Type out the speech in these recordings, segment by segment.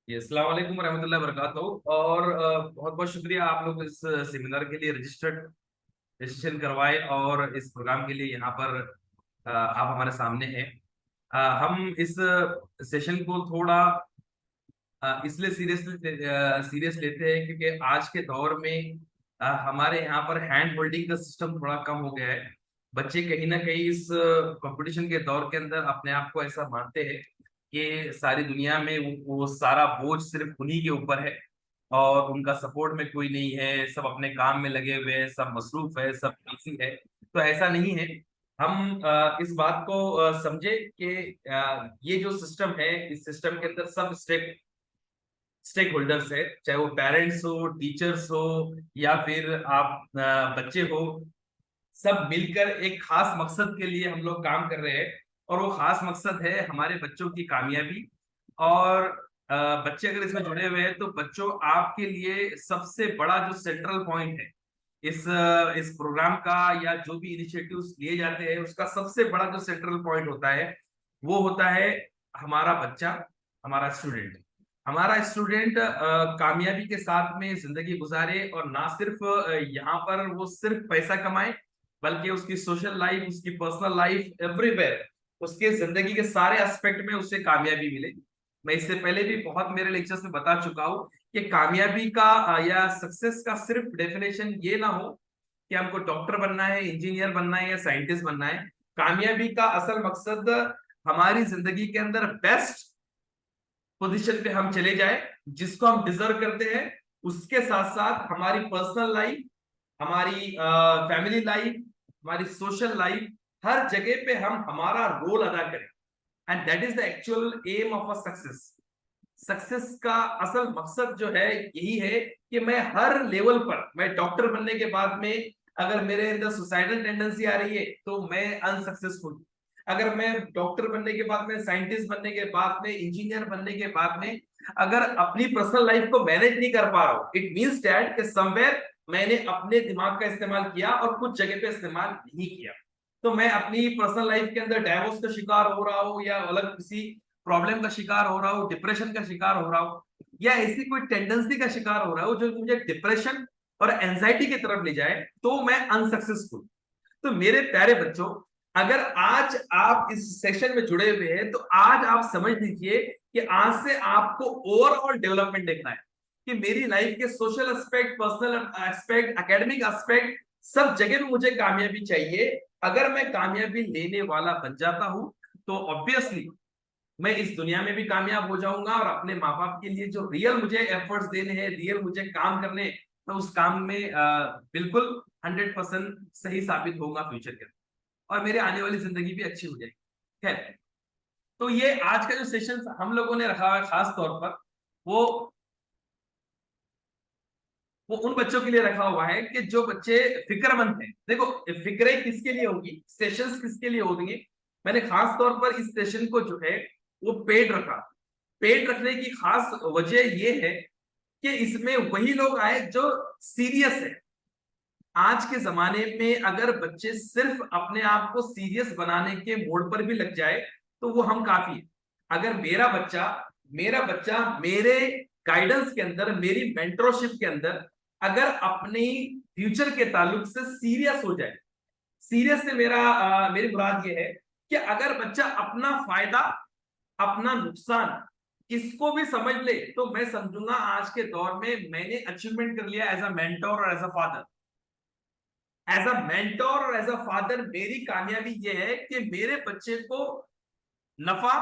जी, अस्सलाम वालेकुम रहमतुल्लाहि वबरकातुहू। और बहुत बहुत शुक्रिया आप लोग इस सेमिनार के लिए रजिस्ट्रेशन करवाए और इस प्रोग्राम के लिए यहाँ पर आप हमारे सामने हैं। हम इस सेशन को थोड़ा इसलिए सीरियस लेते हैं क्योंकि आज के दौर में हमारे यहाँ पर हैंड होल्डिंग का सिस्टम थोड़ा कम हो गया है। बच्चे कहीं ना कहीं इस कंपटीशन के दौर के अंदर अपने आप को ऐसा मानते हैं कि सारी दुनिया में वो सारा बोझ सिर्फ उन्हीं के ऊपर है और उनका सपोर्ट में कोई नहीं है, सब अपने काम में लगे हुए हैं, सब मसरूफ है, सब बिजी है। तो ऐसा नहीं है। हम इस बात को समझे कि ये जो सिस्टम है, इस सिस्टम के अंदर सब स्टेक होल्डर्स है, चाहे वो पेरेंट्स हो, टीचर्स हो या फिर आप बच्चे हो। सब मिलकर एक खास मकसद के लिए हम लोग काम कर रहे हैं और वो खास मकसद है हमारे बच्चों की कामयाबी। और बच्चे अगर इसमें जुड़े हुए हैं तो बच्चों आपके लिए सबसे बड़ा जो सेंट्रल पॉइंट है इस प्रोग्राम का या जो भी इनिशिएटिव्स लिए जाते हैं उसका सबसे बड़ा जो सेंट्रल पॉइंट होता है वो होता है हमारा बच्चा, हमारा स्टूडेंट कामयाबी के साथ में जिंदगी गुजारे और ना सिर्फ यहाँ पर वो सिर्फ पैसा कमाए बल्कि उसकी सोशल लाइफ, उसकी पर्सनल लाइफ, एवरीवेयर उसके जिंदगी के सारे एस्पेक्ट में उसे कामयाबी मिले। मैं इससे पहले भी बहुत मेरे लेक्चर्स में बता चुका हूँ कि कामयाबी का या सक्सेस का सिर्फ डेफिनेशन ये ना हो कि हमको डॉक्टर बनना है, इंजीनियर बनना है या साइंटिस्ट बनना है। कामयाबी का असल मकसद हमारी जिंदगी के अंदर बेस्ट पोजीशन पे हम चले जाए जिसको हम डिजर्व करते हैं। उसके साथ साथ हमारी पर्सनल लाइफ, हमारी फैमिली लाइफ, हमारी सोशल लाइफ, हर जगह पे हम हमारा रोल अदा करें। And that is the actual aim of a success. Success का असल मकसद जो है यही है कि मैं हर लेवल पर, मैं डॉक्टर बनने के बाद में अगर मेरे अंदर सुसाइडल टेंडेंसी आ रही है तो मैं अनसक्सेसफुल। अगर मैं डॉक्टर बनने के बाद में, साइंटिस्ट बनने के बाद में, इंजीनियर बनने के बाद में अगर अपनी पर्सनल लाइफ को मैनेज नहीं कर पा रहा हूं, इट मींस दैट कि समवेयर मैंने अपने दिमाग का इस्तेमाल किया और कुछ जगह पे इस्तेमाल नहीं किया। तो मैं अपनी पर्सनल लाइफ के अंदर डाइवोर्स का शिकार हो रहा हूं या अलग किसी प्रॉब्लम का शिकार हो रहा हूँ, डिप्रेशन का शिकार हो रहा हूँ या ऐसी कोई टेंडेंसी का शिकार हो रहा हूँ जो मुझे डिप्रेशन और एंजाइटी की तरफ ले जाए, तो मैं अनसक्सेसफुल। तो मेरे प्यारे बच्चों, अगर आज आप इस सेशन में जुड़े हुए हैं तो आज आप समझ लीजिए कि आज से आपको ओवरऑल डेवलपमेंट देखना है कि मेरी लाइफ के social aspect, personal aspect, academic aspect, सब जगह में मुझे कामयाबी चाहिए। अगर मैं कामयाबी लेने वाला बन जाता हूं तो ऑब्वियसली मैं इस दुनिया में भी कामयाब हो जाऊंगा और अपने माँ बाप के लिए जो रियल मुझे एफर्ट्स देने हैं, रियल मुझे काम करने, मैं उस काम में बिल्कुल 100% सही साबित होगा फ्यूचर के अंदर और मेरे आने वाली जिंदगी भी अच्छी हो जाएगी। खैर, तो ये आज का जो सेशन हम लोगों ने रखा है खास तौर पर वो वो उन बच्चों के लिए रखा हुआ है कि जो बच्चे फिक्रमंद हैं। देखो, फिक्रें किसके लिए होगी, सेशंस किसके लिए होंगे। मैंने खास तौर पर इस सेशन को जो है वो पेड रखा। पेड रखने की खास वजह ये है कि इसमें वही लोग आए जो सीरियस है। आज के जमाने में अगर बच्चे सिर्फ अपने आप को सीरियस बनाने के मोड पर भी लग जाए तो वो हम काफी है। अगर मेरा बच्चा मेरे गाइडेंस के अंदर, मेरी मेंटरशिप के अंदर अगर अपनी फ्यूचर के ताल्लुक से सीरियस हो जाए, सीरियस से मेरी मुराद ये है कि अगर बच्चा अपना फायदा, अपना नुकसान इसको भी समझ ले तो मैं समझूंगा आज के दौर में मैंने अचीवमेंट कर लिया एज अ मेंटोर और as a father. As a mentor और एज अ फादर मेरी कामयाबी यह है कि मेरे बच्चे को नफा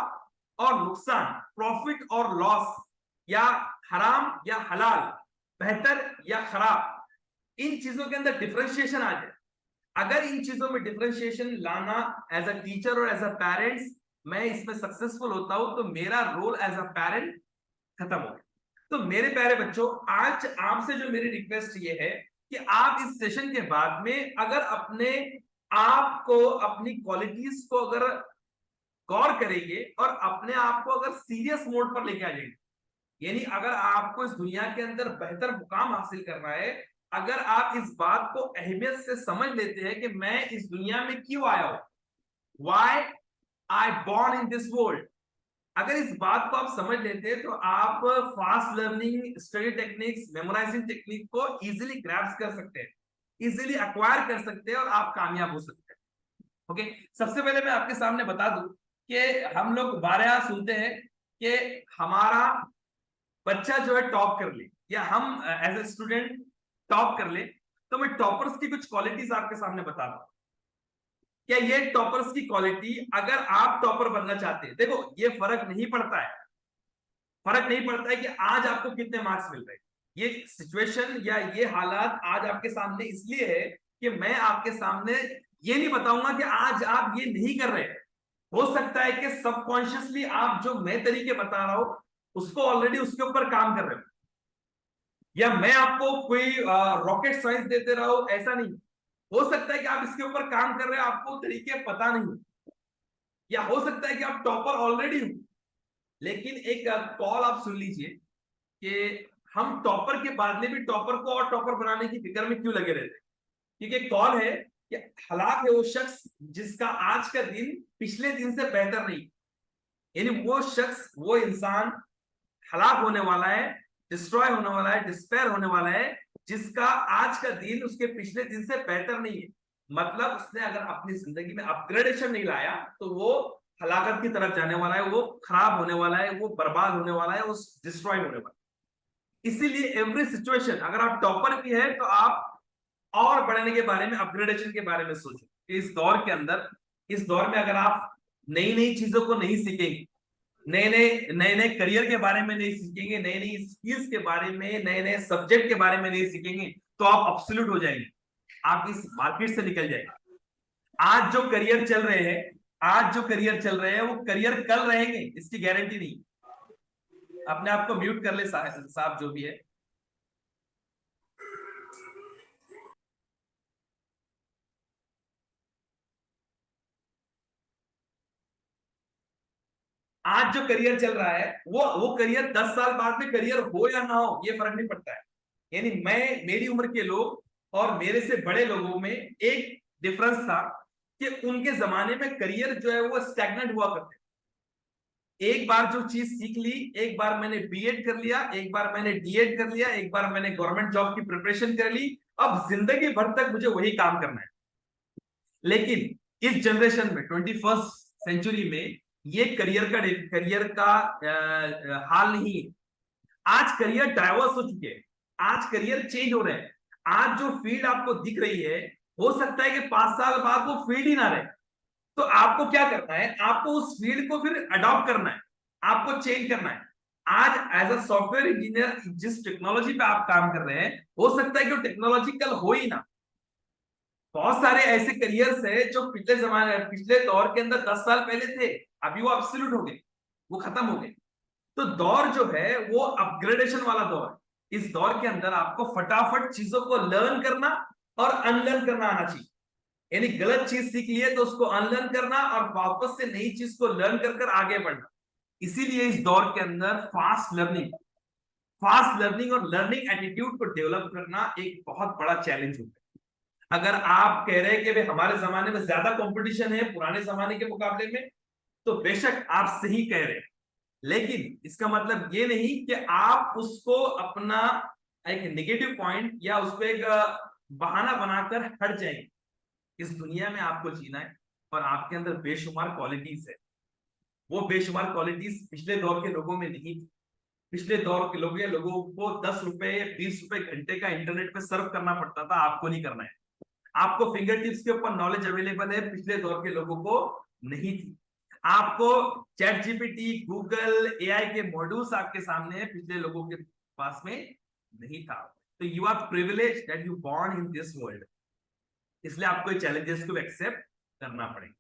और नुकसान, प्रॉफिट और लॉस, या हराम या हलाल, बेहतर या खराब, इन चीजों के अंदर डिफरेंशिएशन आ जाए। अगर इन चीजों में डिफरेंशिएशन लाना एज अ टीचर और एज अ पेरेंट्स मैं इसमें सक्सेसफुल होता हूं तो मेरा रोल एज अ पेरेंट खत्म हो गया। तो मेरे प्यारे बच्चों, आज आपसे जो मेरी रिक्वेस्ट ये है कि आप इस सेशन के बाद में अगर अपने आप को, अपनी क्वालिटीज को अगर गौर करेंगे और अपने आप को अगर सीरियस मोड पर लेके आ जाएंगे, यानी अगर आपको इस दुनिया के अंदर बेहतर मुकाम हासिल करना है, अगर आप इस बात को अहमियत से समझ लेते हैं कि मैं इस दुनिया में क्यों आया हूं, why I born in this world, अगर इस बात को आप समझ लेते हैं तो आप fast learning, study techniques, memorising technique को इजीली ग्रैब्स कर सकते हैं, इजीली एक्वायर कर सकते हैं और आप कामयाब हो सकते हैं। ओके, सबसे पहले मैं आपके सामने बता दूं कि हम लोग बारह सुनते हैं कि हमारा बच्चा जो है टॉप कर ले, या हम एज ए स्टूडेंट टॉप कर ले। तो मैं टॉपर्स की कुछ क्वालिटीज आपके सामने बता दूं। क्या ये टॉपर्स की क्वालिटी, अगर आप टॉपर बनना चाहते हैं, देखो ये फर्क नहीं पड़ता है, फर्क नहीं पड़ता है कि आज आपको कितने मार्क्स मिल रहे हैं। ये सिचुएशन या ये हालात आज आपके सामने इसलिए है कि मैं आपके सामने ये नहीं बताऊंगा कि आज आप ये नहीं कर रहे। हो सकता है कि सबकॉन्शियसली आप जो मैं तरीके बता रहा हूं उसको ऑलरेडी उसके ऊपर काम कर रहे हो, या मैं आपको कोई रॉकेट साइंस देते रहा हूं, ऐसा नहीं। हो सकता है कि आप इसके ऊपर काम कर रहे हो, आपको तरीके पता नहीं, या हो सकता है कि आप टॉपर ऑलरेडी हो। लेकिन एक कॉल आप सुन लीजिए कि हम टॉपर के बाद में भी टॉपर को और टॉपर बनाने की फिक्र में क्यों लगे रहते हैं। क्योंकि कॉल है कि हलाक है वो शख्स जिसका आज का दिन पिछले दिन से बेहतर नहीं, यानी वो शख्स, वो इंसान हलाक होने वाला है, डिस्ट्रॉय होने वाला है, डिस्पेयर होने वाला है, जिसका आज का दिन उसके पिछले दिन से बेहतर नहीं है। मतलब उसने अगर अपनी जिंदगी में अपग्रेडेशन नहीं लाया तो वो हलाकत की तरफ जाने वाला है, वो खराब होने वाला है, वो बर्बाद होने वाला है, वो डिस्ट्रॉय होने वाला है। इसीलिए एवरी सिचुएशन, अगर आप टॉपर भी है तो आप और बढ़ने के बारे में, अपग्रेडेशन के बारे में सोचो। इस दौर के अंदर, इस दौर में अगर आप नई नई चीजों को नहीं सीखेंगे, नए नए करियर के बारे में नहीं सीखेंगे, नई नई स्किल्स के बारे में, नए नए सब्जेक्ट के बारे में नहीं सीखेंगे, तो आप ऑब्सोल्यूट हो जाएंगे, आप इस मार्केट से निकल जाएंगे। आज जो करियर चल रहे हैं, आज जो करियर चल रहे हैं वो करियर कल रहेंगे, इसकी गारंटी नहीं। अपने आप को म्यूट कर ले साहब जो भी है। आज जो करियर चल रहा है वो करियर 10 साल बाद में करियर हो या ना हो, ये फर्क नहीं पड़ता है। यानी मैं, मेरी उम्र के लोग और मेरे से बड़े लोगों में एक डिफरेंस था कि उनके जमाने में करियर जो है वो स्टैग्नेंट हुआ करते। एक बार जो चीज सीख ली, एक बार मैंने बीएड कर लिया, एक बार मैंने डीएड कर लिया, एक बार मैंने गवर्नमेंट जॉब की प्रिपरेशन कर ली, अब जिंदगी भर तक मुझे वही काम करना है। लेकिन इस जनरेशन में, 21st सेंचुरी में, ये करियर का हाल नहीं है। आज करियर डाइवर्स हो चुके हैं, आज करियर चेंज हो रहे हैं। आज जो फील्ड आपको दिख रही है, हो सकता है कि 5 साल बाद वो फील्ड ही ना रहे। तो आपको क्या करना है, आपको उस फील्ड को फिर अडॉप्ट करना है, आपको चेंज करना है। आज एज अ सॉफ्टवेयर इंजीनियर जिस टेक्नोलॉजी पे आप काम कर रहे हैं, हो सकता है कि वो टेक्नोलॉजी कल हो ही ना। बहुत सारे ऐसे करियर्स है जो पिछले जमाने, पिछले दौर के अंदर 10 साल पहले थे, अभी वो एब्सोल्यूट हो गए, वो खत्म हो गए। तो दौर जो है वो अपग्रेडेशन वाला दौर है। इस दौर के अंदर आपको फटाफट चीजों को लर्न करना और अनलर्न करना आना चाहिए। यानी गलत चीज सीख लिए तो उसको अनलर्न करना और वापस से नई चीज को लर्न कर कर आगे बढ़ना। इसीलिए इस दौर के अंदर फास्ट लर्निंग और लर्निंग एटीट्यूड को डेवलप करना एक बहुत बड़ा चैलेंज होता है। अगर आप कह रहे हैं कि भाई हमारे जमाने में ज्यादा कंपटीशन है पुराने जमाने के मुकाबले में, तो बेशक आप सही कह रहे हैं। लेकिन इसका मतलब ये नहीं कि आप उसको अपना एक नेगेटिव पॉइंट या उसको एक बहाना बनाकर हट जाएंगे। इस दुनिया में आपको जीना है और आपके अंदर बेशुमार क्वालिटीज है। वो बेशुमार क्वालिटीज पिछले दौर के लोगों में नहीं थी। पिछले दौर के लोगों को 10 रुपए 20 रुपए घंटे का इंटरनेट पे सर्व करना पड़ता था, आपको नहीं करना है। आपको फिंगर टिप्स के ऊपर नॉलेज अवेलेबल है, पिछले दौर के लोगों को नहीं थी। आपको चैट जीपीटी, गूगल, एआई के मॉड्यूल्स आपके सामने है, पिछले लोगों के पास में नहीं था। तो you are privilege that you born in this world, इसलिए आपको ये चैलेंजेस को एक्सेप्ट करना पड़ेगा।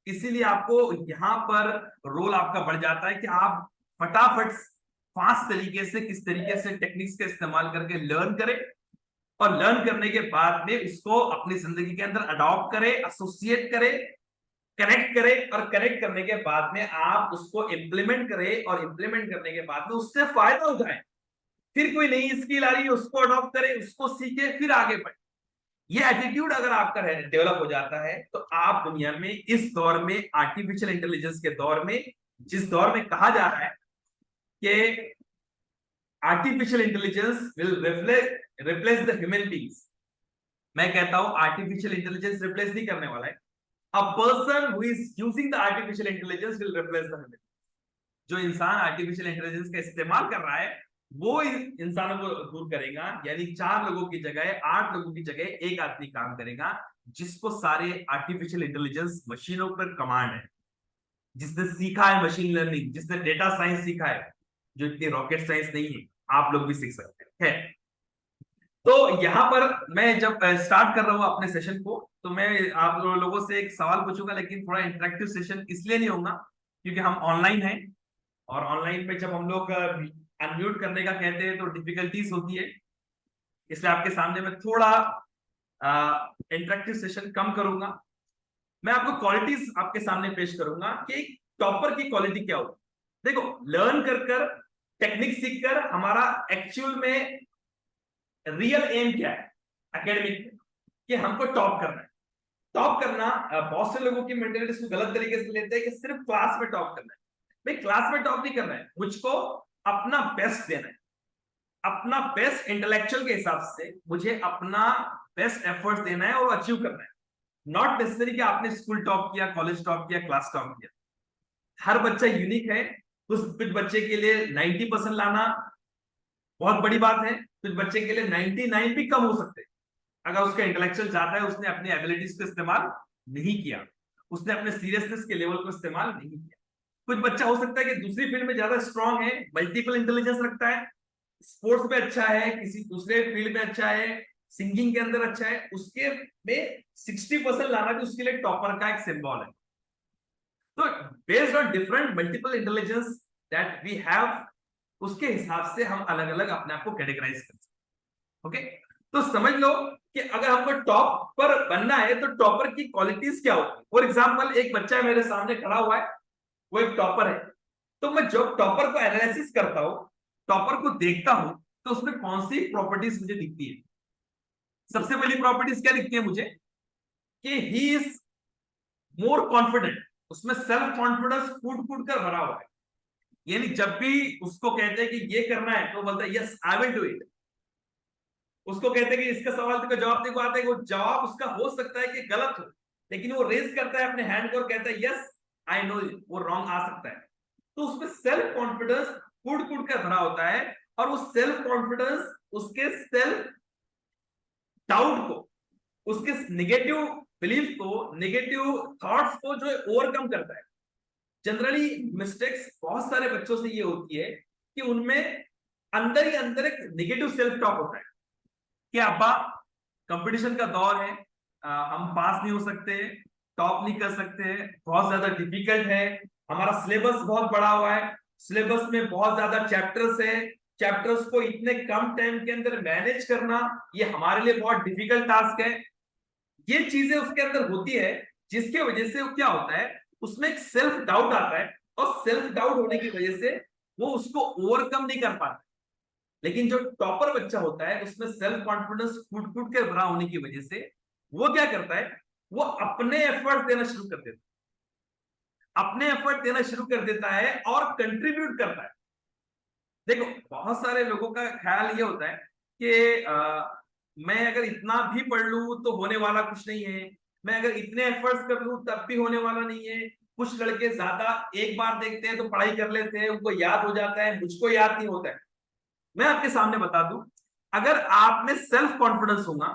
इसीलिए आपको यहां पर रोल आपका बढ़ जाता है कि आप फटाफट फास्ट तरीके से, किस तरीके से टेक्निक्स का इस्तेमाल करके लर्न करें, और लर्न करने के बाद में उसको अपनी जिंदगी के अंदर अडॉप्ट करें, एसोसिएट करें, कनेक्ट करें, और कनेक्ट करने के बाद में आप उसको इम्प्लीमेंट करें, और इम्प्लीमेंट करने के बाद में उससे फायदा उठाएं। फिर कोई नई स्किल आ रही है उसको अडॉप्ट करें, उसको सीखें, फिर आगे बढ़े। ये एटीट्यूड अगर आपका डेवलप हो जाता है तो आप दुनिया में, इस दौर में, आर्टिफिशियल इंटेलिजेंस के दौर में जिस दौर में कहा जा रहा है कि artificial intelligence will replace the human beings, मैं कहता हूं आर्टिफिशियल इंटेलिजेंस रिप्लेस नहीं करने वाला है। A person who is using the artificial intelligence will replace the human. जो इंसान आर्टिफिशियल इंटेलिजेंस का इस्तेमाल कर रहा है वो इंसानों को दूर करेगा, यानी 4 लोगों की जगह 8 लोगों की जगह एक आदमी काम करेगा, जिसको सारे आर्टिफिशियल इंटेलिजेंस मशीनों पर कमांड है, जिसने सीखा है मशीन लर्निंग, जिसने डेटा साइंस सीखा है, जो इतनी रॉकेट साइंस नहीं है, आप लोग भी सीख सकते हैं। तो यहाँ पर मैं जब स्टार्ट कर रहा हूँ अपने सेशन को, तो मैं आप लोगों से एक सवाल पूछूंगा, लेकिन थोड़ा इंटरेक्टिव सेशन इसलिए नहीं होगा क्योंकि हम ऑनलाइन हैं, और ऑनलाइन में जब हम लोग अनम्यूट करने का कहते हैं तो डिफिकल्टीज होती है, इसलिए आपके सामने मैं थोड़ा इंटरेक्टिव सेशन कम करूंगा। मैं आपको क्वालिटीज आपके सामने पेश करूंगा कि टॉपर की क्वालिटी क्या होगी। देखो, लर्न कर टेक्निक सीखकर हमारा एक्चुअल में रियल एम क्या है एकेडमिक में, कि हमको टॉप करना है। टॉप करना बहुत से लोगों की मेंटालिटी इसको गलत तरीके से लेते हैं कि सिर्फ क्लास में टॉप करना है। भाई, क्लास में टॉप नहीं करना है, मुझको अपना बेस्ट देना है, अपना बेस्ट इंटेलेक्चुअल के हिसाब से मुझे अपना बेस्ट एफर्ट देना है और अचीव करना है। नॉट नेसेसरी कि आपने स्कूल टॉप किया, कॉलेज टॉप किया, क्लास टॉप किया। हर बच्चा यूनिक है। कुछ बच्चे के लिए 90% लाना बहुत बड़ी बात है, कुछ बच्चे के लिए 99 भी कम हो सकते हैं। अगर उसका इंटेलेक्चुअल जाता है, उसने अपनी एबिलिटीज को इस्तेमाल नहीं किया, उसने अपने सीरियसनेस के लेवल को इस्तेमाल नहीं किया। कुछ बच्चा हो सकता है कि दूसरी फील्ड में ज्यादा स्ट्रांग है, मल्टीपल इंटेलिजेंस रखता है, स्पोर्ट्स में अच्छा है, किसी दूसरे फील्ड में अच्छा है, सिंगिंग के अंदर अच्छा है, उसके में 60% लाना भी उसके लिए टॉपर का एक सिंबल है। तो based on different multiple intelligence that we have, उसके हिसाब से हम अलग अलग अपने आप को कैटेगराइज कर सकते हैं। ओके, तो समझ लो कि अगर हमको टॉपर बनना है तो टॉपर की क्वालिटीज क्या होती। फॉर एग्जाम्पल, एक बच्चा मेरे सामने खड़ा हुआ है, वो एक टॉपर है, तो मैं जब टॉपर को एनालिसिस करता हूं, टॉपर को देखता हूं, तो उसमें कौन सी प्रॉपर्टीज मुझे दिखती है। सबसे पहली प्रॉपर्टीज क्या दिखती है मुझे कि ही इज मोर कॉन्फिडेंट, उसमें सेल्फ कॉन्फिडेंस फूट फूट कर भरा हुआ है, यानी जब भी उसको कहते हैं कि ये करना है तो बोलता है yes I will do it. उसको कहते हैं कि इसका सवाल का जवाब देखो आता है, वो जवाब उसका हो सकता है कि गलत हो, लेकिन वो रेज करता है अपने हैंड को और कहता है यस आई नो, वो रॉन्ग आ सकता है। तो उसमें सेल्फ कॉन्फिडेंस फूट फूट कर भरा होता है, और वो सेल्फ कॉन्फिडेंस उसके सेल्फ डाउट को, उसके नेगेटिव बिलीफ को, नेगेटिव थॉट्स को जो है ओवरकम करता है। जनरली मिस्टेक्स बहुत सारे बच्चों से ये होती है कि उनमें अंदर ही अंदर एक नेगेटिव सेल्फ टॉक होता है कि अब्बा कंपटीशन का दौर है, हम पास नहीं हो सकते, टॉप नहीं कर सकते, बहुत ज्यादा डिफिकल्ट है, हमारा सिलेबस बहुत बड़ा हुआ है, सिलेबस में बहुत ज्यादा चैप्टर्स है, चैप्टर्स को इतने कम टाइम के अंदर मैनेज करना ये हमारे लिए बहुत डिफिकल्ट टास्क है। ये चीजें उसके अंदर होती है, जिसके वजह से क्या होता है, उसमें एक सेल्फ डाउट आता है, और सेल्फ डाउट होने की वजह से वो उसको ओवरकम नहीं कर पाता। लेकिन जो टॉपर बच्चा होता है उसमें सेल्फ कॉन्फिडेंस फूट फूट के भरा होने की वजह से वो क्या करता है, वो अपने एफर्ट देना शुरू कर देता है, अपने एफर्ट देना शुरू कर देता है और कंट्रीब्यूट करता है। देखो, बहुत सारे लोगों का ख्याल ये होता है कि मैं अगर इतना भी पढ़ लूं तो होने वाला कुछ नहीं है, मैं अगर इतने एफर्ट्स कर लूं तब भी होने वाला नहीं है। कुछ लड़के ज्यादा एक बार देखते हैं तो पढ़ाई कर लेते हैं, उनको याद हो जाता है, मुझको याद नहीं होता है। मैं आपके सामने बता दूं, अगर आप में सेल्फ कॉन्फिडेंस होगा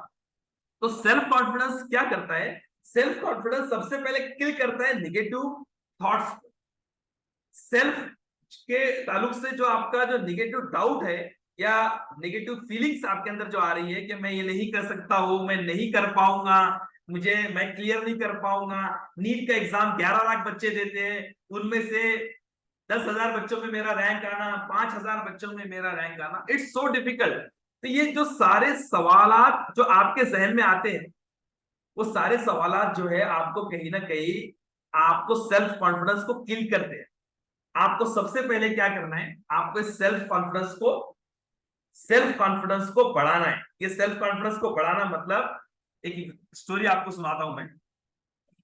तो सेल्फ कॉन्फिडेंस क्या करता है, सेल्फ कॉन्फिडेंस सबसे पहले किल करता है नेगेटिव थॉट्स। सेल्फ के ताल्लुक से जो आपका जो नेगेटिव डाउट है या नेगेटिव फीलिंग्स आपके अंदर जो आ रही है कि मैं ये नहीं कर सकता हूं, मैं नहीं कर पाऊंगा, मुझे मैं क्लियर नहीं कर पाऊंगा, नीट का एग्जाम 11 लाख बच्चे देते हैं, उनमें से 10,000 बच्चों में मेरा रैंक आना, 5,000 बच्चों में मेरा रैंक आना, इट्स सो डिफिकल्ट। तो ये जो सारे सवालात जो आपके जहन में आते हैं, वो सारे सवालात जो है आपको कहीं ना कहीं आपको सेल्फ कॉन्फिडेंस को किल करते हैं। आपको सबसे पहले क्या करना है, आपको सेल्फ कॉन्फिडेंस को बढ़ाना है। ये सेल्फ कॉन्फिडेंस को बढ़ाना मतलब, एक स्टोरी आपको सुनाता हूं मैं।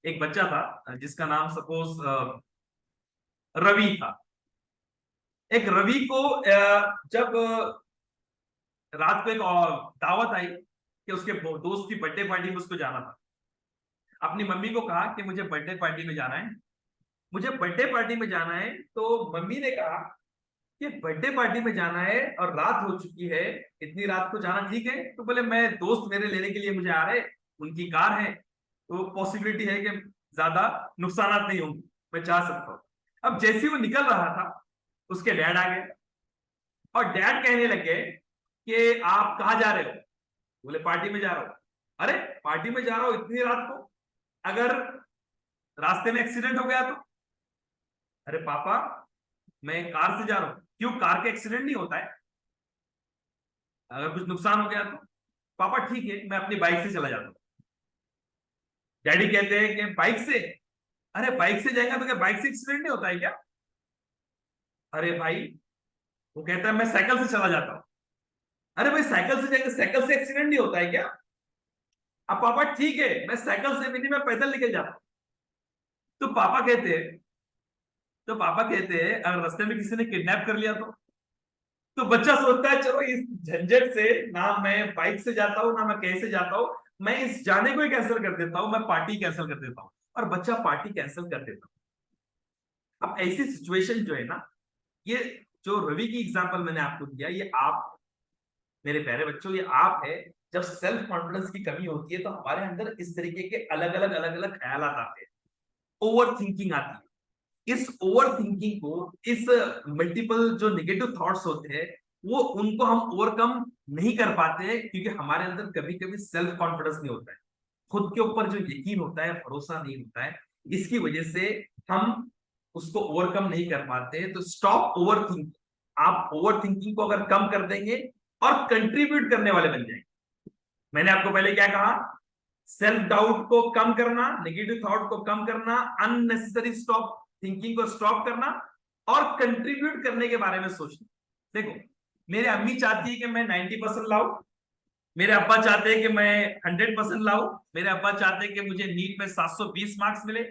एक बच्चा था जिसका नाम सपोज रवि था। एक रवि को जब रात को एक दावत आई कि उसके दोस्त की बर्थडे पार्टी में उसको जाना था। अपनी मम्मी को कहा कि मुझे बर्थडे पार्टी में जाना है, मुझे बर्थडे पार्टी में जाना है। तो मम्मी ने कहा कि बर्थडे पार्टी में जाना है और रात हो चुकी है, इतनी रात को जाना ठीक है? तो बोले मैं, दोस्त मेरे लेने के लिए मुझे आ रहे, उनकी कार है, तो पॉसिबिलिटी है कि ज्यादा नुकसान नहीं होंगे, मैं जा सकता हूँ। अब जैसे ही वो निकल रहा था, उसके डैड आ गए और डैड कहने लगे कि आप कहाँ जा रहे हो? बोले पार्टी में जा रहा हूं। अरे पार्टी में जा रहा हूं इतनी रात को, अगर रास्ते में एक्सीडेंट हो गया तो? अरे पापा, मैं कार से जा रहा हूं। क्यों, कार का एक्सीडेंट नहीं होता है? अगर कुछ नुकसान हो गया तो? पापा ठीक है, मैं अपनी बाइक से चला जाता हूं। डैडी कहते हैं कि बाइक से? अरे बाइक से जाएगा तो क्या बाइक से एक्सीडेंट नहीं होता है क्या? अरे भाई, वो कहता है मैं साइकिल से चला जाता हूं। अरे भाई, साइकिल से जाएगा, साइकिल से एक्सीडेंट नहीं होता है क्या? अब पापा ठीक है, मैं साइकिल से भी नहीं, मैं पैदल निकल जाता हूं। तो पापा कहते हैं, अगर रास्ते में किसी ने किडनैप कर लिया तो बच्चा सोचता है चलो इस झंझट से, ना मैं बाइक से जाता हूँ ना मैं कैसे जाता हूँ, मैं इस जाने को ही कैंसिल कर देता हूँ, मैं पार्टी कैंसिल कर देता हूँ। और बच्चा पार्टी कैंसिल कर देता हूँ। अब ऐसी सिचुएशन जो है ना, ये जो रवि की एग्जांपल मैंने आपको दिया, ये आप, मेरे प्यारे बच्चों, ये आप है। जब सेल्फ कॉन्फिडेंस की कमी होती है तो हमारे अंदर इस तरीके के अलग अलग ख्याल आते हैं, ओवर थिंकिंग आती है। इस ओवर थिंकिंग को, इस मल्टीपल जो नेगेटिव थॉट्स होते हैं, वो उनको हम ओवरकम नहीं कर पाते हैं, क्योंकि हमारे अंदर कभी कभी सेल्फ कॉन्फिडेंस नहीं होता है, खुद के ऊपर जो यकीन होता है, भरोसा नहीं होता है। इसकी वजह से हम उसको ओवरकम नहीं कर पाते हैं। तो स्टॉप ओवर थिंकिंग। आप ओवर थिंकिंग को अगर कम कर देंगे और कंट्रीब्यूट करने वाले बन जाएंगे। मैंने आपको पहले क्या कहा? सेल्फ डाउट को कम करना, नेगेटिव थॉट को कम करना, अननेसेसरी स्टॉप थिंकिंग को स्टॉप करना और कंट्रीब्यूट करने के बारे में सोचना। देखो, मेरे अम्मी चाहती है कि मैं 90% लाऊं, मेरे अब्बा चाहते हैं कि मैं 100% लाऊं, मेरे अब्बा चाहते हैं कि मुझे नीट में 720 मार्क्स मिले,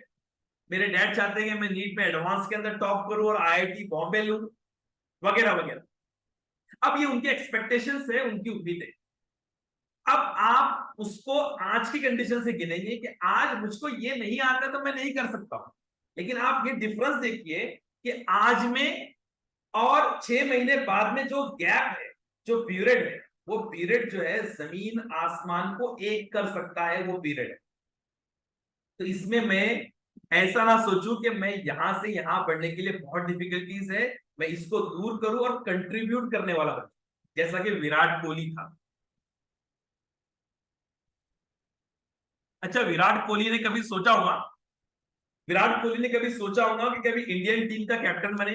मेरे डैड चाहते हैं कि मैं नीट में एडवांस के अंदर टॉप करूं और आईआईटी बॉम्बे लूं, वगैरह वगैरह। अब ये उनके एक्सपेक्टेशंस है, उनकी उम्मीद है। अब आप उसको आज की कंडीशन से गिनेंगे कि आज मुझको ये नहीं आता तो मैं नहीं कर सकता हूं। लेकिन आप ये डिफरेंस देखिए कि आज में और 6 महीने बाद में जो गैप है, जो पीरियड है, वो पीरियड जो है जमीन आसमान को एक कर सकता है, वो पीरियड है। तो इसमें मैं ऐसा ना सोचूं कि मैं यहां से यहां बढ़ने के लिए बहुत डिफिकल्टीज है, मैं इसको दूर करूं और कंट्रीब्यूट करने वाला बनूं, जैसा कि विराट कोहली था। अच्छा, विराट कोहली ने कभी सोचा होगा कि कभी इंडियन टीम का कैप्टन बने?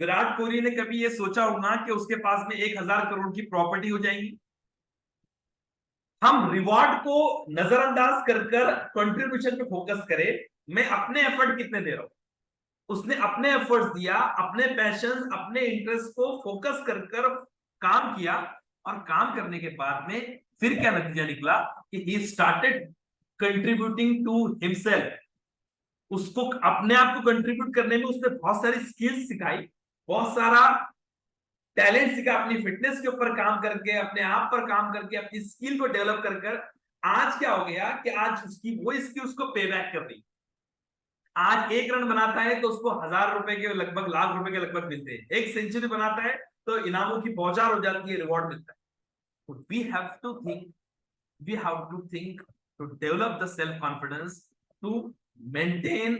विराट कोहली ने कभी ये सोचा होगा कि उसके पास में 1,000 करोड़ की प्रॉपर्टी हो जाएगी? हम रिवॉर्ड को नजरअंदाज कर कर कंट्रीब्यूशन पे फोकस करें। मैं अपने एफर्ट कितने दे रहा हूं, उसने अपने एफर्ट्स दिया, अपने पैशन, अपने इंटरेस्ट को फोकस कर कर काम किया, और काम करने के बाद में फिर क्या नतीजा निकला कि he started contributing to himself. उसको अपने आप को कंट्रीब्यूट करने में उसने बहुत सारी स्किल्स सिखाई, बहुत सारा टैलेंट सीखा, अपनी फिटनेस के ऊपर काम करके, अपने आप पर काम करके, अपनी स्किल को डेवलप कर कर आज क्या हो गया कि आज उसकी वो स्किल उसको पे बैक कर रही। आज 1 रन बनाता है तो उसको 1,000 रुपए के लगभग, लाख रुपए के लगभग मिलते हैं। एक सेंचुरी बनाता है तो इनामों की बौछार हो जाती है, रिवॉर्ड मिलता है। तो we have to think to develop the self confidence, to maintain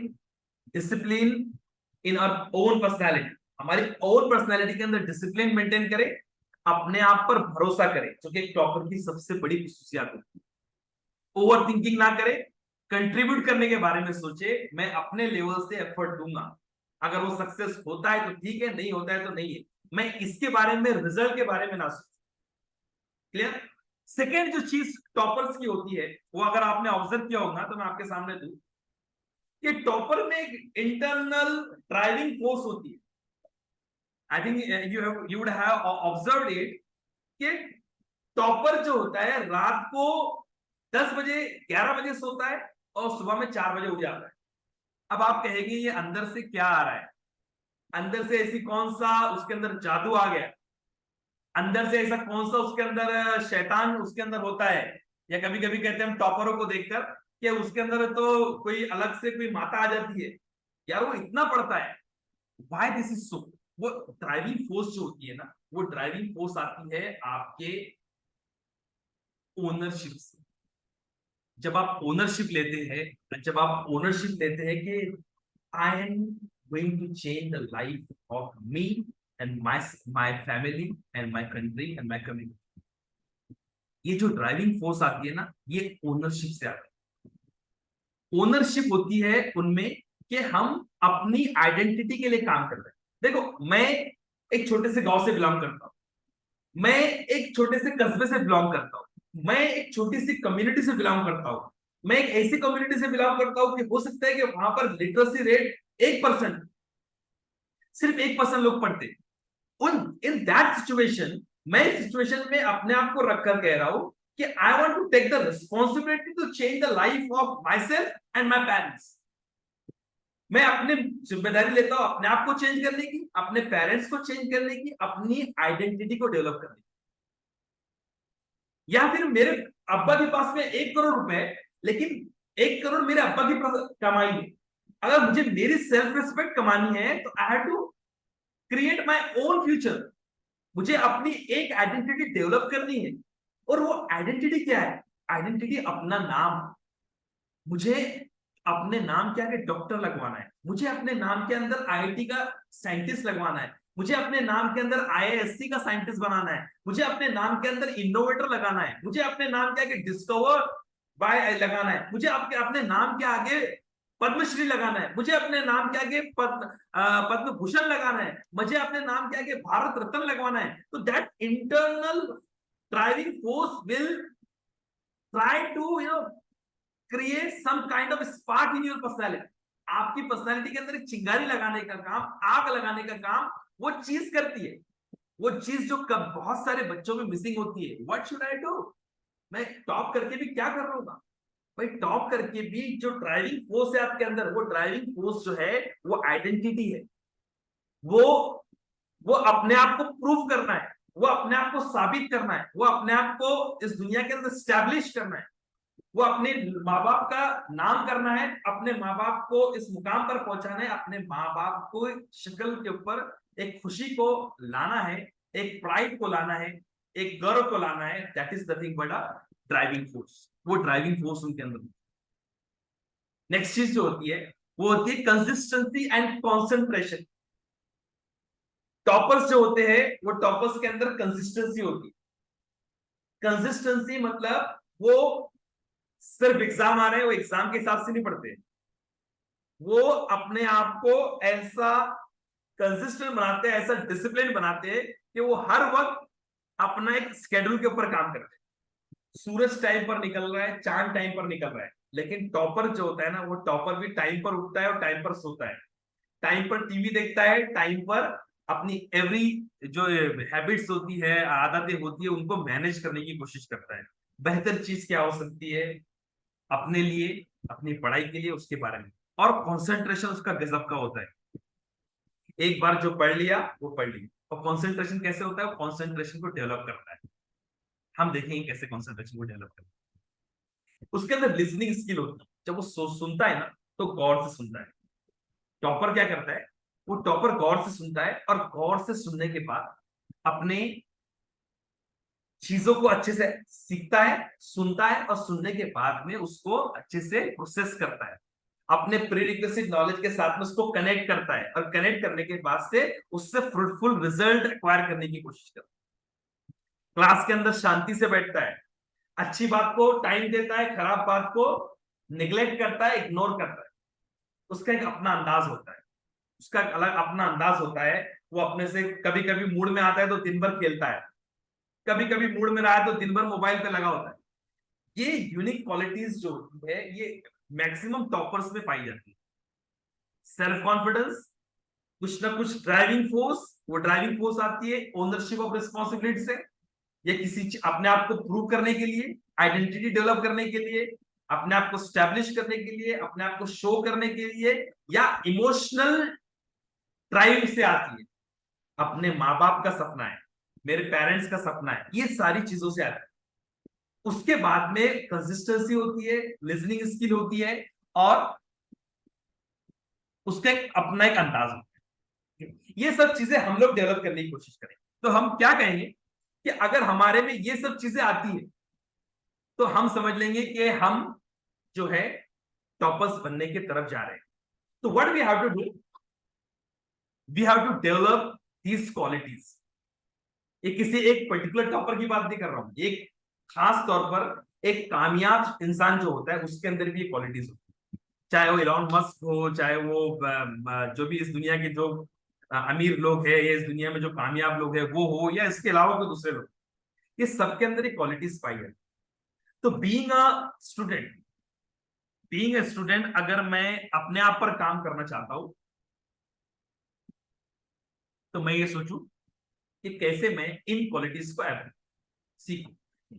discipline in our own personality. हमारी ओन पर्सनैलिटी के अंदर डिसिप्लिन मेंटेन करें, अपने आप पर भरोसा करें, जो कि एक टॉपर की सबसे बड़ी खसूसियात होती है। ओवर थिंकिंग ना करें, कंट्रीब्यूट करने के बारे में सोचे, मैं अपने लेवल से एफर्ट दूंगा, अगर वो सक्सेस होता है तो ठीक है, नहीं होता है तो नहीं है। मैं इसके बारे में, रिजल्ट के बारे में ना सोच। क्लियर? सेकेंड जो चीज टॉपर्स की होती है, वो अगर आपने ऑब्जर्व किया होगा तो मैं आपके सामने दूं कि टॉपर में एक इंटरनल ड्राइविंग फोर्स होती है। I think you would have observed it कि टॉपर जो होता है रात को 10 बजे, 11 बजे सोता है और सुबह में 4 बजे उठ जाता है। अब आप कहेंगे ये अंदर से क्या आ रहा है, अंदर से ऐसी कौन सा उसके अंदर जादू आ गया, अंदर से ऐसा कौन सा उसके अंदर शैतान उसके अंदर होता है। या कभी कभी कहते हैं हम टॉपरों को देखकर कि उसके अंदर तो कोई अलग से कोई माता आ जाती है, यार वो इतना पढ़ता है। Why this is so? वो ड्राइविंग फोर्स जो होती है ना, वो ड्राइविंग फोर्स आती है आपके ओनरशिप से। जब आप ओनरशिप लेते हैं, जब आप ओनरशिप लेते हैं कि I am going to change the life of me and my family and my country and my community, ये जो ड्राइविंग फोर्स आती है ना, ये ओनरशिप से आती है। ओनरशिप होती है उनमें कि हम अपनी आइडेंटिटी के लिए काम कर रहे हैं। देखो, मैं एक छोटे से गांव से बिलोंग करता हूं, मैं एक छोटे से कस्बे से बिलोंग करता हूं, मैं एक छोटी सी कम्युनिटी से बिलोंग करता हूं, मैं एक ऐसी कम्युनिटी से बिलोंग करता हूं कि हो सकता है कि वहां पर लिटरेसी रेट 1%, सिर्फ 1% लोग पढ़ते। उन इन दैट सिचुएशन, मैं इस सिचुएशन में अपने आप को रखकर कह रहा हूं कि I want to take the responsibility to change the life of my self and my parents. मैं अपनी जिम्मेदारी लेता हूं अपने आप को चेंज करने की, अपने पेरेंट्स को चेंज करने की, अपनी आइडेंटिटी को डेवलप करने की। या फिर मेरे अब्बा के पास में 1 करोड़ रुपए, लेकिन 1 करोड़ मेरे अब्बा की कमाई है। अगर मुझे मेरी सेल्फ रिस्पेक्ट कमानी है तो I have to create my own future. मुझे अपनी एक आइडेंटिटी डेवलप करनी है। और वो आइडेंटिटी क्या है? आइडेंटिटी अपना नाम। मुझे अपने नाम के आगे डॉक्टर लगवाना है, मुझे अपने नाम के अंदर आईआईटी का साइंटिस्ट लगवाना है, मुझे अपने नाम के अंदर आईआईएससी का साइंटिस्ट बनाना है, मुझे अपने नाम के अंदर इनोवेटर लगाना है, मुझे अपने नाम के आगे डिस्कवर बाय लगाना है, मुझे अपने नाम के आगे पद्मश्री लगाना है, मुझे अपने नाम के आगे पद्म भूषण लगाना है, मुझे अपने नाम के आगे भारत रत्न लगवाना है। तो that internal driving force will try to create some kind of spark in your personality. आपकी पर्सनैलिटी के अंदर एक चिंगारी लगाने का काम, आग लगाने का काम वो चीज करती है। वो चीज जो कब बहुत सारे बच्चों में मिसिंग होती है। What should I do? मैं टॉप करके भी क्या कर लूंगा भाई? टॉप करके भी जो ड्राइविंग फोर्स है आपके अंदर, वो ड्राइविंग फोर्स जो है वो आइडेंटिटी है। वो वो अपने आप को प्रूव करना है, वो अपने आप को साबित करना है, वो अपने आप को इस दुनिया के अंदर स्टैब्लिश करना है, वो अपने माँ बाप का नाम करना है, अपने माँ बाप को इस मुकाम पर पहुंचाना है, अपने माँ बाप को शक्ल के ऊपर एक खुशी को लाना है, एक प्राइड को लाना है, एक गर्व को लाना है। That is nothing but a driving force. वो ड्राइविंग फोर्स उनके अंदर। नेक्स्ट चीज जो होती है वो होती है कंसिस्टेंसी एंड कॉन्सेंट्रेशन। टॉपर्स जो होते हैं वो टॉपर्स के अंदर कंसिस्टेंसी होती है। कंसिस्टेंसी मतलब वो सिर्फ एग्जाम आ रहे हैं, वो एग्जाम के हिसाब से नहीं पढ़ते, वो अपने आप को ऐसा कंसिस्टेंट बनाते हैं, ऐसा डिसिप्लिन बनाते हैं कि वो हर वक्त अपना एक स्केड्यूल के ऊपर काम करते हैं। सूरज टाइम पर निकल रहा है, चांद टाइम पर निकल रहा है, लेकिन टॉपर जो होता है ना, वो टॉपर भी टाइम पर उठता है और टाइम पर सोता है, टाइम पर टीवी देखता है, टाइम पर अपनी एवरी जो हैबिट्स होती है, आदतें होती है, उनको मैनेज करने की कोशिश करता है। बेहतर चीज क्या हो सकती है अपने लिए, अपनी पढ़ाई के लिए, उसके बारे में। और कंसंट्रेशन उसका गजब का होता है। एक बार जो पढ़ लिया वो पढ़ लिया। और कंसंट्रेशन कैसे होता है? कंसंट्रेशन को डेवलप करता है। हम देखेंगे कैसे कंसंट्रेशन को डेवलप करता है। उसके अंदर लिसनिंग स्किल होती है। जब वो सुनता है ना, तो गौर से सुनता है। टॉपर क्या करता है? वो टॉपर गौर से सुनता है, और गौर से सुनने के बाद अपने चीजों को अच्छे से सीखता है, सुनता है, और सुनने के बाद में उसको अच्छे से प्रोसेस करता है, अपने प्रीरिक्विजिट नॉलेज के साथ में उसको कनेक्ट करता है, और कनेक्ट करने के बाद से उससे फ्रूटफुल रिजल्ट एक्वायर करने की कोशिश करता है। क्लास के अंदर शांति से बैठता है, अच्छी बात को टाइम देता है, खराब बात को निग्लेक्ट करता है, इग्नोर करता है। उसका एक अपना अंदाज होता है, उसका एक अलग अपना अंदाज होता है। वो अपने से कभी कभी मूड में आता है तो दिन भर खेलता है, कभी कभी मूड में रहा है तो दिन भर मोबाइल पे लगा होता है। ये यूनिक क्वालिटीज जो होती है, ये मैक्सिमम टॉपर्स में पाई जाती है। सेल्फ कॉन्फिडेंस, कुछ ना कुछ ड्राइविंग फोर्स। वो ड्राइविंग फोर्स आती है ओनरशिप ऑफ रिस्पॉन्सिबिलिटी से, या किसी अपने आप को प्रूव करने के लिए, आइडेंटिटी डेवलप करने के लिए, अपने आप को स्टैब्लिश करने के लिए, अपने आप को शो करने के लिए, या इमोशनल ड्राइव से आती है? अपने माँ बाप का सपना है, मेरे पेरेंट्स का सपना है, ये सारी चीजों से आती है। उसके बाद में कंसिस्टेंसी होती है, लिसनिंग स्किल होती है, और उसका एक अपना एक अंदाज होता है। ये सब चीजें हम लोग डेवलप करने की कोशिश करें, तो हम क्या कहेंगे कि अगर हमारे में ये सब चीजें आती है तो हम समझ लेंगे कि हम जो है टॉपर्स बनने की तरफ जा रहे हैं। तो what we have to do, we have to develop these qualities. ये किसी एक पर्टिकुलर टॉपर की बात नहीं कर रहा हूं, एक खास तौर पर एक कामयाब इंसान जो होता है उसके अंदर भी ये क्वालिटीज होती है। चाहे वो इलॉन मस्क हो, चाहे वो जो भी इस दुनिया के जो अमीर लोग हैं, या इस दुनिया में जो कामयाब लोग हैं वो हो, या इसके अलावा कोई दूसरे लोग, ये सबके अंदर ये क्वालिटीज पाई है। तो बीइंग अ स्टूडेंट अगर मैं अपने आप पर काम करना चाहता हूं, तो मैं ये सोचूं कि कैसे मैं इन क्वालिटीज को सीखूं।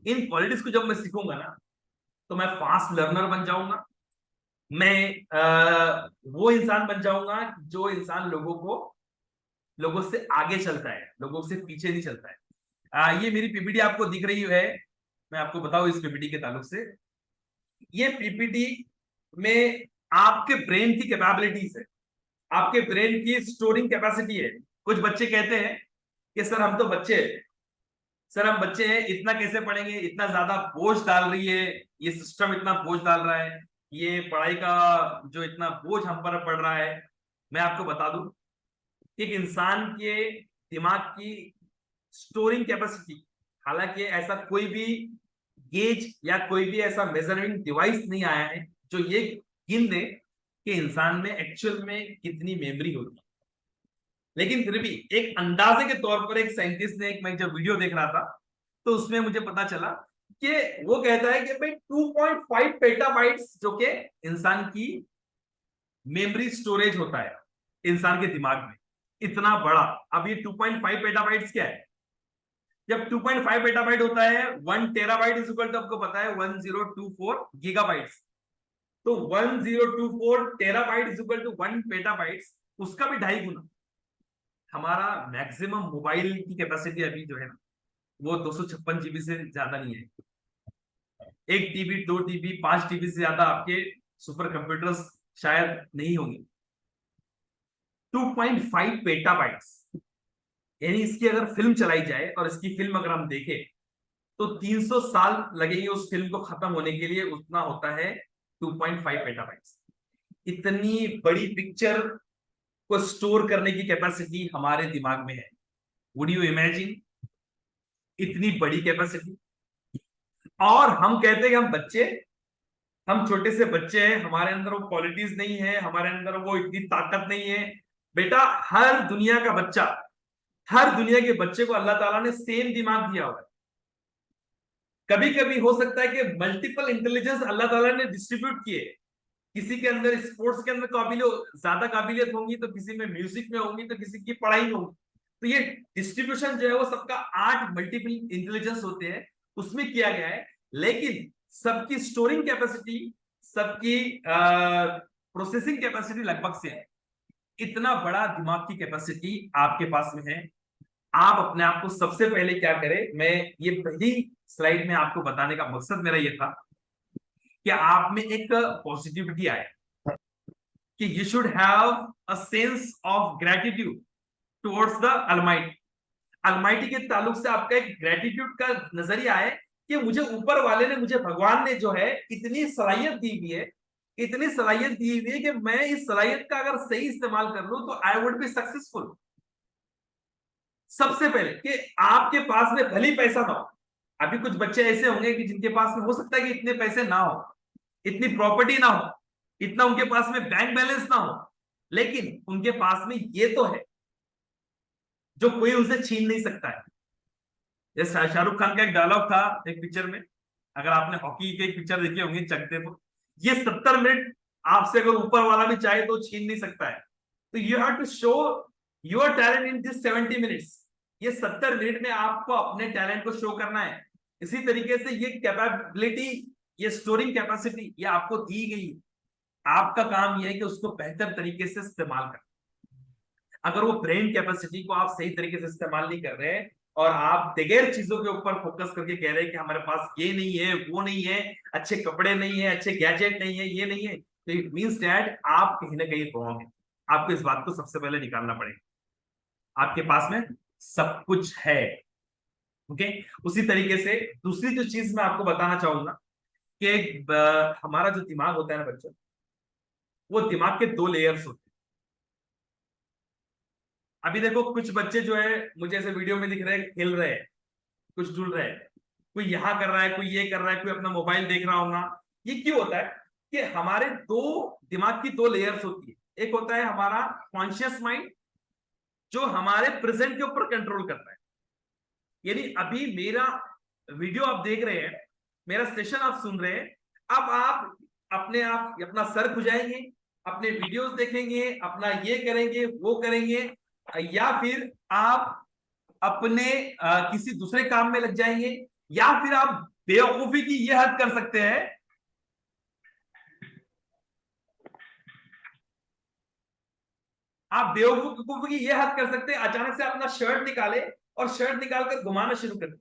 इन क्वालिटीज को जब मैं सीखूंगा ना, तो मैं फास्ट लर्नर बन जाऊंगा। मैं वो इंसान बन जाऊंगा जो इंसान लोगों से आगे चलता है, लोगों से पीछे नहीं चलता है। ये मेरी पीपीटी आपको दिख रही है, मैं आपको बताऊं इस पीपीटी के ताल्लुक से। ये पीपीटी में आपके ब्रेन की कैपेबिलिटीज है, आपके ब्रेन की स्टोरिंग कैपेसिटी है। कुछ बच्चे कहते हैं कि सर हम तो बच्चे हैं, सर हम बच्चे हैं, इतना कैसे पढ़ेंगे, इतना ज्यादा बोझ डाल रही है, ये सिस्टम इतना बोझ डाल रहा है, ये पढ़ाई का जो इतना बोझ हम पर पड़ रहा है। मैं आपको बता दूं कि एक इंसान के दिमाग की स्टोरिंग कैपेसिटी, हालांकि ऐसा कोई भी गेज या कोई भी ऐसा मेजरिंग डिवाइस नहीं आया है जो ये गिन दे कि इंसान में एक्चुअल में कितनी मेमोरी होती है। लेकिन फिर भी एक अंदाजे के तौर पर एक साइंटिस्ट ने, एक मैं जब वीडियो देख रहा था तो उसमें मुझे पता चला कि वो कहता है कि भाई 2.5 पेटाबाइट्स जो कि इंसान की मेमोरी स्टोरेज होता है इंसान के दिमाग में, इतना बड़ा। अब ये 2.5 पेटाबाइट्स क्या है? जब 2.5 पेटाबाइट होता है, 1 टेराबाइट इज इक्वल टू, आपको पता है 1024 गीगाबाइट्स। तो 1024 terabyte is equal to 1 petabytes, उसका भी 2.5 गुना। हमारा मैक्सिमम मोबाइल की कैपेसिटी अभी जो है ना, वो 256 जीबी से ज्यादा नहीं है। 1 टीबी, 2 टीबी, 5 टीबी से ज्यादा आपके सुपर कंप्यूटर्स शायद नहीं होंगे। 2.5 पेटाबाइट्स, यानी इसकी अगर फिल्म चलाई जाए और इसकी फिल्म अगर हम देखें तो 300 साल लगेंगे उस फिल्म को खत्म होने के लिए, उतना होता है 2.5 पेटाबाइट्स। इतनी बड़ी पिक्चर को स्टोर करने की कैपेसिटी हमारे दिमाग में है। वुड यू इमेजिन इतनी बड़ी कैपेसिटी? और हम कहते हैं कि हम बच्चे, हम छोटे से बच्चे हैं, हमारे अंदर वो क्वालिटीज नहीं है, हमारे अंदर वो इतनी ताकत नहीं है। बेटा, हर दुनिया का बच्चा, हर दुनिया के बच्चे को अल्लाह ताला ने सेम दिमाग दिया हुआ है। कभी कभी हो सकता है कि मल्टीपल इंटेलिजेंस अल्लाह ताला ने डिस्ट्रीब्यूट किए, किसी के अंदर स्पोर्ट्स के अंदर ज्यादा काबिलियत होंगी, तो किसी में म्यूजिक में होंगी, तो किसी की पढ़ाई में होगी। तो ये डिस्ट्रीब्यूशन जो है वो सबका 8 मल्टीपल इंटेलिजेंस होते हैं उसमें किया गया है। लेकिन सबकी स्टोरिंग कैपेसिटी, सबकी प्रोसेसिंग कैपेसिटी लगभग से है। इतना बड़ा दिमाग की कैपेसिटी आपके पास में है। आप अपने आप को सबसे पहले क्या करें, मैं ये पहली स्लाइड में आपको बताने का मकसद मेरा ये था कि आप में एक पॉजिटिविटी आए, कि you should have a sense of gratitude towards the Almighty. Almighty के ताल्लुक से आपका एक ग्रेटिट्यूड का नजरिया है कि मुझे ऊपर वाले ने, मुझे भगवान ने जो है इतनी सलाहियत दी हुई है, इतनी सलाहियत दी हुई है कि मैं इस सलाहियत का अगर सही इस्तेमाल कर लूं तो आई वुड बी सक्सेसफुल। सबसे पहले कि आपके पास में भले ही पैसा ना हो, अभी कुछ बच्चे ऐसे होंगे कि जिनके पास में हो सकता है कि इतने पैसे ना हो, इतनी प्रॉपर्टी ना हो, इतना उनके पास में बैंक बैलेंस ना हो, लेकिन उनके पास में ये तो है जो कोई उनसे छीन नहीं सकता है। जैसे शाहरुख खान का एक डायलॉग था एक पिक्चर में, अगर आपने हॉकी की एक पिक्चर देखी होंगी चकते, तो ये 70 मिनट आपसे अगर ऊपर वाला भी चाहे तो छीन नहीं सकता है। तो you have to show your talent in this 70 minutes. ये 70 मिनट में आपको अपने टैलेंट को शो करना है। इसी तरीके से ये कैपेबिलिटी ये स्टोरिंग कैपेसिटी ये आपको दी गई। आपका काम ये है कि उसको बेहतर तरीके से इस्तेमाल करें। अगर वो ब्रेन कैपेसिटी को आप सही तरीके से इस्तेमाल नहीं कर रहे हैं और आप बगैर चीजों के ऊपर फोकस करके कह रहे हैं कि हमारे पास ये नहीं है, वो नहीं है, अच्छे कपड़े नहीं है, अच्छे गैजेट नहीं है, ये नहीं है, तो इट मीन्स डैट आप कहीं ना कहीं रॉन्ग है। आपको इस बात को सबसे पहले निकालना पड़ेगा। आपके पास में सब कुछ है। ओके। उसी तरीके से दूसरी जो चीज मैं आपको बताना चाहूंगा कि हमारा जो दिमाग होता है ना बच्चों, वो दिमाग के दो लेयर्स होते हैं। अभी देखो कुछ बच्चे जो है मुझे ऐसे वीडियो में दिख रहे हैं, खेल रहे हैं, कुछ ढूंढ रहे हैं, कोई यहाँ कर रहा है, कोई ये कर रहा है, कोई अपना मोबाइल देख रहा होगा। ये क्यों होता है कि हमारे दो दिमाग की दो लेयर्स होती है। एक होता है हमारा कॉन्शियस माइंड जो हमारे प्रेजेंट के ऊपर कंट्रोल करता है। यानी अभी मेरा वीडियो आप देख रहे हैं, मेरा सेशन आप सुन रहे हैं, अब आप अपने आप अपना सर खुजाएंगे, अपने वीडियोस देखेंगे, अपना ये करेंगे, वो करेंगे, या फिर आप अपने किसी दूसरे काम में लग जाएंगे, या फिर आप बेवकूफी की ये हद कर सकते हैं। आप बेवकूफी की ये हद कर सकते हैं, अचानक से अपना शर्ट निकाले और शर्ट निकालकर घुमाना शुरू कर दे।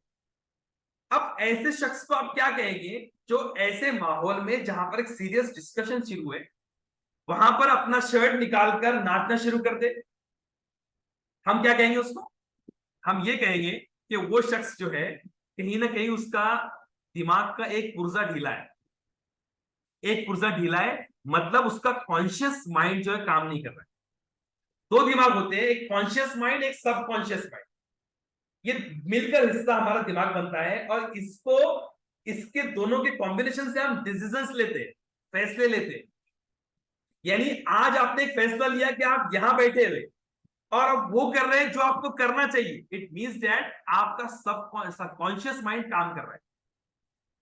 अब ऐसे शख्स को आप क्या कहेंगे जो ऐसे माहौल में जहां पर एक सीरियस डिस्कशन शुरू है वहां पर अपना शर्ट निकालकर नाचना शुरू कर दे? हम क्या कहेंगे उसको? हम ये कहेंगे कि वो शख्स जो है कहीं ना कहीं उसका दिमाग का एक पुर्जा ढीला है। एक पुर्जा ढीला है मतलब उसका कॉन्शियस माइंड जो है काम नहीं कर रहा है। दो दिमाग होते हैं, एक कॉन्शियस माइंड, एक सबकॉन्शियस माइंड। ये मिलकर हिस्सा हमारा दिमाग बनता है और इसको इसके दोनों के कॉम्बिनेशन से हम डिसीजंस लेते हैं, फैसले लेते हैं। यानी आज आपने एक फैसला लिया कि आप यहां बैठे हुए और अब वो कर रहे हैं जो आपको करना चाहिए। इट मींस दैट आपका सबकॉन्शियस माइंड काम कर रहा है,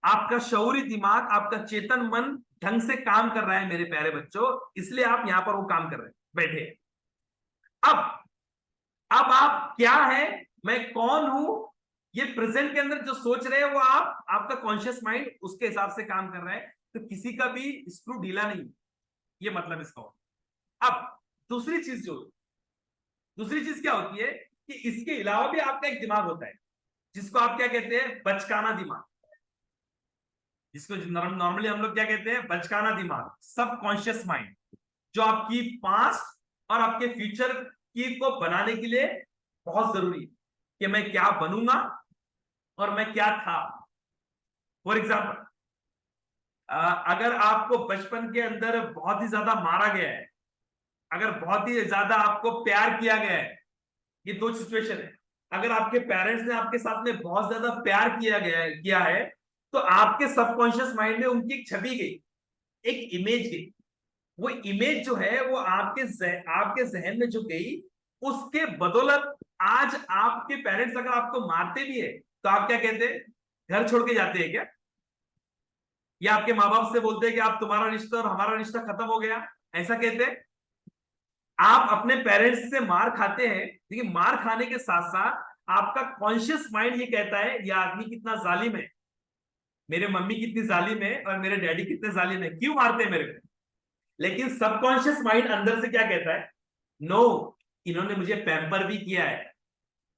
आपका शऊरी दिमाग, आपका चेतन मन ढंग से काम कर रहा है मेरे प्यारे बच्चों, इसलिए आप यहां पर वो काम कर रहे हैं बैठे। अब अब आप क्या है, मैं कौन हूं, ये प्रेजेंट के अंदर जो सोच रहे हैं वो आप, आपका कॉन्शियस माइंड उसके हिसाब से काम कर रहा है। तो किसी का भी स्क्रू ढीला नहीं, ये मतलब इसका हो। अब दूसरी चीज जो दूसरी चीज क्या होती है कि इसके अलावा भी आपका एक दिमाग होता है जिसको आप क्या कहते हैं, बचकाना दिमाग। जिसको नॉर्मली हम लोग क्या कहते हैं, बचकाना दिमाग, सबकॉन्शियस माइंड, जो आपकी पास्ट और आपके फ्यूचर की को बनाने के लिए बहुत जरूरी है कि मैं क्या बनूंगा और मैं क्या था। फॉर एग्जाम्पल, अगर आपको बचपन के अंदर बहुत ही ज्यादा मारा गया है, अगर बहुत ही ज्यादा आपको प्यार किया गया है, ये दो सिचुएशन है। अगर आपके पेरेंट्स ने आपके साथ में बहुत ज्यादा प्यार किया है तो आपके सबकॉन्शियस माइंड में उनकी एक छवि गई, एक इमेज गई। वो इमेज जो है वो आपके जहन में जो गई, उसके बदौलत आज आपके पेरेंट्स अगर आपको मारते भी है तो आप क्या कहते हैं, घर छोड़ के जाते हैं क्या? या आपके माँ बाप से बोलते हैं कि आप, तुम्हारा रिश्ता और हमारा रिश्ता खत्म हो गया, ऐसा कहते हैं? आप अपने पेरेंट्स से मार खाते हैं, लेकिन मार खाने के साथ साथ आपका कॉन्शियस माइंड ये कहता है ये आदमी कितना जालिम है, मेरे मम्मी कितनी जालिम है और मेरे डैडी कितने जालिम है, क्यों मारते हैं मेरे को? लेकिन सबकॉन्शियस माइंड अंदर से क्या कहता है, नो, इन्होंने मुझे पैम्पर भी किया है,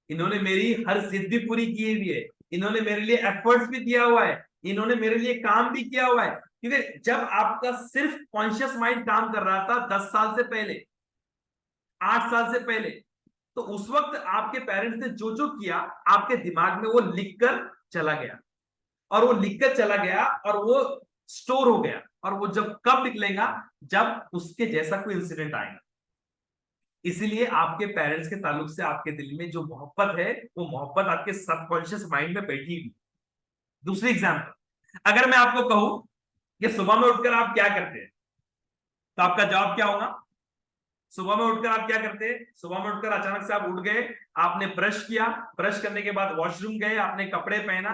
इन्होंने मेरी हर जिद भी पूरी की हुई है, इन्होंने मेरे लिए एफर्ट्स भी दिया हुआ है, इन्होंने मेरे लिए काम भी किया हुआ है। क्योंकि जब आपका सिर्फ कॉन्शियस माइंड काम कर रहा था 10 साल से पहले, 8 साल से पहले, तो उस वक्त आपके पेरेंट्स ने जो जो किया आपके दिमाग में वो लिख कर चला गया, और वो लिख कर चला गया और वो स्टोर हो गया, और वो जब कब निकलेगा, जब उसके जैसा कोई इंसिडेंट आएगा। इसीलिए आपके पेरेंट्स के ताल्लुक से आपके दिल में जो मोहब्बत है वो मोहब्बत आपके सबकॉन्शियस माइंड में बैठी हुई। दूसरी एग्जाम्पल, अगर मैं आपको कहूं कि सुबह में उठकर आप क्या करते हैं, तो आपका जवाब क्या होगा? सुबह में उठकर आप क्या करते हैं? सुबह में उठकर अचानक से आप उठ गए, आपने ब्रश किया, ब्रश करने के बाद वॉशरूम गए, आपने कपड़े पहना।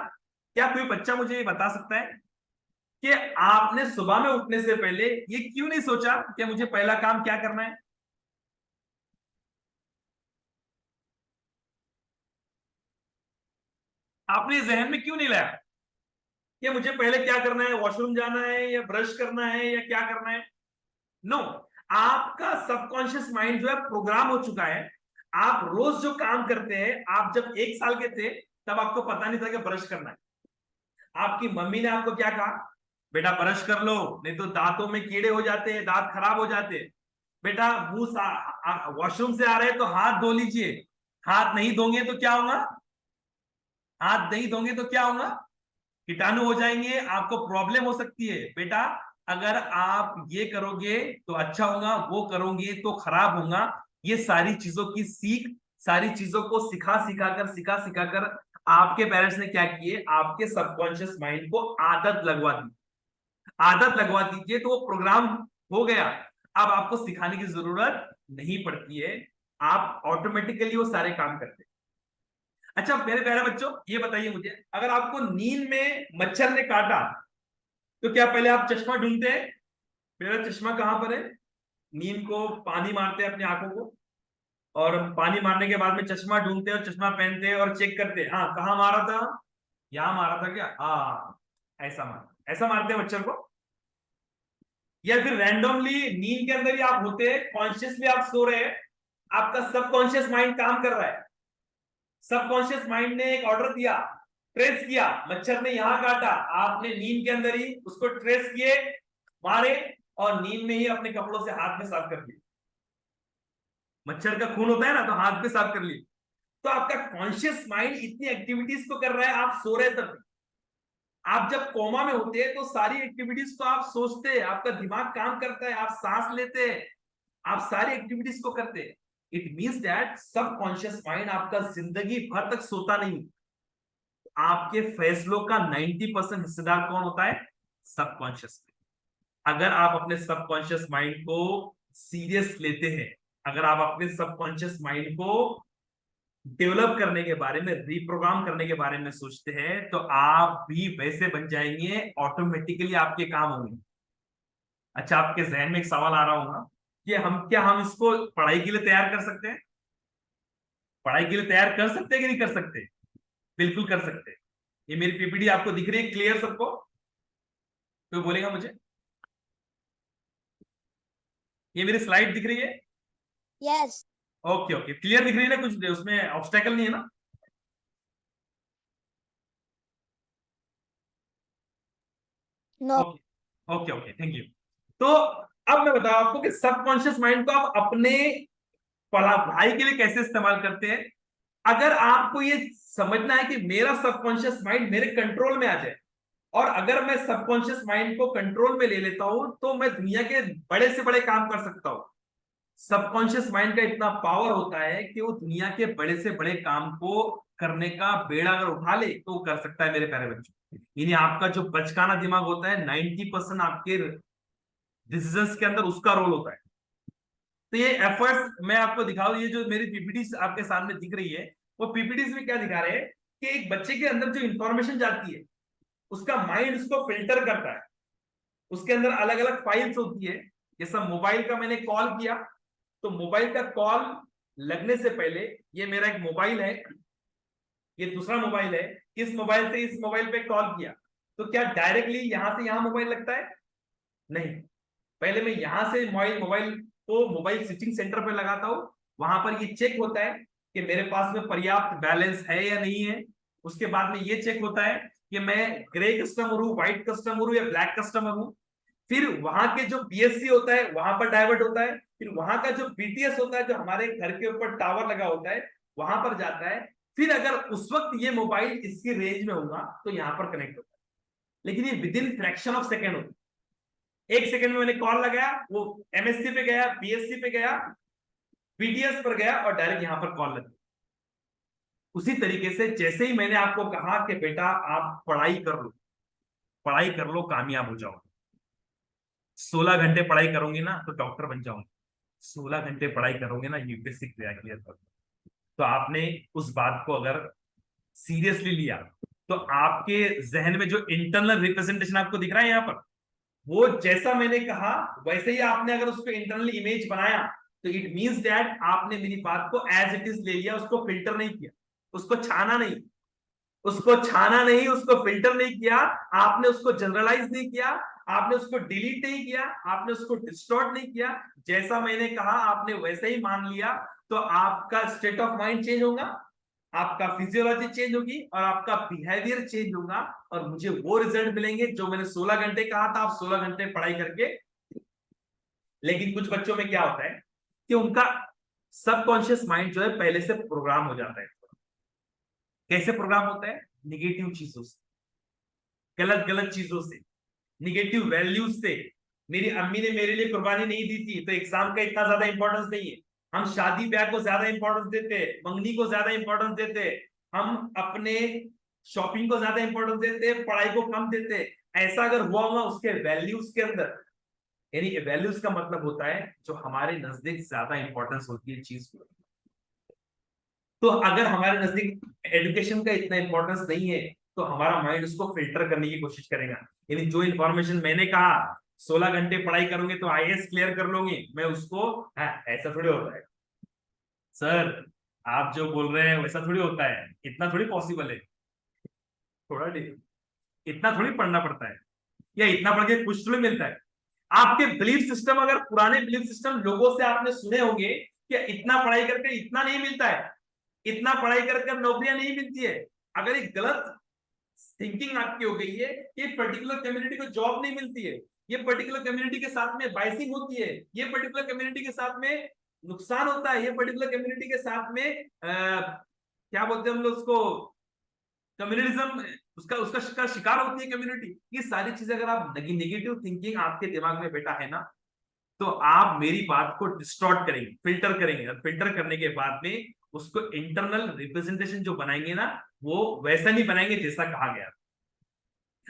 क्या कोई बच्चा मुझे ये बता सकता है कि आपने सुबह में उठने से पहले ये क्यों नहीं सोचा कि मुझे पहला काम क्या करना है? आपने जहन में क्यों नहीं लाया? कि मुझे पहले क्या करना है, वॉशरूम जाना है या ब्रश करना है या क्या करना है। नो, आपका सबकॉन्शियस माइंड जो है प्रोग्राम हो चुका है। आप रोज जो काम करते हैं, आप जब 1 साल के थे तब आपको पता नहीं था कि ब्रश करना है। आपकी मम्मी ने आपको क्या कहा, बेटा ब्रश कर लो, नहीं तो दांतों में कीड़े हो जाते हैं, दांत खराब हो जाते हैं। बेटा मुंह वॉशरूम से आ रहे हैं तो हाथ धो लीजिए, हाथ नहीं धोंगे तो क्या होगा, हाथ नहीं धोंगे तो क्या होगा, कीटाणु हो जाएंगे, आपको प्रॉब्लम हो सकती है। बेटा अगर आप ये करोगे तो अच्छा होगा, वो करोगे तो खराब होगा। ये सारी चीजों की सीख, सारी चीजों को सिखा सिखा कर आपके पेरेंट्स ने क्या किए, आपके सबकॉन्शियस माइंड को आदत लगवा दी। आदत लगवा दीजिए तो वो प्रोग्राम हो गया। अब आपको सिखाने की जरूरत नहीं पड़ती है, आप ऑटोमेटिकली वो सारे काम करते हैं। अच्छा मेरे प्यारे बच्चों, ये बताइए मुझे, अगर आपको नींद में मच्छर ने काटा तो क्या पहले आप चश्मा ढूंढते हैं, मेरा चश्मा कहां पर है? नींद को पानी मारते हैं अपनी आंखों को, और पानी मारने के बाद में चश्मा ढूंढते हैं और चश्मा पहनते हैं और चेक करते हैं, हाँ कहाँ मारा था, यहां मारा था क्या, हाँ ऐसा मारते हैं मच्छर को। या फिर रैंडमली नींद के अंदर ही आप होते हैं, कॉन्शियसली आप सो रहे हैं, आपका सबकॉन्शियस माइंड काम कर रहा है। सबकॉन्शियस माइंड ने एक ऑर्डर दिया, ट्रेस किया, मच्छर ने यहां काटा, आपने नींद के अंदर ही उसको ट्रेस किए, मारे, और नींद में ही अपने कपड़ों से हाथ में साफ कर लिए। मच्छर का खून होता है ना, तो हाथ में साफ कर लिए। तो आपका कॉन्शियस माइंड इतनी एक्टिविटीज को कर रहा है, आप सो रहे तब। आप जब कोमा में होते हैं तो सारी एक्टिविटीज को आप सोचते हैं, आपका दिमाग काम करता है, आप सांस लेते हैं, आप सारी एक्टिविटीज को करते हैं। It means that subconscious mind आपका जिंदगी भर तक सोता नहीं। आपके फैसलों का 90% हिस्सेदार कौन होता है? Subconscious mind. अगर आप अपने सबकॉन्शियस माइंड को सीरियस लेते हैं, अगर आप अपने सबकॉन्शियस माइंड को डेवलप करने के बारे में, रिप्रोग्राम करने के बारे में सोचते हैं, तो आप भी वैसे बन जाएंगे, ऑटोमेटिकली आपके काम होंगे। अच्छा आपके जहन में एक सवाल आ रहा होगा कि हम इसको पढ़ाई के लिए तैयार कर सकते हैं? पढ़ाई के लिए तैयार कर सकते हैं कि नहीं कर सकते? बिल्कुल कर सकते हैं। ये मेरी पीपीटी आपको दिख रही है क्लियर सबको? कोई बोलेगा मुझे? ये मेरी स्लाइड दिख रही है? यस। ओके ओके, क्लियर दिख रही है ना, कुछ उसमें ऑब्स्टेकल नहीं है ना? No. Okay okay okay, thank you. तो अब मैं बताऊं आपको कि सबकॉन्शियस माइंड को आप अपने पढ़ाई के लिए कैसे इस्तेमाल करते हैं। अगर आपको ये समझना है कि मेरा सबकॉन्शियस माइंड मेरे कंट्रोल में आ जाए, और अगर मैं सबकॉन्शियस माइंड को कंट्रोल में ले लेता हूं, तो मैं दुनिया के बड़े से बड़े काम कर सकता हूं। सबकॉन्शियस माइंड का इतना पावर होता है कि वो दुनिया के बड़े से बड़े काम को करने का बेड़ा अगर उठा ले तो वो कर सकता है, मेरे प्यारे बच्चों। यानी आपका जो बचकाना दिमाग होता है, 90% आपके डिसीजंस के अंदर उसका रोल होता है। तो ये एफर्ट्स मैं आपको दिखाऊं, ये जो मेरी पीपीटी आपके सामने दिख रही है, वो पीपीटी में क्या दिखा रहे हैं कि एक बच्चे के अंदर जो इंफॉर्मेशन जाती है, उसका माइंड उसको फिल्टर करता है। उसके अंदर अलग अलग फाइल्स होती है। जैसा मोबाइल का मैंने कॉल किया, तो मोबाइल का कॉल लगने से पहले, ये मेरा एक मोबाइल है, ये दूसरा मोबाइल है, इस मोबाइल से इस मोबाइल पे कॉल किया, तो क्या डायरेक्टली यहां से यहां मोबाइल लगता है? नहीं, पहले मैं यहां से मोबाइल को मोबाइल स्विचिंग सेंटर पे लगाता हूं। वहां पर ये चेक होता है कि मेरे पास में पर्याप्त बैलेंस है या नहीं है। उसके बाद में ये चेक होता है कि मैं ग्रे कस्टमर हूं, व्हाइट कस्टमर हूं या ब्लैक कस्टमर हूं। फिर वहां के जो बीएससी होता है वहां पर डाइवर्ट होता है। फिर वहां का जो बीटीएस होता है, जो हमारे घर के ऊपर टावर लगा होता है, वहां पर जाता है। फिर अगर उस वक्त ये मोबाइल इसकी रेंज में होगा तो यहां पर कनेक्ट होता है। लेकिन ये with in fraction of second होता है। 1 सेकंड में मैंने कॉल लगाया, वो एमएससी पे गया, बीएससी पे गया, बीटीएस पर गया, और डायरेक्ट यहां पर कॉल लगी। उसी तरीके से जैसे ही मैंने आपको कहा कि बेटा आप पढ़ाई कर लो, पढ़ाई कर लो, कामयाब हो जाओ, 16 घंटे पढ़ाई करोगे ना तो डॉक्टर बन जाओगे, 16 घंटे पढ़ाई करोगे ना यूपीएससी क्लियर करोगे। तो आपने उस बात को अगर सीरियसली लिया, तो आपके जहन में जो इंटरनल रिप्रेजेंटेशन आपको दिख रहा है यहाँ पर, वो जैसा मैंने कहा वैसे ही आपने अगर उसको इंटरनल इमेज बनाया, तो इट मींस दैट आपने मेरी बात को एज इट इज ले लिया, उसको फिल्टर नहीं किया, उसको छाना नहीं। उसको छाना नहीं, उसको फिल्टर नहीं किया, आपने उसको जनरलाइज नहीं किया, आपने उसको डिलीट नहीं किया, आपने उसको डिस्टॉर्ट नहीं किया, जैसा मैंने कहा आपने वैसे ही मान लिया, तो आपका स्टेट ऑफ माइंड चेंज होगा, आपका फिजियोलॉजी चेंज होगी और आपका बिहेवियर चेंज होगा, और मुझे वो रिजल्ट मिलेंगे जो मैंने 16 घंटे कहा था आप 16 घंटे पढ़ाई करके। लेकिन कुछ बच्चों में क्या होता है कि उनका सबकॉन्शियस माइंड जो है पहले से प्रोग्राम हो जाता है। कैसे प्रोग्राम होता है? निगेटिव चीजों से, गलत गलत चीजों से, निगेटिव वैल्यूज से। मेरी अम्मी ने मेरे लिए कुर्बानी नहीं दी थी तो एग्जाम का इतना ज्यादा इंपॉर्टेंस नहीं है। हम शादी ब्याह को ज्यादा इंपॉर्टेंस देते, मंगनी को ज्यादा इंपॉर्टेंस देते, हम अपने शॉपिंग को ज्यादा इंपॉर्टेंस देते, पढ़ाई को कम देते। ऐसा अगर हुआ होगा उसके वैल्यूज के अंदर, यानी वैल्यूज का मतलब होता है जो हमारे नजदीक ज्यादा इंपॉर्टेंस होती है चीज को। तो अगर हमारे नजदीक एजुकेशन का इतना इंपॉर्टेंस नहीं है तो हमारा माइंड उसको फिल्टर करने की कोशिश करेगा। यानी जो इन्फॉर्मेशन मैंने कहा 16 घंटे पढ़ाई करोगे तो आईएएस क्लियर कर लोगे, मैं उसको ऐसा थोड़ी होता है सर, आप जो बोल रहे हैं वैसा थोड़ी होता है, इतना थोड़ी पॉसिबल है, थोड़ा इतना थोड़ी पढ़ना पड़ता है, या इतना पढ़ के कुछ थोड़ी मिलता है। आपके बिलीफ सिस्टम, अगर पुराने बिलीफ सिस्टम लोगों से आपने सुने होंगे कि इतना पढ़ाई करके इतना नहीं मिलता है, इतना पढ़ाई कर नौकरियां नहीं मिलती है। अगर एक गलत थिंकिंग आपकी हो गई है कि पर्टिकुलर कम्युनिटी को जॉब नहीं मिलती है, ये पर्टिकुलर कम्युनिटी के साथ में बाइसिंग होती है, ये पर्टिकुलर कम्युनिटी के साथ में नुकसान होता है, ये पर्टिकुलर कम्युनिटी के साथ में क्या बोलते हैं हम लोग उसको, कम्युनलिज्म, उसका उसका शिकार होती है कम्युनिटी। ये सारी चीजें अगर आप नेगेटिव थिंकिंग आपके दिमाग में बेटा है ना, तो आप मेरी बात को डिस्टॉर्ट करेंगे, फिल्टर करेंगे, और फिल्टर करने के बाद में उसको इंटरनल रिप्रेजेंटेशन जो बनाएंगे ना, वो वैसा नहीं बनाएंगे जैसा कहा गया।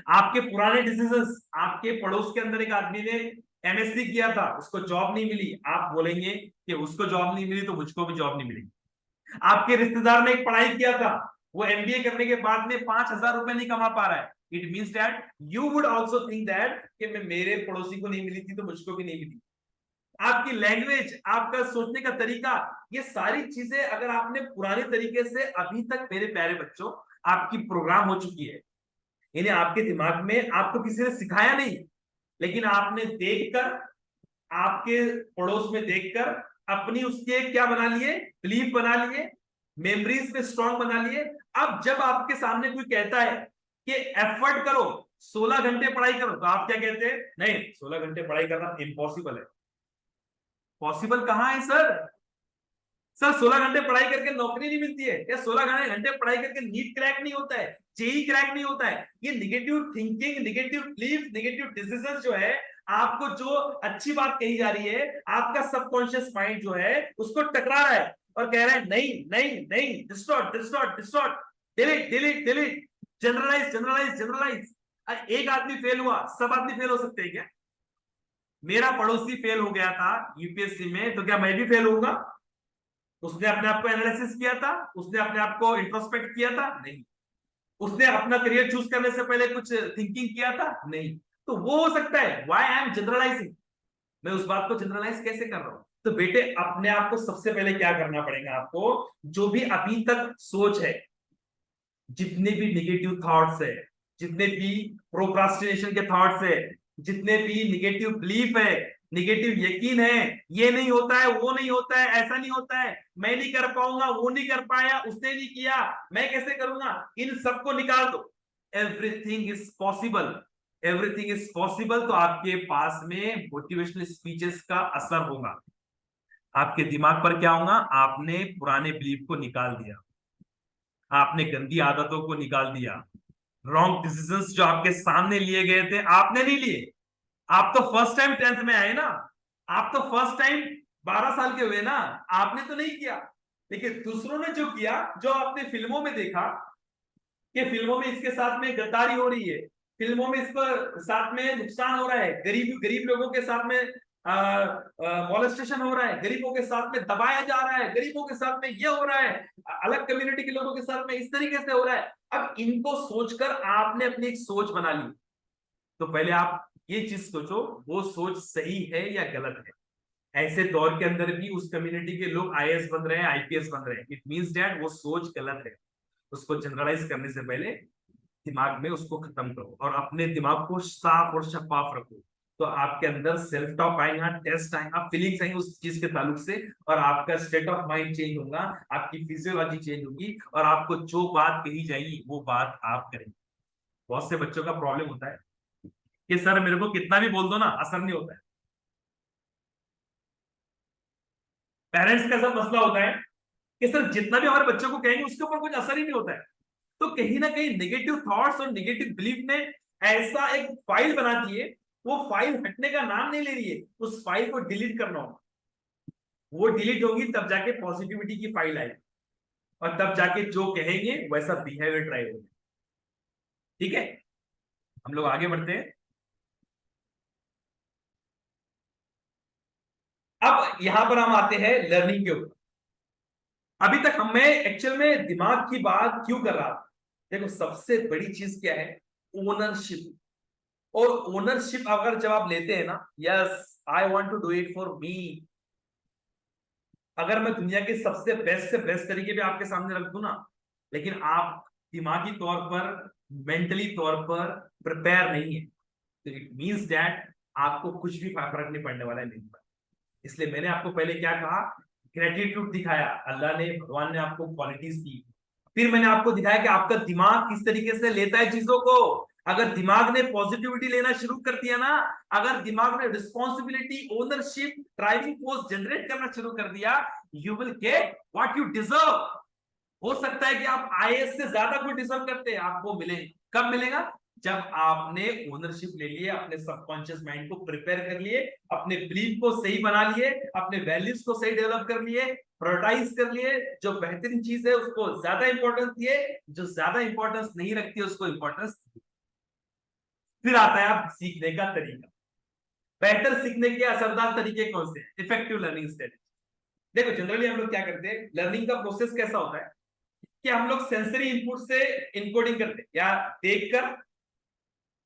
आपके पुराने डिसीजंस, आपके पड़ोस के अंदर एक आदमी ने एमएससी किया था, उसको जॉब नहीं मिली, आप बोलेंगे कि उसको जॉब नहीं मिली तो मुझको भी जॉब नहीं मिलेगी। आपके रिश्तेदार ने एक पढ़ाई किया था, वो एमबीए करने के बाद में 5,000 रुपए नहीं कमा पा रहा है, it means that you would also think that कि मैं मेरे पड़ोसी को नहीं मिली थी तो मुझको भी नहीं मिली। आपकी लैंग्वेज, आपका सोचने का तरीका, ये सारी चीजें अगर आपने पुराने तरीके से अभी तक, मेरे प्यारे बच्चों, आपकी प्रोग्राम हो चुकी है। यानी आपके दिमाग में आपको किसी ने सिखाया नहीं, लेकिन आपने देखकर, आपके पड़ोस में देखकर अपनी उसके क्या बना लिए, बिलीफ बना लिए, मेमोरीज में स्ट्रॉन्ग बना लिए। अब जब आपके सामने कोई कहता है कि एफर्ट करो, 16 घंटे पढ़ाई करो, तो आप क्या कहते हैं? नहीं, 16 घंटे पढ़ाई करना इम्पॉसिबल है। पॉसिबल कहां है सर? सर 16 घंटे पढ़ाई करके नौकरी नहीं मिलती है, या 16 घंटे पढ़ाई करके नीट क्रैक नहीं होता है, जेई क्रैक नहीं होता है। ये negative thinking, negative belief, negative decision जो है, आपको जो अच्छी बात कही जा रही है, आपका सबकॉन्शियस माइंड जो है उसको टकरा रहा है और कह रहा है नहीं नहीं नहीं, distort distort distort, delete delete delete, generalize generalize generalize. एक आदमी फेल हुआ, सब आदमी फेल हो सकते हैं क्या? मेरा पड़ोसी फेल हो गया था यूपीएससी में, तो क्या मैं भी फेल होऊंगा? उसने अपने आप को एनालिसिस किया था, उसने अपने आप को इंट्रोस्पेक्ट किया था? नहीं। उसने अपना करियर चूज करने से पहले कुछ थिंकिंग किया था? नहीं। तो वो हो सकता है, व्हाई आई एम जनरलाइजिंग, मैं उस बात को जनरलाइज कैसे कर रहा हूं? तो बेटे अपने आप को सबसे पहले क्या करना पड़ेगा आपको, जो भी अभी तक सोच है, जितने भी निगेटिव थॉट्स है, जितने भी प्रोक्रास्टिनेशन के थॉट्स है, जितने भी निगेटिव बिलीफ है, निगेटिव यकीन है, ये नहीं होता है, वो नहीं होता है, ऐसा नहीं होता है, मैं नहीं कर पाऊंगा, वो नहीं कर पाया, उसने नहीं किया, मैं कैसे करूंगा, इन सबको निकाल दो। Everything is possible, everything is possible. तो आपके पास में मोटिवेशनल स्पीचेस का असर होगा, आपके दिमाग पर क्या होगा, आपने पुराने बिलीफ को निकाल दिया, आपने गंदी आदतों को निकाल दिया, रॉन्ग डिसीजंस जो आपके सामने लिए गए थे आपने नहीं लिए। आप तो फर्स्ट टाइम 10th में आए ना, आप तो फर्स्ट टाइम 12 साल के हुए ना, आपने तो नहीं किया। लेकिन दूसरों ने जो किया, जो आपने फिल्मों में देखा कि फिल्मों में इसके साथ में गद्दारी हो रही है, फिल्मों में इसको साथ में नुकसान हो रहा है, गरीब गरीब लोगों के साथ में मॉलेस्टेशन हो रहा है, गरीबों के साथ में दबाया जा रहा है, गरीबों के साथ में ये हो रहा है, अलग कम्युनिटी के लोगों के साथ में इस तरीके से हो रहा है। अब इनको सोचकर आपने अपनी एक सोच बना ली, तो पहले आप ये चीज सोचो, वो सोच सही है या गलत है। ऐसे दौर के अंदर भी उस कम्युनिटी के लोग आईएएस बन रहे हैं, आईपीएस बन रहे हैं, इट मींस दैट वो सोच गलत है। उसको जनरलाइज करने से पहले दिमाग में उसको खत्म करो और अपने दिमाग को साफ और शफाफ रखो। तो आपके अंदर सेल्फ टॉक आएगा, टेस्ट आएगा, फीलिंग्स आएंगे उस चीज के ताल्लुक से, और आपका स्टेट ऑफ माइंड चेंज होगा, आपकी फिजियोलॉजी चेंज होगी, और आपको जो बात कही जाएगी वो बात आप करेंगे। बहुत से बच्चों का प्रॉब्लम होता है कि सर मेरे को कितना भी बोल दो ना, असर नहीं होता है। पेरेंट्स का ऐसा मसला होता है कि सर जितना भी हमारे बच्चों को कहेंगे उसके ऊपर कुछ असर ही नहीं होता है। तो कहीं ना कहीं नेगेटिव थॉट्स और नेगेटिव बिलीफ ने ऐसा एक फाइल बना दी है, वो फाइल हटने का नाम नहीं ले रही है, उस फाइल को डिलीट करना होगा। वो डिलीट होगी तब जाके पॉजिटिविटी की फाइल आएगी, और तब जाके जो कहेंगे वैसा बिहेवियर ट्राई होगा। ठीक है, हम लोग आगे बढ़ते हैं। अब यहां पर हम आते हैं लर्निंग के ऊपर। अभी तक मैं एक्चुअल में दिमाग की बात क्यों कर रहा था? देखो, सबसे बड़ी चीज क्या है? ओनरशिप। और ओनरशिप अगर जब आप लेते हैं ना, yes I want to do it for me, अगर मैं दुनिया के सबसे बेस्ट से बेस्ट तरीके पे आपके सामने रख दूं ना, लेकिन आप दिमागी तौर पर, मेंटली तौर पर प्रिपेयर नहीं है, तो इट मींस दैट आपको कुछ भी फर्क नहीं पड़ने वाला है मेरे पर। इसलिए मैंने आपको पहले क्या कहा? ग्रेटिट्यूड दिखाया, अल्लाह ने, भगवान ने आपको क्वालिटीज दी। फिर मैंने आपको दिखाया कि आपका दिमाग किस तरीके से लेता है चीजों को। अगर दिमाग ने पॉजिटिविटी लेना शुरू कर दिया ना, अगर दिमाग ने responsibility, ownership, driving force generate करना शुरू कर दिया, you will get what you deserve. हो सकता है कि आप आईएएस से ज्यादा कुछ डिजर्व करते हैं, आपको मिले। कब मिलेगा? जब आपने ओनरशिप ले लिए, अपने सबकॉन्शियस माइंड को प्रिपेयर कर लिए, अपने बिलीफ को सही बना लिए, अपने वैल्यूज को सही डेवलप कर लिए, प्रायोरिटाइज कर लिए, जो बेहतरीन चीज है उसको ज्यादा इंपॉर्टेंस दिए, जो ज्यादा इंपॉर्टेंस नहीं रखती है उसको इंपॉर्टेंस दिए। फिर आता है आप सीखने का तरीका। बेहतर सीखने के असरदार तरीके कौन से हैं? Effective learning style. देखो, जनरली हम लोग क्या करते हैं, लर्निंग का प्रोसेस कैसा होता है कि हम लोग सेंसरी इनपुट से इनकोडिंग करते हैं, या देखकर,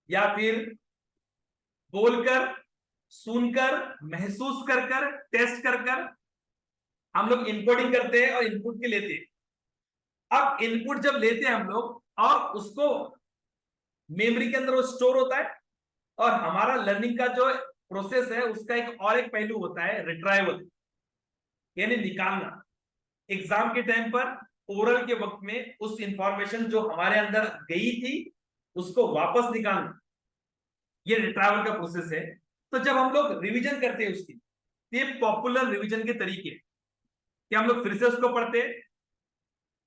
या फिर बोलकर, सुनकर, महसूस कर कर, टेस्ट कर कर हम लोग इनकोडिंग करते हैं और इनपुट के लेते हैं। अब इनपुट जब लेते हैं हम लोग, और उसको मेमोरी के अंदर वो स्टोर होता है, और हमारा लर्निंग का जो प्रोसेस है उसका एक और एक पहलू होता है रिट्राइवल, यानी निकालना। एग्जाम के टाइम पर, ओरल के वक्त में, उस इंफॉर्मेशन जो हमारे अंदर गई थी उसको वापस निकालना, ये रिट्राइवल का प्रोसेस है। तो जब हम लोग रिवीजन करते हैं उसकी, ये पॉपुलर रिवीजन के तरीके कि हम लोग फिर से उसको पढ़ते हैं,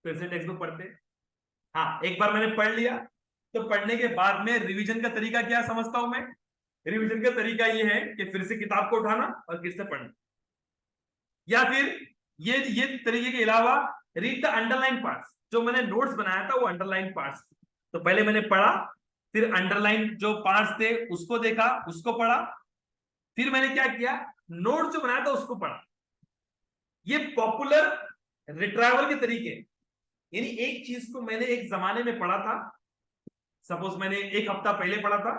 फिर से टेक्स्ट बुक पढ़ते हैं। हाँ, एक बार मैंने पढ़ लिया, तो पढ़ने के बाद में रिवीजन का तरीका क्या समझता हूं मैं? रिवीजन का तरीका ये है कि फिर से किताब को उठाना और फिर से पढ़ना, या फिर ये तरीके के अलावा रीड द अंडरलाइन पार्ट्स। जो मैंने नोट्स बनाया था वो अंडरलाइन पार्ट्स, तो पहले मैंने पढ़ा, फिर अंडरलाइन जो पार्ट्स थे उसको देखा, उसको पढ़ा, फिर मैंने क्या किया, नोट जो बनाया था उसको पढ़ा। ये पॉपुलर रिट्राइवल के तरीके, यानी एक चीज को मैंने एक जमाने में पढ़ा था, सपोज मैंने एक हफ्ता पहले पढ़ा था,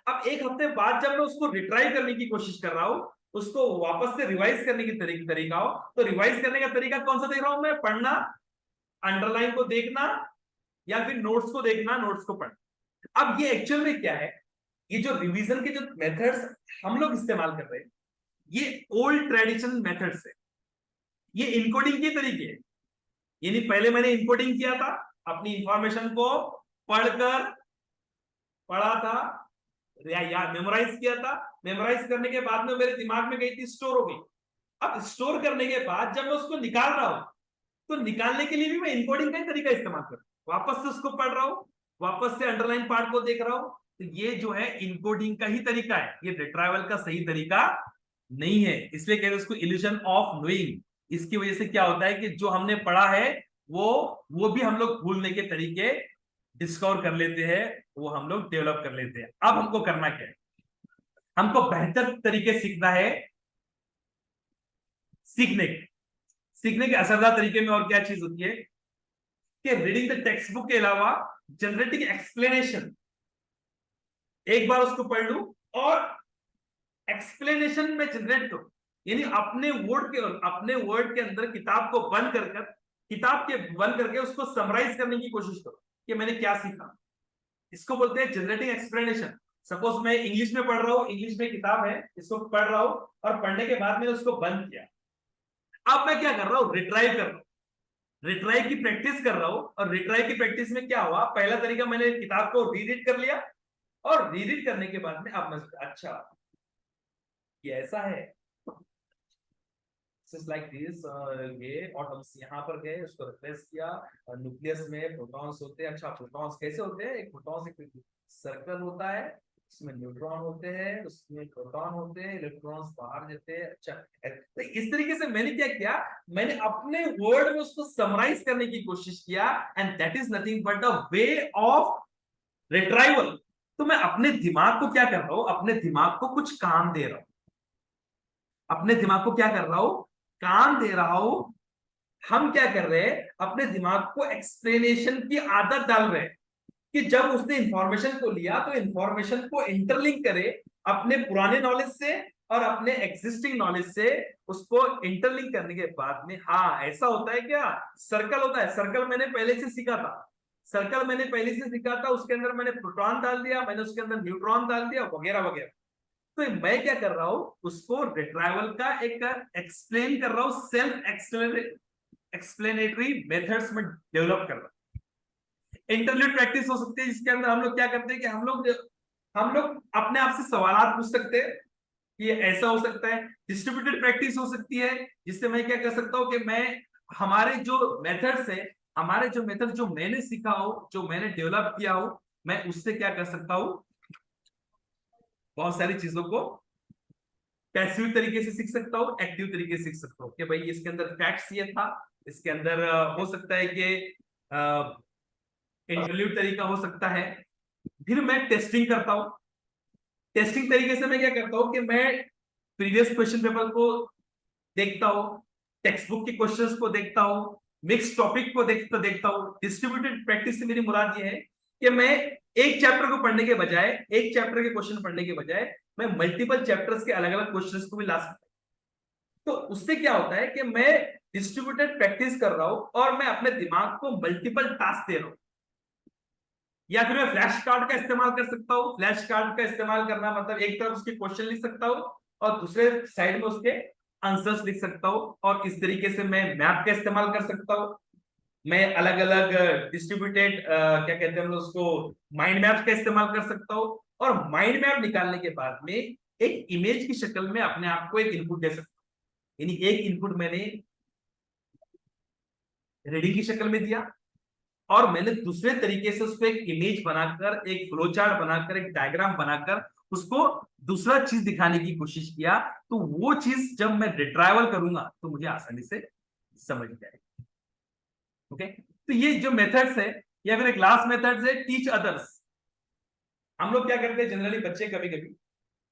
अब एक हफ्ते बाद जब मैं उसको रिट्राइव करने की कोशिश कर रहा हूं, उसको वापस से रिवाइज करने की तरीका हो, तो रिवाइज करने का तरीका कौन सा देख रहा हूं मैं? पढ़ना, अंडरलाइन को देखना, या फिर नोट्स को देखना, नोट्स को पढ़ना। अब ये एक्चुअल में क्या है? ये जो रिवीजन के जो मेथड्स हम लोग इस्तेमाल कर रहे हैं, ये ओल्ड ट्रेडिशनल मेथड्स है, ये इनकोडिंग के तरीके है। यानी पहले मैंने इनकोडिंग किया था, अपनी इंफॉर्मेशन को पढ़कर, पढ़ा था, या मेमोराइज किया था, मेमोराइज करने के बाद में मेरे दिमाग में गई थी, स्टोर हो गई। अब स्टोर करने के बाद जब मैं उसको निकाल रहा हूं, तो निकालने के लिए भी मैं इनकोडिंग का ही तरीका इस्तेमाल कर रहा हूं, वापस से उसको पढ़ रहा हूं, वापस से अंडरलाइन पार्ट को देख रहा हूं। तो ये जो है इनकोडिंग का ही तरीका है, ये रिट्राइवल का सही तरीका नहीं है। इसलिए कहते हैं उसको इल्यूजन ऑफ नोइंग। इसकी वजह से क्या होता है कि जो हमने पढ़ा है वो भी हम लोग भूलने के तरीके डिस्कवर कर लेते हैं, वो हम लोग डेवलप कर लेते हैं। अब हमको करना क्या है? हमको बेहतर तरीके सीखना है। सीखने के असरदार तरीके में और क्या चीज होती है कि रीडिंग द टेक्स्ट बुक के अलावा जनरेटिंग एक्सप्लेनेशन। एक बार उसको पढ़ लूं और एक्सप्लेनेशन में जनरेट करूं, यानी अपने वर्ड के अंदर किताब को बंद कर किताब के बंद करके उसको समराइज करने की कोशिश करो कि मैंने क्या सीखा। इसको बोलते हैं जनरेटिंग एक्सप्लेनेशन। सपोज मैं इंग्लिश में पढ़ रहा हूँ, इंग्लिश में किताब है, इसको पढ़ रहा हूँ और पढ़ने के बाद मैंने उसको बंद किया। अब मैं क्या कर रहा हूँ, रिट्राइव कर रहा हूँ, रिट्राइव की प्रैक्टिस कर रहा हूँ। और रिट्राइव की प्रैक्टिस में क्या हुआ, पहला तरीका मैंने किताब को रीरीड कर लिया और रीरीड करने के बाद में अब मैं अच्छा ये ऐसा है, लाइक दिस। ये एटम्स यहाँ पर गए, उसको रिप्लेस किया, न्यूक्लियस में प्रोटॉन्स होते हैं। अच्छा प्रोटॉन्स कैसे होते हैं, एक प्रोटॉन्स एक सर्कल होता है, उसमें न्यूट्रॉन होते हैं, उसमें प्रोटॉन होते हैं, इलेक्ट्रॉन्स बाहर जाते हैं। अच्छा तो इस तरीके से मैंने क्या किया, मैंने अपने वर्ड में उसको समराइज करने की कोशिश किया। And that is nothing but the way of retrieval. तो मैं अपने दिमाग को क्या कर रहा हूं, अपने दिमाग को कुछ काम दे रहा हूं, अपने दिमाग को क्या कर रहा हूं, काम दे रहा हूं। हम क्या कर रहे हैं, अपने दिमाग को एक्सप्लेनेशन की आदत डाल रहे हैं कि जब उसने इंफॉर्मेशन को लिया तो इंफॉर्मेशन को इंटरलिंक करे अपने पुराने नॉलेज से और अपने एग्जिस्टिंग नॉलेज से। उसको इंटरलिंक करने के बाद में हाँ ऐसा होता है क्या, सर्कल होता है। सर्कल मैंने पहले से सीखा था, सर्कल मैंने पहले से सीखा था, उसके अंदर मैंने प्रोटॉन डाल दिया, मैंने उसके अंदर न्यूट्रॉन डाल दिया वगैरह वगैरह। तो मैं क्या कर रहा हूं, उसको रिट्राइवल का एक एक्सप्लेन कर रहा हूं, सेल्फ एक्सप्लेनेटरी मेथड्स में डेवलप कर रहा हूं। इंटरव्यू प्रैक्टिस हो सकती है जिसके अंदर हम लोग क्या करते हैं कि हम लोग अपने आप से सवाल पूछ सकते हैं कि ये ऐसा हो सकता है। डिस्ट्रीब्यूटेड प्रैक्टिस हो सकती है जिससे मैं क्या कर सकता हूं कि मैं हमारे जो मेथड्स है, हमारे जो मेथड जो मैंने सीखा हो, जो मैंने डेवलप किया हो, मैं उससे क्या कर सकता हूं, बहुत सारी चीजों को पैसिव तरीके से सीख सकता हूँ, एक्टिव तरीके से सीख सकता हूँ कि भाई इसके अंदर फैक्ट्स ये था, इसके अंदर हो सकता है कि इंटरव्यू तरीका हो सकता है। फिर मैं टेस्टिंग करता हूँ। टेस्टिंग तरीके से मैं क्या करता हूँ कि मैं प्रीवियस क्वेश्चन पेपर को देखता हूँ, टेक्स्ट बुक के क्वेश्चंस को देखता हूँ, मिक्स टॉपिक को देखता हूँ। डिस्ट्रीब्यूटेड प्रैक्टिस से मेरी मुराद ये है कि मैं एक चैप्टर को पढ़ने के बजाय, एक चैप्टर के क्वेश्चन पढ़ने के बजाय मैं मल्टीपल चैप्टर्स के अलग अलग क्वेश्चंस को भी ला सकता हूं। तो उससे क्या होता है कि मैं डिस्ट्रीब्यूटेड प्रैक्टिस कर रहा हूं और मैं अपने दिमाग को मल्टीपल टास्क दे रहा हूं। या फिर मैं फ्लैश कार्ड का इस्तेमाल कर सकता हूं। फ्लैश कार्ड का इस्तेमाल करना मतलब एक तरफ उसके क्वेश्चन लिख सकता हूं और दूसरे साइड में उसके आंसर्स लिख सकता हूं। और इस तरीके से मैं मैप का इस्तेमाल कर सकता हूं। मैं अलग अलग डिस्ट्रीब्यूटेड क्या कहते हैं हम लोग उसको, माइंड मैप का इस्तेमाल कर सकता हूं। और माइंड मैप निकालने के बाद में एक इमेज की शक्ल में अपने आप को एक इनपुट दे सकता हूं। यानी एक इनपुट मैंने रीडिंग की शक्ल में दिया और मैंने दूसरे तरीके से उसको एक इमेज बनाकर, एक फ्लो चार्ट बनाकर, एक डायग्राम बनाकर उसको दूसरा चीज दिखाने की कोशिश किया। तो वो चीज जब मैं रिट्राइवल करूंगा तो मुझे आसानी से समझ जाएगी। ओके, तो ये जो मेथड्स है या फिर क्लास मेथड्स है, टीच अदर्स। हम लोग क्या करते हैं जनरली, बच्चे कभी कभी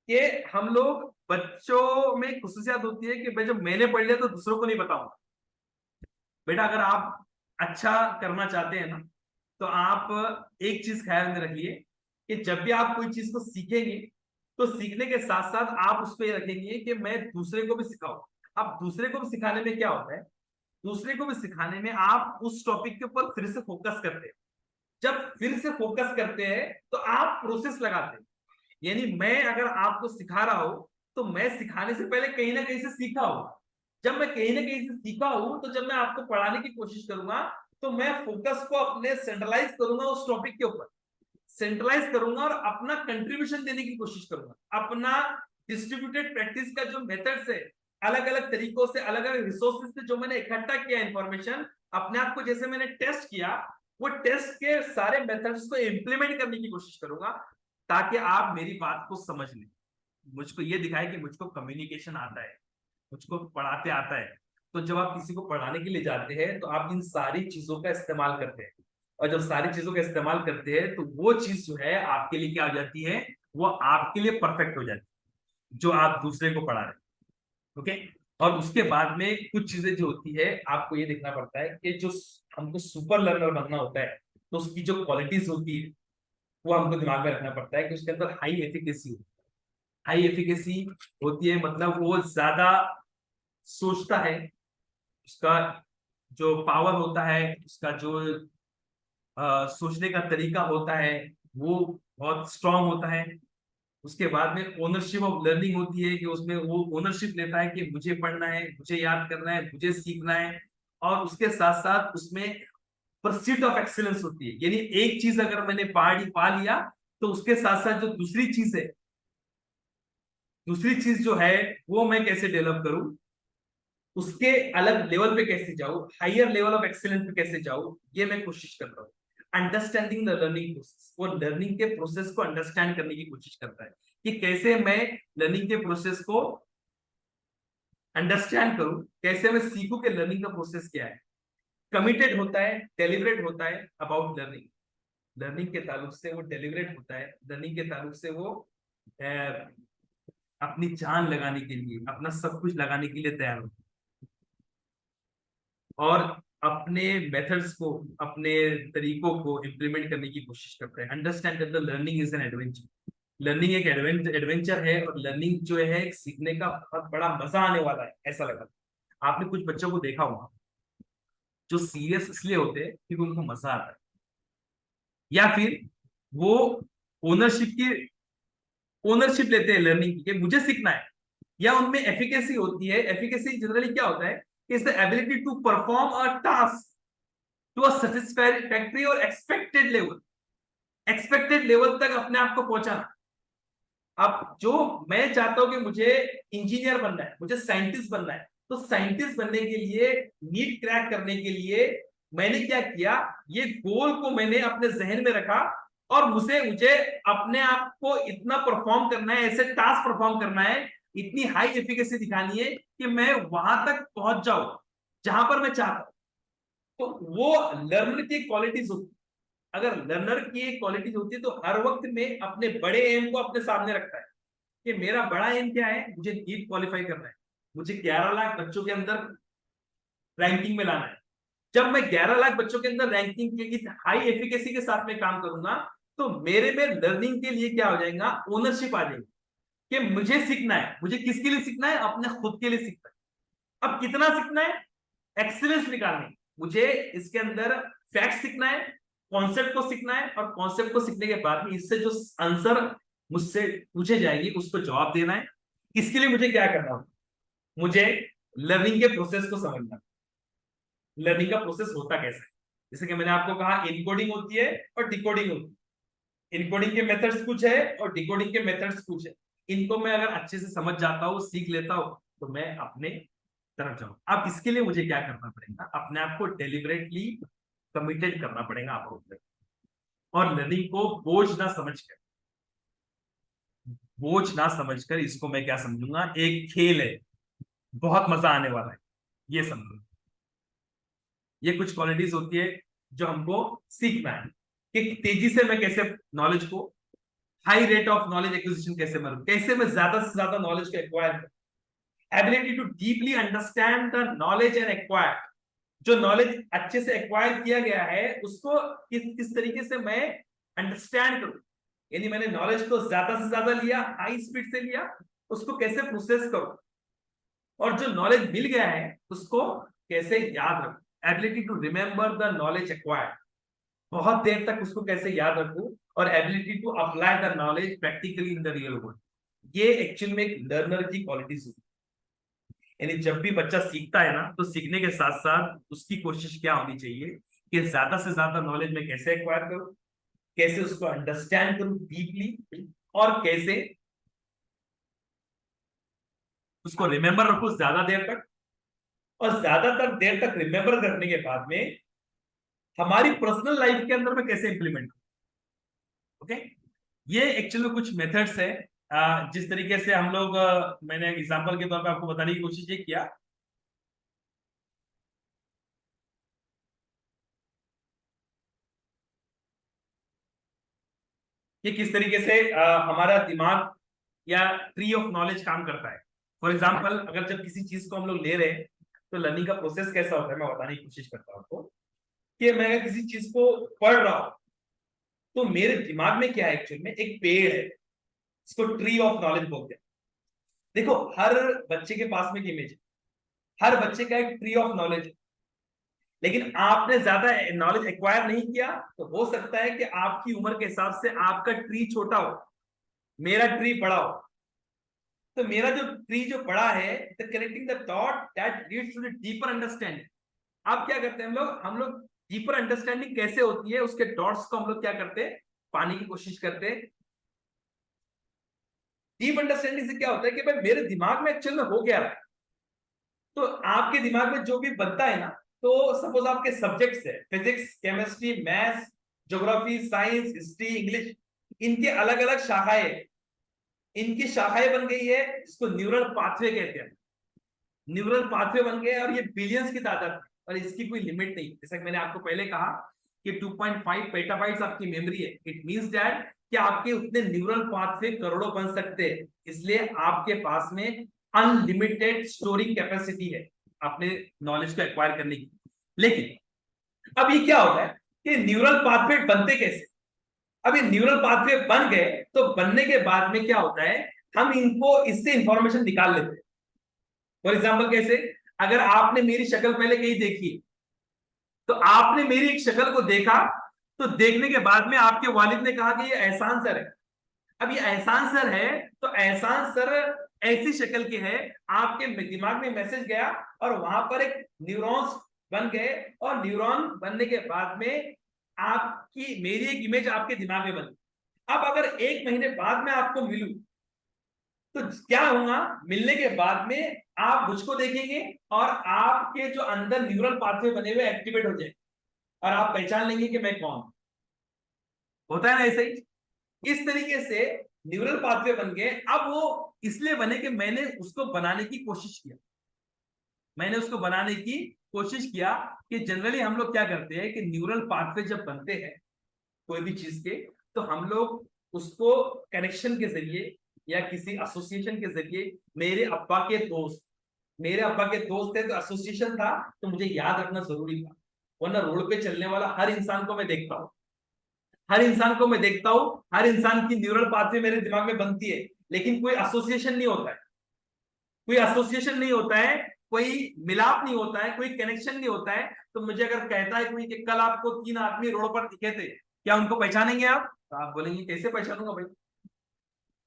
कि हम लोग, बच्चों में खुसूसियात होती है कि भाई जब मैंने पढ़ लिया तो दूसरों को नहीं बताऊंगा। बेटा अगर आप अच्छा करना चाहते हैं ना, तो आप एक चीज ख्याल में रखिए कि जब भी आप कोई चीज को सीखेंगे तो सीखने के साथ साथ आप उसको ये रखेंगे कि मैं दूसरे को भी सिखाऊं। अब दूसरे को भी सिखाने में क्या होता है, दूसरे को भी सिखाने में आप उस टॉपिक के ऊपर फिर से फोकस करते हैं। जब फिर से फोकस करते हैं तो आप प्रोसेस लगाते हैं। यानी मैं अगर आपको सिखा रहा हूं तो मैं सिखाने से पहले कहीं ना कहीं से सीखा हूं। जब मैं कहीं ना कहीं से सीखा हूं तो जब मैं आपको पढ़ाने की कोशिश करूंगा तो मैं फोकस को अपने सेंट्रलाइज करूंगा, उस टॉपिक के ऊपर सेंट्रलाइज करूंगा और अपना कंट्रीब्यूशन देने की कोशिश करूंगा। अपना डिस्ट्रीब्यूटेड प्रैक्टिस का जो मेथड्स है, अलग अलग तरीकों से, अलग अलग रिसोर्सेज से जो मैंने इकट्ठा किया इंफॉर्मेशन, अपने आप को जैसे मैंने टेस्ट किया, वो टेस्ट के सारे मेथड्स को इंप्लीमेंट करने की कोशिश करूंगा ताकि आप मेरी बात को समझ लें। मुझको ये दिखाए कि मुझको कम्युनिकेशन आता है, मुझको पढ़ाते आता है। तो जब आप किसी को पढ़ाने के लिए जाते हैं तो आप इन सारी चीजों का इस्तेमाल करते हैं। और जब सारी चीजों का इस्तेमाल करते हैं तो वो चीज जो है आपके लिए क्या हो जाती है, वो आपके लिए परफेक्ट हो जाती है जो आप दूसरे को पढ़ा रहे हैं। ओके, और उसके बाद में कुछ चीजें जो होती है आपको ये देखना पड़ता है कि जो हमको सुपर लर्नर बनना होता है तो उसकी जो क्वालिटीज होती है वो हमको दिमाग में रखना पड़ता है कि उसके अंदर हाई एफिकेसी होती है। हाई एफिकेसी होती है मतलब वो ज्यादा सोचता है, उसका जो पावर होता है, उसका जो सोचने का तरीका होता है वो बहुत स्ट्रांग होता है। उसके बाद में ओनरशिप ऑफ लर्निंग होती है कि उसमें वो ओनरशिप लेता है कि मुझे पढ़ना है, मुझे याद करना है, मुझे सीखना है। और उसके साथ साथ उसमें परस्यूट ऑफ एक्सीलेंस होती है, यानी एक चीज अगर मैंने पा लिया तो उसके साथ साथ जो दूसरी चीज है, दूसरी चीज जो है वो मैं कैसे डेवलप करूं, उसके अलग लेवल पे कैसे जाऊं, हायर लेवल ऑफ एक्सीलेंस पे कैसे जाऊं, ये मैं कोशिश कर रहा हूं। अंडरस्टैंडिंग द लर्निंग प्रोसेस, वो लर्निंग के प्रोसेस को अंडरस्टैंड करने की कोशिश करता है कि कैसे मैं लर्निंग के प्रोसेस को अंडरस्टैंड करूं, कैसे मैं सीखूं कि लर्निंग का प्रोसेस क्या है। कमिटेड होता है, डेलिबरेट होता है अबाउट लर्निंग, लर्निंग के ताल्लुक से वो डेलिबरेट होता है, लर्निंग के ताल्लुक से वो अपनी जान लगाने के लिए, अपना सब कुछ लगाने के लिए तैयार होता है और अपने मेथड्स को, अपने तरीकों को इम्प्लीमेंट करने की कोशिश करता है। Understand that the learning is an adventure, learning एक एडवेंचर है और लर्निंग जो है एक सीखने का बहुत बड़ा मजा आने वाला है, ऐसा लगा। आपने कुछ बच्चों को देखा होगा जो सीरियस इसलिए होते हैं क्योंकि उनको मजा आता है, या फिर वो ओनरशिप की ओनरशिप लेते हैं लर्निंग की कि मुझे सीखना है, या उनमें एफिकेसी होती है। एफिकेसी जनरली क्या होता है, is the ability to perform a task to a satisfactory और एक्सपेक्टेड लेवल, एक्सपेक्टेड लेवल तक अपने आप को पहुंचाना। अब जो मैं चाहता हूं कि मुझे इंजीनियर बनना है, मुझे साइंटिस्ट बनना है, तो साइंटिस्ट बनने के लिए, नीट क्रैक करने के लिए मैंने क्या किया, ये गोल को मैंने अपने जहन में रखा और मुझे मुझे अपने आप को इतना परफॉर्म करना है, ऐसे टास्क परफॉर्म करना है, इतनी हाई एफिकेसी दिखानी है कि मैं वहां तक पहुंच जाऊं जहां पर मैं चाहता हूं। तो वो लर्नर की क्वालिटीज होती है। अगर लर्नर की एक क्वालिटीज होती है तो हर वक्त में अपने बड़े एम को अपने सामने रखता है कि मेरा बड़ा एम क्या है, मुझे नीट क्वालिफाई करना है, मुझे 11 लाख बच्चों के अंदर रैंकिंग में लाना है। जब मैं 11 लाख बच्चों के अंदर रैंकिंग के इस हाई एफिकेसी के साथ में काम करूंगा तो मेरे में लर्निंग के लिए क्या हो जाएगा, ओनरशिप आ जाएगी कि मुझे सीखना है। मुझे किसके लिए सीखना है, अपने खुद के लिए सीखना है। अब कितना सीखना है, एक्सीलेंस निकालनी, मुझे इसके अंदर फैक्ट सीखना है, कॉन्सेप्ट को सीखना है, और कॉन्सेप्ट को सीखने के बाद में इससे जो आंसर मुझसे पूछे जाएगी उसको जवाब देना है। इसके लिए मुझे क्या करना होगा, मुझे लर्निंग के प्रोसेस को समझना, लर्निंग का प्रोसेस होता कैसे है। जैसे कि मैंने आपको कहा इनकोडिंग होती है और डिकोडिंग होती है। इनकोडिंग के मेथड्स कुछ है और डिकोडिंग के मेथड्स कुछ है। इनको मैं अगर अच्छे से समझ जाता हूँ, सीख लेता हूँ, तो मैं अपने तरफ जाऊँ। अब इसके लिए मुझे क्या करना पड़ेगा, अपने आप को डेलिबरेटली कमिटेड करना पड़ेगा आप लोग, और लर्निंग को बोझ ना समझकर इसको मैं क्या समझूंगा, एक खेल है, बहुत मजा आने वाला है, ये समझूंगा। ये कुछ क्वालिटीज होती है जो हमको सीखना है कि तेजी से मैं कैसे नॉलेज को, high rate of knowledge acquisition कैसे करूं, कैसे मैं ज्यादा से ज्यादा नॉलेज को एक्वायर करूं, ability to deeply understand the knowledge and acquire, जो नॉलेज अच्छे से एक्वायर किया गया है उसको किस तरीके से मैं अंडरस्टैंड करूं, यानी मैंने नॉलेज को ज्यादा से ज्यादा लिया, हाई स्पीड से लिया, उसको कैसे प्रोसेस करूं, और जो नॉलेज मिल गया है उसको कैसे याद रखूं, ability to remember the knowledge acquired, बहुत देर तक उसको कैसे याद रखूं, और ability to apply the knowledge practically in the real world. ये एक्चुअल में एक लर्नर की क्वालिटीज होती है। यानी जब भी बच्चा सीखता है ना, तो सीखने के साथ साथ उसकी कोशिश क्या होनी चाहिए कि ज्यादा से ज्यादा नॉलेज में कैसे एक्वायर करूं, कैसे उसको अंडरस्टैंड करूं डीपली, और कैसे उसको रिमेंबर रखूं ज्यादा देर तक, और ज्यादातर देर तक रिमेंबर करने के बाद में हमारी पर्सनल लाइफ के अंदर में कैसे इंप्लीमेंट। ओके, ये एक्चुअली कुछ मेथड्स है जिस तरीके से हम लोग मैंने एग्जांपल के तौर पे आपको बताने की कोशिश ये किया कि किस तरीके से हमारा दिमाग या ट्री ऑफ नॉलेज काम करता है। फॉर एग्जाम्पल, अगर जब किसी चीज को हम लोग ले रहे हैं तो लर्निंग का प्रोसेस कैसा होता है, मैं बताने की कोशिश करता हूँ आपको कि मैं अगर किसी चीज को पढ़ रहा हूं तो मेरे दिमाग में क्या है, एक्चुअल में एक पेड़ है, इसको ट्री ऑफ नॉलेज बोलते हैं। देखो, हर बच्चे के पास में एक इमेज है, हर बच्चे का एक ट्री ऑफ नॉलेज है। लेकिन आपने ज्यादा नॉलेज एक्वायर नहीं किया, तो हो सकता है कि आपकी उम्र के हिसाब से आपका ट्री छोटा हो, मेरा ट्री बड़ा हो। तो मेरा जो ट्री जो बड़ा है, the connecting the dot that leads to the deeper understanding. अब क्या करते हैं हम लोग डीपर अंडरस्टैंडिंग कैसे होती है, उसके डॉट्स को हम लोग क्या करते हैं, पाने की कोशिश करते हैं। डीप अंडरस्टैंडिंग से क्या होता है कि भाई मेरे दिमाग में एक्चुअल में हो क्या रहा है। तो आपके दिमाग में जो भी बनता है ना, तो सपोज आपके सब्जेक्ट्स है, physics, chemistry, maths, geography, science, history, English, इनके अलग अलग शाखाएं हैं। इनकी शाखाएं बन गई है जिसको न्यूरल पाथवे कहते हैं। न्यूरल पाथवे बन गए और ये बिलियंस की तादाद है, और इसकी कोई लिमिट नहीं। जैसा कि मैंने आपको पहले कहा कि 2.5 पेटाबाइट्स आपकी मेमोरी है। इट मींस दैट कि आपके उतने न्यूरल पाथवे करोड़ों बन सकते हैं। इसलिए आपके पास में अनलिमिटेड स्टोरिंग कैपेसिटी है अपने नॉलेज को एक्वायर करने की। लेकिन अब ये क्या होता है कि न्यूरल पाथवे बनते कैसे। अब ये न्यूरल पाथवे बन गए, तो बनने के बाद में क्या होता है, हम इनको इससे इंफॉर्मेशन निकाल लेते हैं। फॉर एग्जाम्पल कैसे, अगर आपने मेरी शक्ल पहले कहीं देखी, तो आपने मेरी एक शक्ल को देखा, तो देखने के बाद में आपके वालिद ने कहा कि ये एहसान सर है। अब ये एहसान सर है, तो एहसान सर ऐसी शक्ल के है, आपके दिमाग में मैसेज गया और वहां पर एक न्यूरॉन्स बन गए, और न्यूरॉन बनने के बाद में आपकी मेरी एक इमेज आपके दिमाग में बनी। अब अगर 1 महीने बाद में आपको मिलूं, तो क्या होगा, मिलने के बाद में आप मुझको देखेंगे और आपके जो अंदर न्यूरल पाथवे बने हुए एक्टिवेट हो जाए, और आप पहचान लेंगे कि मैं कौन। होता है ना ऐसे ही। इस तरीके से न्यूरल पाथवे बन गए। अब वो इसलिए बने कि मैंने उसको बनाने की कोशिश किया। मैंने उसको बनाने की कोशिश किया कि जनरली हम लोग क्या करते हैं कि न्यूरल पाथवे जब बनते हैं कोई भी चीज के, तो हम लोग उसको कनेक्शन के जरिए या किसी एसोसिएशन के जरिए, मेरे अब्बा के दोस्त थे तो एसोसिएशन था, तो मुझे याद रखना जरूरी था। वरना रोड पे चलने वाला हर इंसान को मैं देखता हूँ, हर इंसान को मैं देखता हूँ, हर इंसान की न्यूरल पाथवे मेरे दिमाग में बनती है, लेकिन कोई एसोसिएशन नहीं होता है, कोई एसोसिएशन नहीं होता है, कोई मिलाप नहीं होता है, कोई कनेक्शन नहीं होता है। तो मुझे अगर कहता है कोई कि कल आपको 3 आदमी रोड पर दिखे थे, क्या उनको पहचानेंगे आप? तो आप बोलेंगे कैसे पहचानूंगा भाई।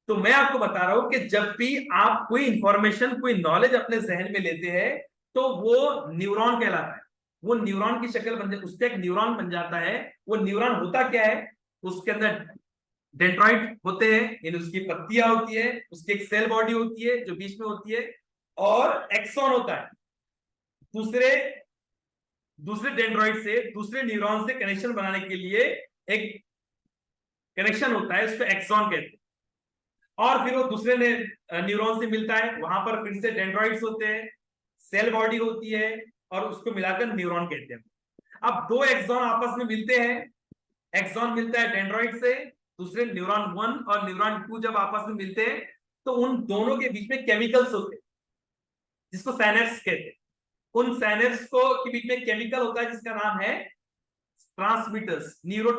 तो मैं आपको बता रहा हूं कि जब भी आप कोई इंफॉर्मेशन, कोई नॉलेज अपने जहन में लेते हैं, तो वो न्यूरॉन कहलाता है। वो न्यूरॉन की शक्ल बन जाती, उसका एक न्यूरॉन बन जाता है। वो न्यूरॉन होता क्या है, उसके अंदर डेंड्राइट होते हैं, यानी उसकी पत्तियां होती है, उसकी एक सेल बॉडी होती है जो बीच में होती है, और एक्सॉन होता है। दूसरे दूसरे डेंड्राइट से, दूसरे न्यूरॉन से कनेक्शन बनाने के लिए एक कनेक्शन होता है, उसको एक्सॉन कहते हैं। और फिर वो दूसरे न्यूरॉन से मिलता है, वहां पर फिर से डेंड्राइट्स होते हैं, सेल बॉडी होती है, और उसको मिलाकर न्यूरॉन कहते हैं। अब दो एक्सॉन आपस में मिलते हैं, एक्सॉन मिलता है डेंड्राइट से, दूसरे न्यूरॉन 1 और न्यूरॉन 2 जब आपस में मिलते हैं, तो उन दोनों के बीच में केमिकल्स होते हैं जिसको साइनेप्स कहते हैं। उन साइनेप्स को के बीच में केमिकल होता है जिसका नाम है ट्रांसमीटर्स, न्यूरो।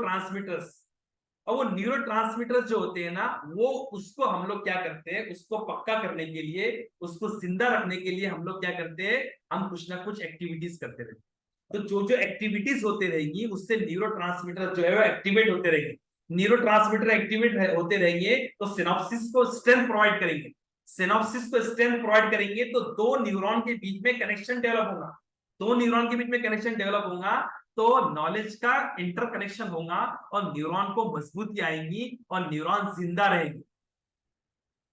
और वो न्यूरो जो होते हैं ना, वो उसको हम लोग क्या करते हैं, उसको पक्का करने के लिए, उसको जिंदा रखने के लिए हम लोग क्या करते हैं, हम कुछ ना कुछ एक्टिविटीज करते रहते हैं। तो जो जो एक्टिविटीज होते रहेंगी, उससे न्यूरो जो है वो एक्टिवेट होते रहेंगे। न्यूरो एक्टिवेट होते रहेंगे, तो सिनॉप्सिस को स्ट्रेंथ प्रोवाइड करेंगे। सिनॉप्सिस को स्ट्रेंथ प्रोवाइड करेंगे, तो दो न्यूरॉन के बीच में कनेक्शन डेवलप होगा। दो न्यूरॉन के बीच में कनेक्शन डेवलप होगा, तो नॉलेज का इंटरकनेक्शन होगा, और न्यूरॉन को मजबूती आएगी, और न्यूरॉन जिंदा रहेंगे।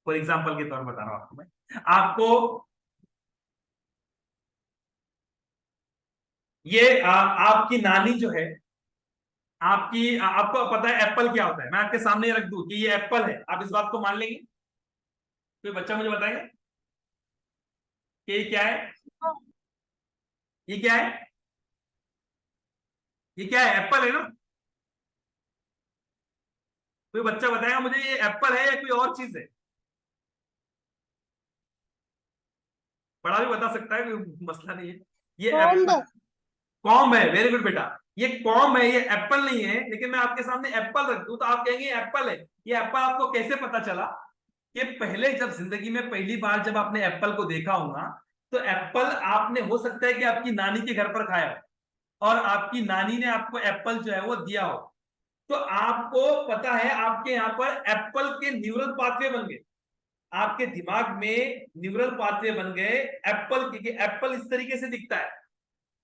फॉर एग्जाम्पल के तौर पर बता रहा हूं आपको मैं, आपको ये आपकी नानी जो है, आपको पता है एप्पल क्या होता है, मैं आपके सामने रख दूं कि ये एप्पल है, आप इस बात को मान लेंगे? कोई बच्चा मुझे बताएगा कि ये क्या है? ये क्या है? ये क्या है? एप्पल है ना? कोई बच्चा बताएगा मुझे ये एप्पल है या कोई और चीज है? बड़ा भी बता सकता है, कोई मसला नहीं है। ये कॉम्ब। एप्पल, कॉम है। वेरी गुड बेटा, ये कॉम है, ये एप्पल नहीं है। लेकिन मैं आपके सामने एप्पल रख दूं तो आप कहेंगे एप्पल है। ये एप्पल आपको कैसे पता चला? कि पहले जब जिंदगी में पहली बार जब आपने एप्पल को देखा होगा, तो एप्पल आपने हो सकता है कि आपकी नानी के घर पर खाया हो, और आपकी नानी ने आपको एप्पल जो है वो दिया हो, तो आपको पता है आपके यहाँ पर एप्पल के न्यूरल पाथवे बन गए, आपके दिमाग में न्यूरल पाथवे बन गए एप्पल के, एप्पल इस तरीके से दिखता है।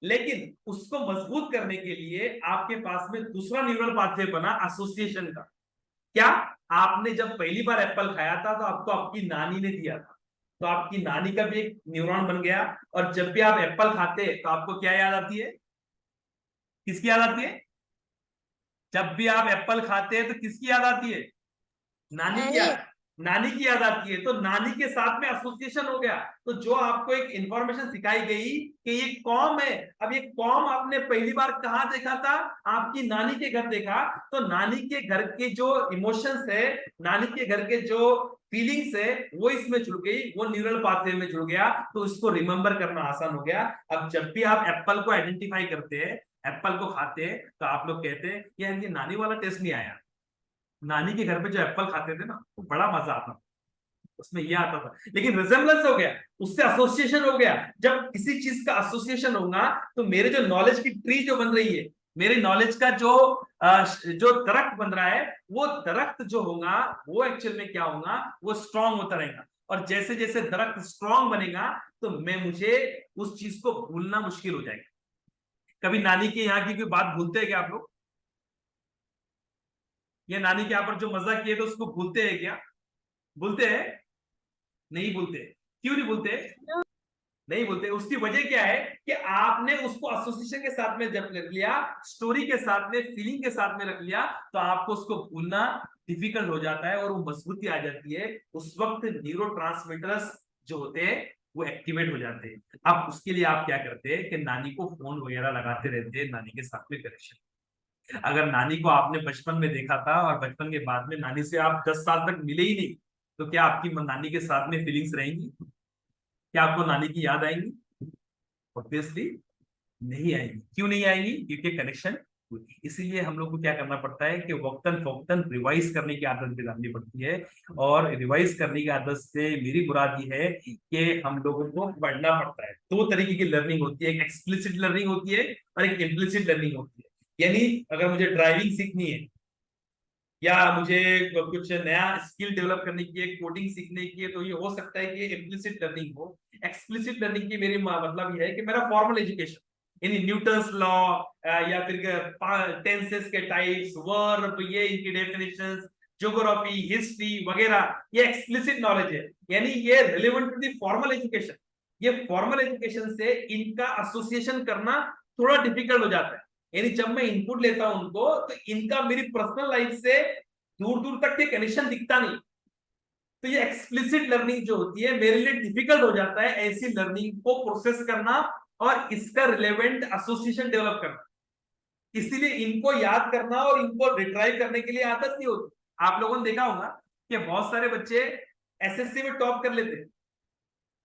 लेकिन उसको मजबूत करने के लिए आपके पास में दूसरा न्यूरल पाथवे बना एसोसिएशन का। क्या? आपने जब पहली बार एप्पल खाया था तो आपको आपकी नानी ने दिया था, तो आपकी नानी का भी एक न्यूरॉन बन गया, और जब भी आप एप्पल खाते हैं तो आपको क्या याद आती है? किसकी याद आती है? जब भी आप एप्पल खाते हैं तो किसकी याद आती है? नानी की नानी। याद, नानी की याद आती है। तो नानी के साथ में एसोसिएशन हो गया। तो जो आपको एक इंफॉर्मेशन सिखाई गई कि ये कॉम है, अब ये कॉम आपने पहली बार कहां देखा था? आपकी नानी के घर देखा। तो नानी के घर के जो इमोशंस है, नानी के घर के जो फीलिंग्स है, वो इसमें जुड़ गई, वो न्यूरल पाथवे में जुड़ गया। तो इसको रिमेंबर करना आसान हो गया। अब जब भी आप एप्पल को आइडेंटिफाई करते हैं, एप्पल को खाते हैं, तो आप लोग कहते हैं यार ये नानी वाला टेस्ट नहीं आया। नानी के घर पे जो एप्पल खाते थे ना, वो बड़ा मजा आता था, उसमें ये आता था। लेकिन रिजेम्बलेंस हो गया, उससे एसोसिएशन हो गया। जब किसी चीज का एसोसिएशन होगा तो मेरे जो नॉलेज की ट्री जो बन रही है, मेरे नॉलेज का जो दरख्त बन रहा है, वो दरख्त जो होगा वो एक्चुअल में क्या होगा, वो स्ट्रांग होता रहेगा। और जैसे जैसे दरख्त स्ट्रांग बनेगा तो मुझे उस चीज को भूलना मुश्किल हो जाएगा। कभी नानी के यहाँ की कोई बात भूलते हैं क्या आप लोग? या नानी के यहाँ पर जो मजा किए तो उसको भूलते हैं क्या? भूलते हैं? नहीं भूलते। क्यों नहीं भूलते? नहीं भूलते। उसकी वजह क्या है कि आपने उसको एसोसिएशन के साथ में जब रख लिया, स्टोरी के साथ में, फीलिंग के साथ में रख लिया, तो आपको उसको भूलना डिफिकल्ट हो जाता है और वो मजबूती आ जाती है। उस वक्त न्यूरोट्रांसमीटर्स जो होते हैं वो एक्टिवेट हो जाते हैं। अब उसके लिए आप क्या करते हैं कि नानी को फोन वगैरह लगाते रहते हैं, नानी के साथ में कनेक्शन। अगर नानी को आपने बचपन में देखा था और बचपन के बाद में नानी से आप 10 साल तक मिले ही नहीं, तो क्या आपकी नानी के साथ में फीलिंग्स रहेंगी? क्या आपको नानी की याद आएंगी? ऑब्वियसली नहीं आएंगी। क्यों नहीं आएंगी? क्योंकि कनेक्शन। इसीलिए हम लोग को क्या करना पड़ता है कि वक्तन फवक्तन रिवाइज करने की आदत भी डालनी पड़ती है। और रिवाइज करने की आदत से मेरी मुराद ये है कि हम लोगों को पढ़ना पड़ता है। दो तरीके की लर्निंग होती है, एक एक्सप्लिसिट लर्निंग होती है और एक इम्प्लिसिट लर्निंग होती है। यानी अगर मुझे ड्राइविंग सीखनी है या मुझे कुछ नया स्किल डेवलप करने की है, कोडिंग सीखने की है, तो ये हो सकता है कि इम्प्लिसिट लर्निंग हो। एक्सप्लिसिट लर्निंग की मेरी मतलब ये है कि मेरा फॉर्मल एजुकेशन, यानी न्यूटन्स लॉ या फिर टेंसेस के टाइप्स, वर्ब, ये इनकी डेफिनेशंस, ज्योग्राफी, हिस्ट्री वगैरह, ये एक्सप्लिसिट नॉलेज है। यानी ये relevant to the formal education. ये फॉर्मल एजुकेशन से इनका एसोसिएशन करना थोड़ा डिफिकल्ट हो जाता है। यानी जब मैं इनपुट लेता हूं उनको, तो इनका मेरी पर्सनल लाइफ से दूर दूर तक के कनेक्शन दिखता नहीं। तो ये एक्सप्लिसिट लर्निंग जो होती है मेरे लिए डिफिकल्ट हो जाता है ऐसी लर्निंग को प्रोसेस करना और इसका रिलेवेंट एसोसिएशन डेवलप करना। इसीलिए इनको याद करना और इनको रिट्राइव करने के लिए आदत नहीं होती। आप लोगों ने देखा होगा कि बहुत सारे बच्चे एसएससी में टॉप कर लेते हैं,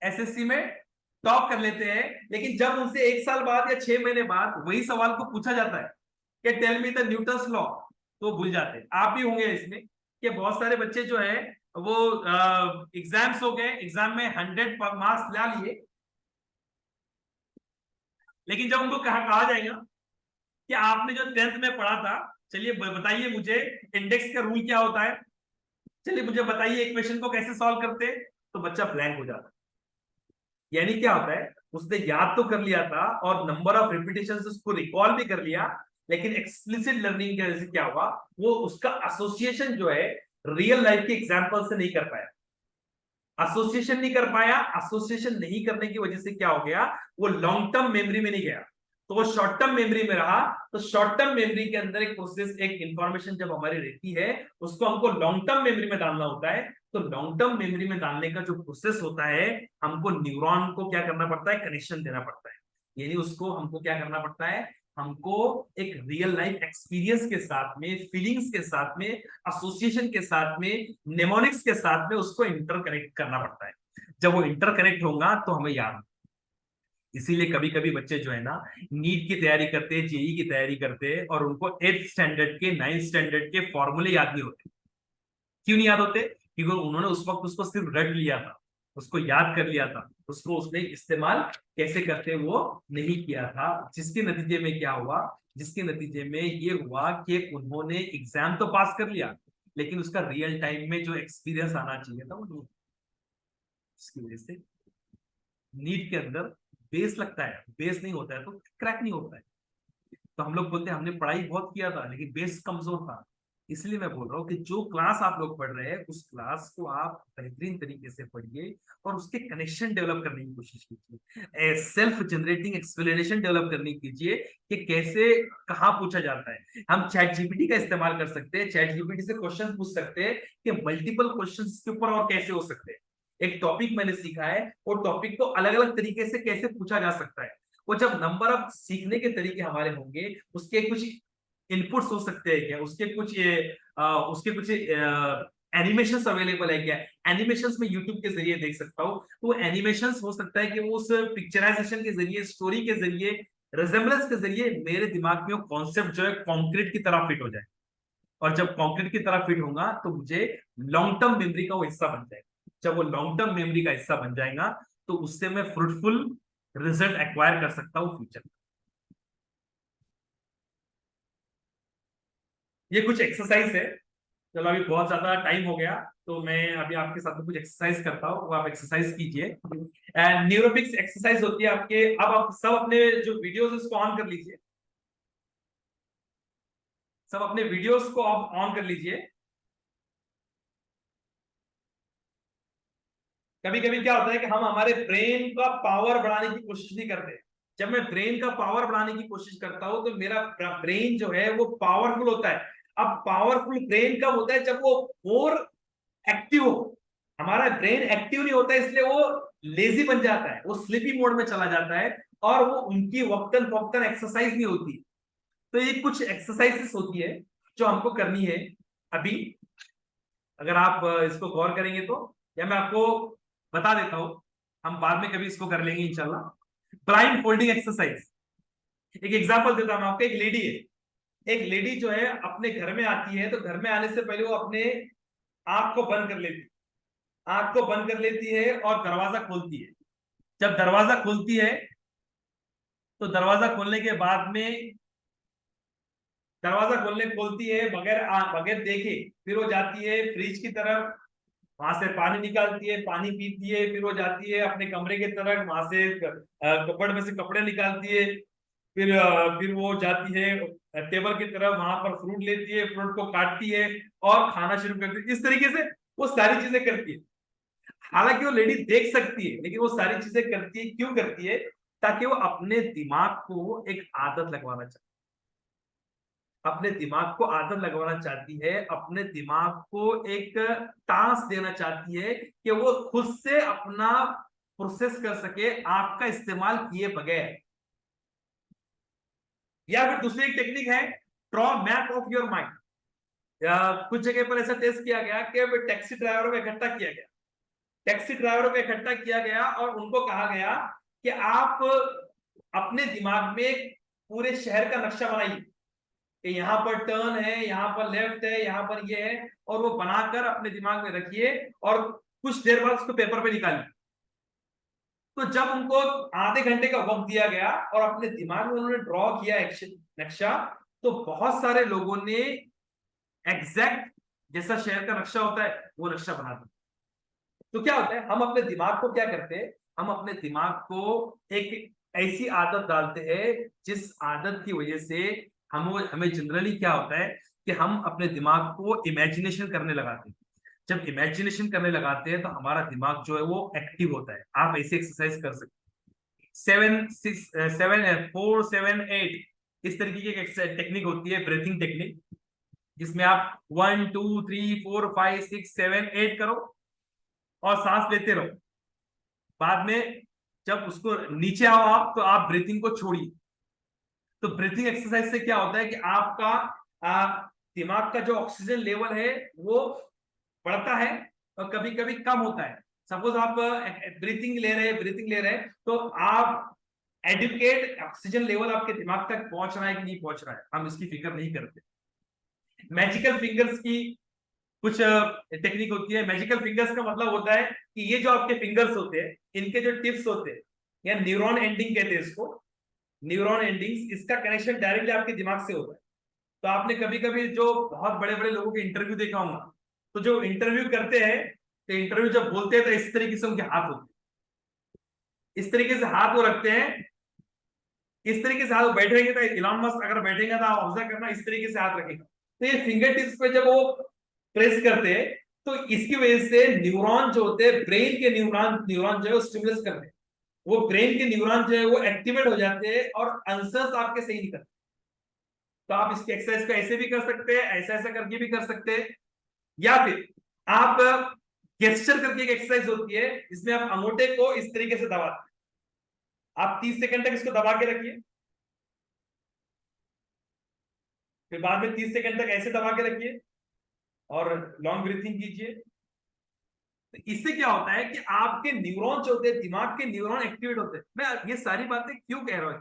एसएससी में टॉप कर लेते हैं, लेकिन जब उनसे 1 साल बाद या 6 महीने बाद वही सवाल को पूछा जाता है कि tell me the Newton's law, तो भूल जाते हैं। आप भी होंगे इसमें कि बहुत सारे बच्चे जो है वो एग्जाम्स हो गए, एग्जाम में 100 मार्क्स ला लिए, लेकिन जब उनको कहा जाएगा कि आपने जो 10th में पढ़ा था, चलिए बताइए मुझे इंडेक्स का रूल क्या होता है, चलिए मुझे बताइए इक्वेशन को कैसे सॉल्व करते हैं, तो बच्चा ब्लैंक हो जाता है। यानी क्या होता है, उसने याद तो कर लिया था और नंबर ऑफ रिपीटेशन उसको रिकॉल भी कर लिया, लेकिन एक्सप्लिसिट लर्निंग की वजह से क्या हुआ, वो उसका एसोसिएशन जो है रियल लाइफ के एग्जांपल से नहीं कर पाया। एसोसिएशन नहीं कर पाया, एसोसिएशन नहीं करने की वजह से क्या हो गया, वो लॉन्ग टर्म मेमोरी में नहीं गया, तो वो शॉर्ट टर्म मेमोरी में रहा। तो शॉर्ट टर्म मेमोरी के अंदर एक प्रोसेस, एक इंफॉर्मेशन जब हमारी रहती है, उसको हमको लॉन्ग टर्म मेमोरी में डालना होता है। तो लॉन्ग टर्म मेमोरी में डालने का जो प्रोसेस होता है, हमको न्यूरॉन को क्या करना पड़ता है, कनेक्शन देना पड़ता है। यानी उसको हमको क्या करना पड़ता है, हमको एक रियल लाइफ एक्सपीरियंस के साथ में, फीलिंग्स के साथ में, एसोसिएशन के साथ में, नेमोनिक्स के साथ में उसको इंटरकनेक्ट करना पड़ता है। जब वो इंटरकनेक्ट होगा तो हमें याद। इसीलिए कभी कभी बच्चे जो है ना, नीट की तैयारी करते हैं, जेई की तैयारी करते हैं, और उनको 8th स्टैंडर्ड के, 9th स्टैंडर्ड के फॉर्मूले याद नहीं होते। क्यों नहीं याद होते? क्योंकि उन्होंने उस वक्त उसको सिर्फ रट लिया था। उसको याद कर लिया था, उसको उसने इस्तेमाल कैसे करते वो नहीं किया था, जिसके नतीजे में क्या हुआ, जिसके नतीजे में ये हुआ कि उन्होंने एग्जाम तो पास कर लिया, लेकिन उसका रियल टाइम में जो एक्सपीरियंस आना चाहिए था वो नहीं, इसकी वजह से नीट के अंदर बेस लगता है, बेस नहीं होता है तो क्रैक नहीं होता है। तो हम लोग बोलते हैं हमने पढ़ाई बहुत किया था लेकिन बेस कमजोर था। इसलिए मैं बोल रहा हूँ कि जो क्लास आप लोग पढ़ रहे हैं उस क्लास को आप बेहतरीन तरीके से पढ़िए और उसके कनेक्शन डेवलप करने की कोशिश कीजिए, सेल्फ जनरेटिंग एक्सप्लेनेशन डेवलप करने की कीजिए कि कैसे कहाँ पूछा जाता है। हम चैट जीपीटी का इस्तेमाल कर सकते हैं, चैट जीपीटी से क्वेश्चन पूछ सकते हैं कि मल्टीपल क्वेश्चन के ऊपर और कैसे हो सकते हैं। एक टॉपिक मैंने सीखा है, वो टॉपिक को अलग अलग तरीके से कैसे पूछा जा सकता है। वो जब नंबर ऑफ सीखने के तरीके हमारे होंगे, उसके कुछ इनपुट्स हो सकते हैं क्या, उसके कुछ एनिमेशंस अवेलेबल है क्या, एनिमेशंस में यूट्यूब के जरिए देख सकता हूँ, तो वो एनिमेशंस हो सकता है कि वो उस पिक्चराइजेशन के जरिए, स्टोरी के जरिए, रिजेम्बलेंस के जरिए मेरे दिमाग में वो कॉन्सेप्ट जो है कॉन्क्रीट की तरह फिट हो जाए। और जब कॉन्क्रीट की तरह फिट होगा तो मुझे लॉन्ग टर्म मेमोरी का वो हिस्सा बन जाएगा। जब वो लॉन्ग टर्म मेमोरी का हिस्सा बन जाएगा तो उससे मैं फ्रूटफुल रिजल्ट एक्वायर कर सकता हूँ फ्यूचर में। ये कुछ एक्सरसाइज है। चलो अभी बहुत ज्यादा टाइम हो गया, तो मैं अभी आपके साथ में कुछ एक्सरसाइज करता हूँ, वो आप एक्सरसाइज कीजिए। एंड न्यूरोबिक्स एक्सरसाइज होती है आपके, अब आप सब अपने जो वीडियोस उसको ऑन कर लीजिए, सब अपने वीडियोस को आप ऑन कर लीजिए। कभी कभी क्या होता है कि हम हमारे ब्रेन का पावर बढ़ाने की कोशिश नहीं करते। जब मैं ब्रेन का पावर बढ़ाने की कोशिश करता हूं तो मेरा ब्रेन जो है वो पावरफुल होता है। अब पावरफुल ब्रेन कब होता है, जब वो मोर एक्टिव हो। हमारा ब्रेन एक्टिव नहीं होता इसलिए वो लेजी बन जाता है, वो स्लीपी मोड में चला जाता है और वो उनकी वक्तन फक्तन एक्सरसाइज नहीं होती। तो ये कुछ एक्सरसाइजेस होती है जो हमको करनी है अभी, अगर आप इसको गौर करेंगे तो, या मैं आपको बता देता हूं, हम बाद में कभी इसको कर लेंगे इंशाल्लाह। ब्लाइंड फोल्डिंग एक्सरसाइज, एक एग्जांपल देता हूं आपको। एक लेडी है, एक लेडी जो है अपने घर में आती है, तो घर में आने से पहले वो अपने आंख को बंद कर लेती है, आंख को बंद कर लेती है और दरवाजा खोलती है। जब दरवाजा खोलती है तो दरवाजा खोलने के बाद में, दरवाजा खोलती है बगैर बगैर देखे, फिर वो जाती है फ्रिज की तरफ, वहां से पानी निकालती है, पानी पीती है, फिर वो जाती है अपने कमरे की तरफ, वहां से कपड़ में से कपड़े निकालती है, फिर वो जाती है टेबल की तरफ, वहां पर फ्रूट लेती है, फ्रूट को काटती है और खाना शुरू करती है। इस तरीके से वो सारी चीजें करती है। हालांकि वो लेडी देख सकती है लेकिन वो सारी चीजें करती है, क्यों करती है? ताकि वो अपने दिमाग को एक आदत लगवाना चाहती है, अपने दिमाग को आदत लगवाना चाहती है, अपने दिमाग को एक टास्क देना चाहती है कि वो खुद से अपना प्रोसेस कर सके आपका इस्तेमाल किए बगैर। या फिर दूसरी एक टेक्निक है, draw map of your mind. कुछ जगह पर ऐसा टेस्ट किया गया कि टैक्सी ड्राइवरों को इकट्ठा किया गया, टैक्सी ड्राइवरों को इकट्ठा किया गया और उनको कहा गया कि आप अपने दिमाग में पूरे शहर का नक्शा बनाइए कि यहाँ पर टर्न है, यहाँ पर लेफ्ट है, यहाँ पर ये है, और वो बनाकर अपने दिमाग में रखिए और कुछ देर बाद उसको पेपर पे निकालिए। तो जब उनको आधे घंटे का वक्त दिया गया और अपने दिमाग में उन्होंने ड्रॉ किया नक्शा, तो बहुत सारे लोगों ने एग्जैक्ट जैसा शहर का नक्शा होता है वो नक्शा बना दिया। तो क्या होता है, हम अपने दिमाग को क्या करते हैं, हम अपने दिमाग को एक ऐसी आदत डालते हैं जिस आदत की वजह से हम हमें जनरली क्या होता है कि हम अपने दिमाग को इमेजिनेशन करने लगाते हैं। जब इमेजिनेशन करने लगाते हैं तो हमारा दिमाग जो है वो एक्टिव होता है। आप ऐसी एक्सरसाइज कर सकते हैं, 7 6 7 4 7 8, इस तरीके की टेक्निक होती है, ब्रीथिंग टेक्निक, जिसमें आप 1 2 3 4 5 6 7 8 करो और सांस लेते रहो। बाद में जब उसको नीचे आओ आप, तो आप ब्रीथिंग को छोड़िए। तो ब्रीथिंग एक्सरसाइज से क्या होता है कि आपका दिमाग का जो ऑक्सीजन लेवल है वो बढ़ता है और कभी कभी कम होता है। सपोज आप ब्रीथिंग ले रहे हैं तो आप एडुकेट ऑक्सीजन लेवल आपके दिमाग तक पहुंच रहा है कि नहीं पहुंच रहा है, हम इसकी फिक्र नहीं करते। मैजिकल फिंगर्स की कुछ टेक्निक होती है। मैजिकल फिंगर्स का मतलब होता है कि ये जो आपके फिंगर्स होते हैं, इनके जो टिप्स होते हैं, या न्यूरॉन एंडिंग कहते हैं इसको, न्यूरॉन एंडिंग्स, इसका कनेक्शन डायरेक्टली आपके दिमाग से होता है। तो आपने कभी कभी जो बहुत बड़े बड़े लोगों के इंटरव्यू देखा होगा, तो जो इंटरव्यू करते हैं, तो इंटरव्यू जब बोलते हैं तो इस तरीके से उनके हाथ होते हैं, इस तरीके से हाथ वो रखते हैं, इस तरीके से हाथ बैठेंगे। तो इलॉन मस्क अगर बैठेगा तो आप ऑब्जर्व करना, इस तरीके से हाथ रखेगा। तो ये फिंगर टिप्स पे जब वो प्रेस करते हैं, तो इसकी वजह से न्यूरॉन जो होते हैं, ब्रेन के न्यूरॉन न्यूरॉन जो है वो स्टिमुलेट करते हैं, वो ब्रेन के न्यूरॉन जो है वो एक्टिवेट हो जाते हैं और आंसर्स आपके सही निकलते हैं। तो आप इसकी एक्सरसाइज को ऐसे भी कर सकते हैं, ऐसा ऐसा करके भी कर सकते हैं, या फिर आप गेस्चर करके एक एक्सरसाइज होती है, इसमें आप अंगूठे को इस तरीके से दबाते हैं। आप 30 सेकंड तक इसको दबा के रखिए, फिर बाद में 30 सेकंड तक ऐसे दबा के रखिए और लॉन्ग ब्रीथिंग कीजिए। तो इससे क्या होता है कि आपके न्यूरॉन जो होते हैं, दिमाग के न्यूरॉन एक्टिवेट होते हैं। मैं ये सारी बातें क्यों कह रहा हूं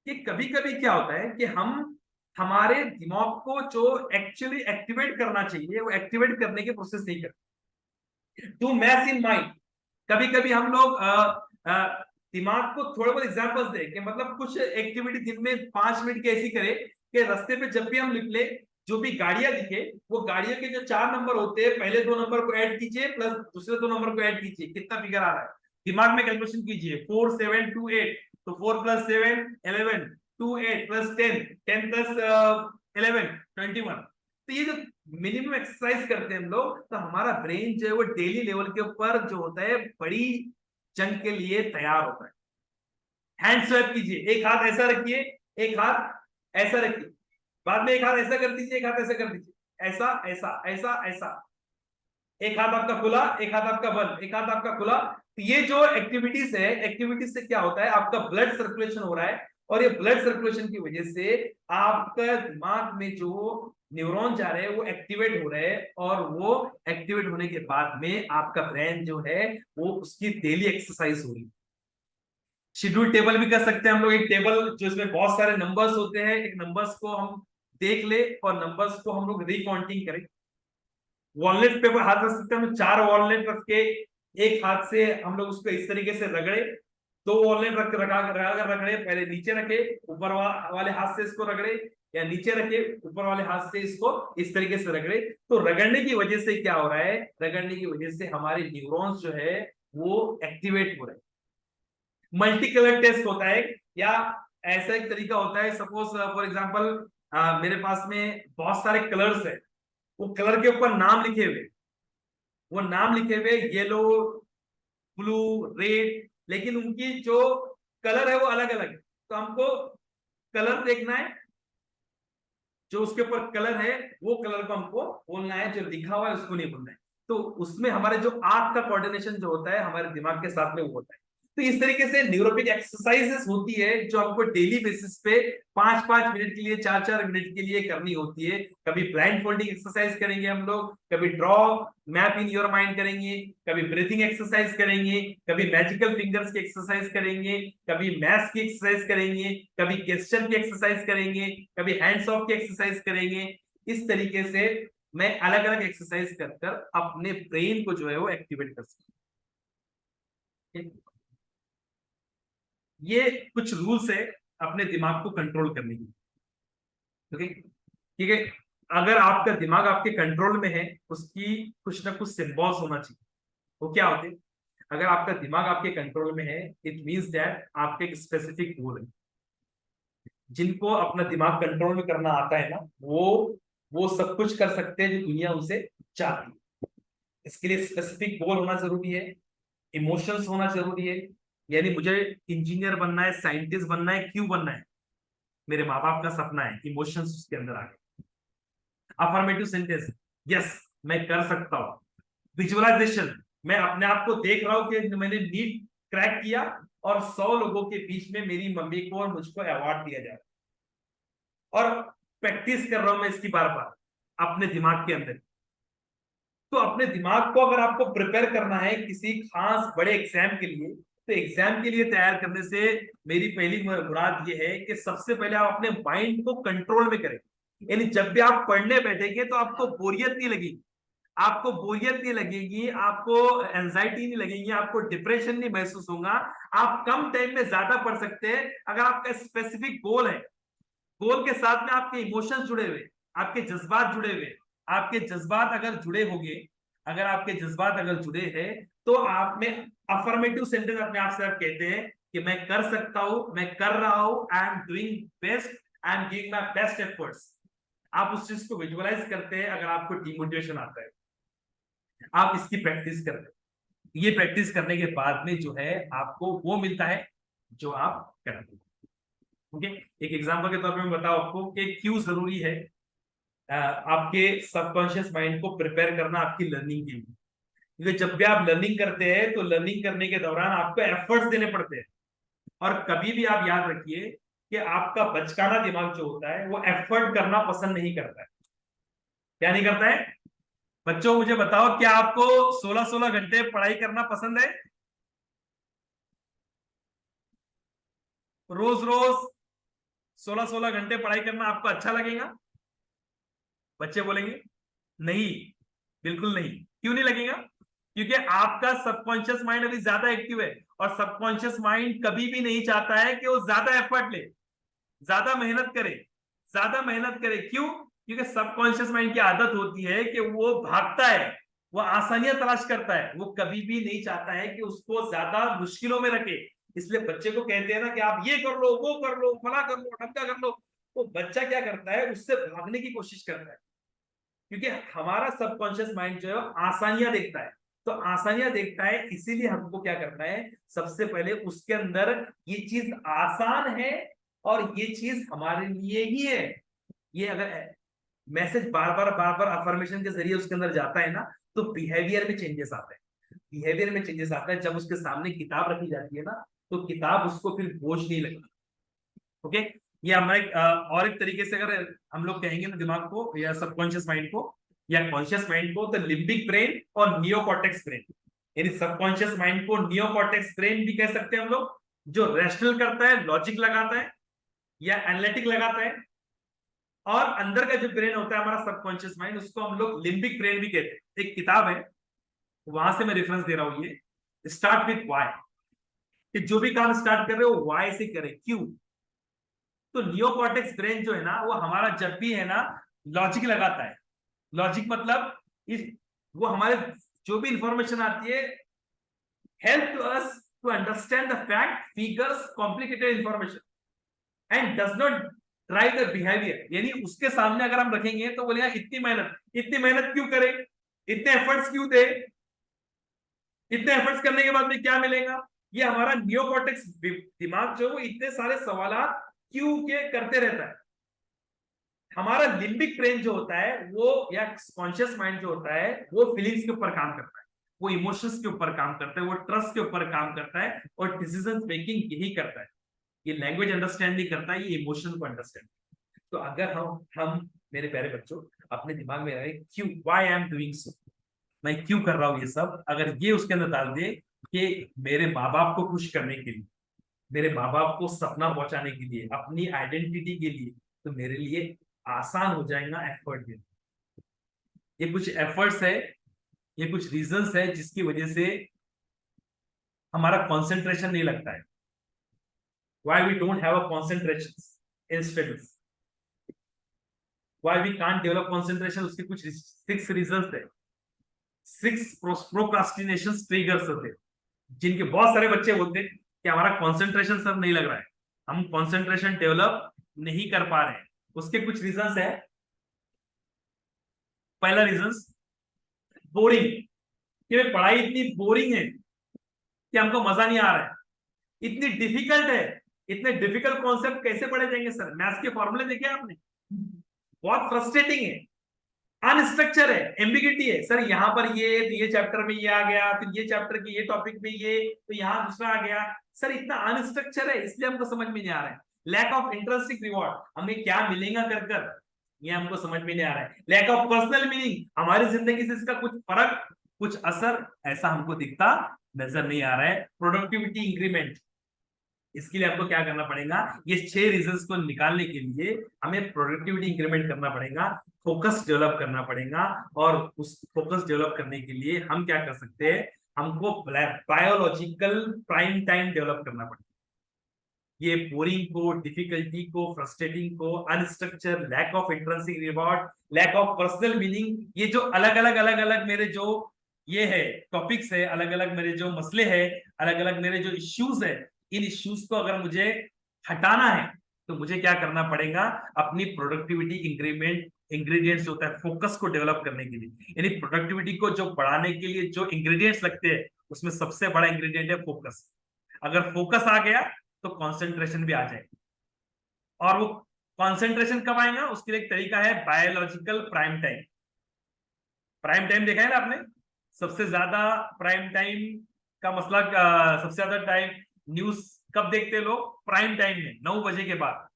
कि कभी कभी क्या होता है कि हम हमारे दिमाग को जो एक्चुअली एक्टिवेट करना चाहिए, वो एक्टिवेट करने की प्रोसेस नहीं करते। टू मैस इन माइंड, कभी कभी हम लोग दिमाग को थोड़े बहुत एग्जांपल्स दें कि मतलब कुछ एक्टिविटी दिन में 5 मिनट की ऐसी करें कि रास्ते पे जब भी हम निकले, जो भी गाड़ियां दिखे, वो गाड़ियों के जो 4 नंबर होते हैं, पहले 2 नंबर को ऐड कीजिए प्लस दूसरे 2 नंबर को ऐड कीजिए, कितना फिगर आ रहा है दिमाग में कैलकुलेशन कीजिए। 4 7 2 8, तो 4 + 7 11, 2 8 + 10 10 + 11 21। तो ये जो मिनिमम एक्सरसाइज करते हैं हम लोग, तो हमारा ब्रेन जो है वो डेली लेवल के ऊपर जो होता है बड़ी जंग के लिए तैयार होता है। हैंड स्वैप कीजिए, एक हाथ ऐसा रखिए, एक हाथ ऐसा रखिए, बाद में एक हाथ ऐसा कर दीजिए, एक हाथ ऐसा कर दीजिए, ऐसा ऐसा ऐसा ऐसा, एक हाथ आपका खुला, एक हाथ आपका बंद, एक हाथ आपका खुला। तो ये जो एक्टिविटीज है, एक्टिविटीज से क्या होता है, आपका ब्लड सर्कुलेशन हो रहा है, और ये ब्लड सर्कुलेशन की वजह से आपका दिमाग में जो न्यूरॉन जा रहे हैं वो एक्टिवेट हो रहे हैं, और वो एक्टिवेट होने के बाद में आपका ब्रेन जो है वो उसकी डेली एक्सरसाइज हो रही है। शेड्यूल टेबल भी कर सकते हैं हम लोग, एक टेबल जो इसमें बहुत सारे नंबर्स होते हैं, एक नंबर्स को हम देख ले और नंबर्स को हम लोग रिकाउंटिंग करें। वॉलनट पे हाथ रख सकते हैं हम, 4 वॉलनट रख के एक हाथ से हम लोग उसको इस तरीके से रगड़े, 2 वॉलनट रगड़े, पहले नीचे रखे, ऊपर वाले हाथ से इसको रगड़े, या नीचे रखे ऊपर वाले हाथ से इसको इस तरीके से रगड़े। तो रगड़ने की वजह से क्या हो रहा है, रगड़ने की वजह से हमारे न्यूरॉन्स जो है वो एक्टिवेट हो रहे हैं। मल्टी कलर टेस्ट होता है, या ऐसा एक तरीका होता है, सपोज फॉर एग्जांपल मेरे पास में बहुत सारे कलर्स है, वो कलर के ऊपर नाम लिखे हुए, वो नाम लिखे हुए येलो, ब्लू, रेड, लेकिन उनकी जो कलर है वो अलग अलग है। तो हमको कलर देखना है, जो उसके ऊपर कलर है वो कलर को हमको बोलना है, जो लिखा हुआ है उसको नहीं बोलना है। तो उसमें हमारे जो आंख का कोऑर्डिनेशन जो होता है हमारे दिमाग के साथ में वो होता है। तो इस तरीके से न्यूरोपिक एक्सरसाइजेस होती है जो हमको डेली बेसिस पे 5-5 मिनट के लिए, 4-4 मिनट के लिए करनी होती है। कभी ब्लाइंड फोल्डिंग एक्सरसाइज करेंगे हम लोग, कभी draw map in your mind करेंगे, कभी ब्रीथिंग एक्सरसाइज करेंगे, कभी मैजिकल फिंगर्स की एक्सरसाइज करेंगे, कभी मैथ्स की एक्सरसाइज करेंगे, कभी गेस्चर की एक्सरसाइज करेंगे, कभी हैंड्स ऑफ की एक्सरसाइज करेंगे। इस तरीके से मैं अलग अलग एक्सरसाइज कर कर अपने ब्रेन को जो है वो एक्टिवेट कर सकता हूं। ये कुछ रूल्स है अपने दिमाग को कंट्रोल करने की। ओके, ठीक है। अगर आपका दिमाग आपके कंट्रोल में है, उसकी कुछ ना कुछ सिंबल्स होना चाहिए। वो क्या होते हैं, अगर आपका दिमाग आपके कंट्रोल में है, इट मींस दैट आपके एक स्पेसिफिक गोल है। जिनको अपना दिमाग कंट्रोल में करना आता है ना, वो सब कुछ कर सकते हैं जो दुनिया उनसे चाहती है। इसके लिए स्पेसिफिक गोल होना जरूरी है, इमोशंस होना जरूरी है। यानी मुझे इंजीनियर बनना है, साइंटिस्ट बनना है, क्यों बनना है, मेरे माँ बाप का सपना है, इमोशंस उसके अंदर आ गए। अफर्मेटिव सेंटेंस, यस मैं कर सकता हूँ। विजुअलाइजेशन, मैं अपने आप को देख रहा हूँ कि मैंने नीट क्रैक किया और 100 लोगों के बीच में मेरी मम्मी को और मुझको अवार्ड दिया जाए, और प्रैक्टिस कर रहा हूं मैं इसकी बार बार अपने दिमाग के अंदर। तो अपने दिमाग को अगर आपको प्रिपेयर करना है किसी खास बड़े एग्जाम के लिए, तो एग्जाम के लिए तैयार करने से मेरी पहली मुराद ये है कि सबसे पहले आप अपने माइंड को कंट्रोल में करें। यानी जब भी आप पढ़ने बैठेंगे तो आपको बोरियत नहीं लगेगी, आपको बोरियत नहीं लगेगी, आपको एंजाइटी नहीं लगेगी, आपको डिप्रेशन नहीं महसूस होगा। आप कम टाइम में ज्यादा पढ़ सकते हैं अगर आपका स्पेसिफिक गोल है। गोल के साथ में आपके इमोशंस जुड़े हुए, आपके जज्बात जुड़े हुए। आपके जज्बात अगर जुड़े होंगे, अगर आपके जज्बात अगर जुड़े हैं, तो आप में अफर्मेटिव सेंटेंस अपने आप से आप कहते हैं कि मैं कर सकता हूं, मैं कर रहा हूं, I am doing best, I am giving my best efforts. आप उस चीज को विजुअलाइज करते हैं अगर आपको डिमोटिवेशन आता है। आप इसकी प्रैक्टिस करते हैं। ये प्रैक्टिस करने के बाद में जो है आपको वो मिलता है जो आप करते हैं। ओके, एक एग्जांपल के तौर पे मैं बताऊं आपको कि क्यों जरूरी है आपके सबकॉन्शियस माइंड को प्रिपेयर करना आपकी लर्निंग के लिए। क्योंकि जब भी आप लर्निंग करते हैं तो लर्निंग करने के दौरान आपको एफर्ट्स देने पड़ते हैं। और कभी भी आप याद रखिए कि आपका बचकाना दिमाग जो होता है वो एफर्ट करना पसंद नहीं करता है। क्या नहीं करता है? बच्चों मुझे बताओ, क्या आपको 16-16 घंटे पढ़ाई करना पसंद है? रोज रोज 16-16 घंटे पढ़ाई करना आपको अच्छा लगेगा? बच्चे बोलेंगे नहीं, बिल्कुल नहीं। क्यों नहीं लगेगा? क्योंकि आपका सबकॉन्शियस माइंड अभी ज्यादा एक्टिव है, और सबकॉन्शियस माइंड कभी भी नहीं चाहता है कि वो ज्यादा एफर्ट ले, ज्यादा मेहनत करे, ज्यादा मेहनत करे। क्यों? क्योंकि सबकॉन्शियस माइंड की आदत होती है कि वो भागता है, वो आसानियां तलाश करता है, वो कभी भी नहीं चाहता है कि उसको ज्यादा मुश्किलों में रखे। इसलिए बच्चे को कहते हैं ना कि आप ये कर लो, वो कर लो, फला कर लो, ढमका कर लो। वो बच्चा क्या करता है? उससे भागने की कोशिश करता है, क्योंकि हमारा सबकॉन्शियस माइंड जो है आसानियां देखता है। तो आसानियां देखता है, इसीलिए हमको क्या करना है, सबसे पहले उसके अंदर ये चीज आसान है और ये चीज हमारे लिए ही है। ये अगर मैसेज बार बार अफर्मेशन के जरिए उसके अंदर जाता है ना, तो बिहेवियर में चेंजेस आते हैं। बिहेवियर में चेंजेस आता है जब उसके सामने किताब रखी जाती है ना, तो किताब उसको फिर बोझ नहीं लगती। ओके, ये हमारा और एक तरीके से अगर हम लोग कहेंगे ना दिमाग को या सबकॉन्शियस माइंड को या कॉन्शियस माइंड को, तो लिम्बिक ब्रेन और नियोकॉर्टेक्स ब्रेन। यानी सबकॉन्शियस माइंड को नियोकॉर्टेक्स ब्रेन भी कह सकते हैं हम लोग, जो रैशनल करता है, लॉजिक लगाता है या एनालिटिक लगाता है। और अंदर का जो ब्रेन होता है हमारा सबकॉन्शियस माइंड, उसको हम लोग लिम्बिक ब्रेन भी कहते हैं। एक किताब है, वहां से मैं रेफरेंस दे रहा हूं, ये स्टार्ट विथ वाई, कि जो भी काम स्टार्ट कर रहे हो वाई से करें। क्यों? तो नियोकॉर्टेक्स ब्रेन जो है ना, वो हमारा जब भी है ना लॉजिक लगाता है। लॉजिक मतलब इस, वो हमारे जो भी इंफॉर्मेशन आती है, help to us to understand the fact, figures, complicated information and does not drive the behaviour. यानी उसके सामने अगर हम रखेंगे तो बोलेगा इतनी मेहनत क्यों करें, इतने एफर्ट्स क्यों दे, इतने एफर्ट्स करने के बाद में क्या मिलेगा। ये हमारा नियोकॉर्टेक्स दिमाग जो है वो इतने सारे सवाल क्यों के करते रहता है। हमारा लिम्बिक ब्रेन जो होता है वो, या कॉन्शियस माइंड जो होता है, वो फीलिंग्स के ऊपर काम करता है, वो इमोशंस के ऊपर काम करता है, वो ट्रस्ट के ऊपर काम करता है, और डिसीजन मेकिंग यही करता है। ये लैंग्वेज अंडरस्टैंड नहीं करता है, ये इमोशन को अंडरस्टैंड। तो अगर हम मेरे प्यारे बच्चों अपने दिमाग में रहे क्यों, why I am doing so, मैं क्यों कर रहा हूं ये सब, अगर ये उसके अंदर डाल दे कि मेरे माँ बाप को खुश करने के लिए, मेरे माँ बाप को सपना पहुंचाने के लिए, अपनी आइडेंटिटी के लिए, तो मेरे लिए आसान हो जाएगा एफर्ट देना। ये कुछ एफर्ट्स है, ये कुछ रीजंस है जिसकी वजह से हमारा कंसंट्रेशन नहीं लगता है। Why we don't have a concentration in studies? Why we can't develop concentration? उसके कुछ 6 reasons है, 6 procrastination triggers होते, जिनके बहुत सारे बच्चे बोलते हैं कि हमारा कंसंट्रेशन सर नहीं लग रहा है, हम कंसंट्रेशन डेवलप नहीं कर पा रहे हैं। उसके कुछ रीजंस है। पहला रीजन बोरिंग, कि पढ़ाई इतनी बोरिंग है कि हमको मजा नहीं आ रहा है, इतनी डिफिकल्ट है, इतने डिफिकल्ट कॉन्सेप्ट कैसे पढ़े जाएंगे सर, मैथ्स के फॉर्मूले देखे आपने, बहुत फ्रस्ट्रेटिंग है, अनस्ट्रक्चर है, एम्बिगिटी है। सर यहाँ पर ये चैप्टर में ये आ गया, फिर ये चैप्टर के ये टॉपिक में ये, तो यहाँ दूसरा आ गया। सर इतना अनस्ट्रक्चर है, इसलिए हमको समझ में नहीं आ रहा है। लैक ऑफ इंटरेस्टिंग रिवॉर्ड, हमें क्या मिलेगा कर कर, ये हमको समझ में नहीं आ रहा है। लैक ऑफ पर्सनल मीनिंग, हमारी जिंदगी से इसका कुछ फर्क, कुछ असर ऐसा हमको दिखता नजर नहीं आ रहा है। प्रोडक्टिविटी इंक्रीमेंट, इसके लिए आपको क्या करना पड़ेगा, ये 6 रीजंस को निकालने के लिए हमें प्रोडक्टिविटी इंक्रीमेंट करना पड़ेगा, फोकस डेवलप करना पड़ेगा। और उस फोकस डेवलप करने के लिए हम क्या कर सकते हैं, हमको बायोलॉजिकल प्राइम टाइम डेवलप करना पड़ेगा। ये बोरिंग को, डिफिकल्टी को, फ्रस्ट्रेटिंग को, unstructure, lack of intrinsic reward, lack of personal meaning, ये जो अलग अलग मेरे जो ये है टॉपिक्स है, अलग अलग मेरे जो मसले हैं, अलग अलग मेरे जो इश्यूज है, इन इश्यूज को अगर मुझे हटाना है तो मुझे क्या करना पड़ेगा, अपनी प्रोडक्टिविटी इंक्रीमेंट इंग्रेडिएंट्स होता है फोकस को डेवलप करने के लिए, यानी प्रोडक्टिविटी को जो बढ़ाने के लिए जो इंग्रेडिएंट्स लगते हैं उसमें सबसे बड़ा इंग्रेडिएंट है फोकस। अगर फोकस आ गया तो कंसंट्रेशन भी आ जाएगा। और वो कंसंट्रेशन कब आएगा, उसके लिए एक तरीका है biological prime time. Prime time देखा है ना आपने, सबसे ज्यादा प्राइम टाइम का मसला, सबसे ज्यादा टाइम न्यूज कब देखते हैं लोग, प्राइम टाइम में 9 बजे के बाद,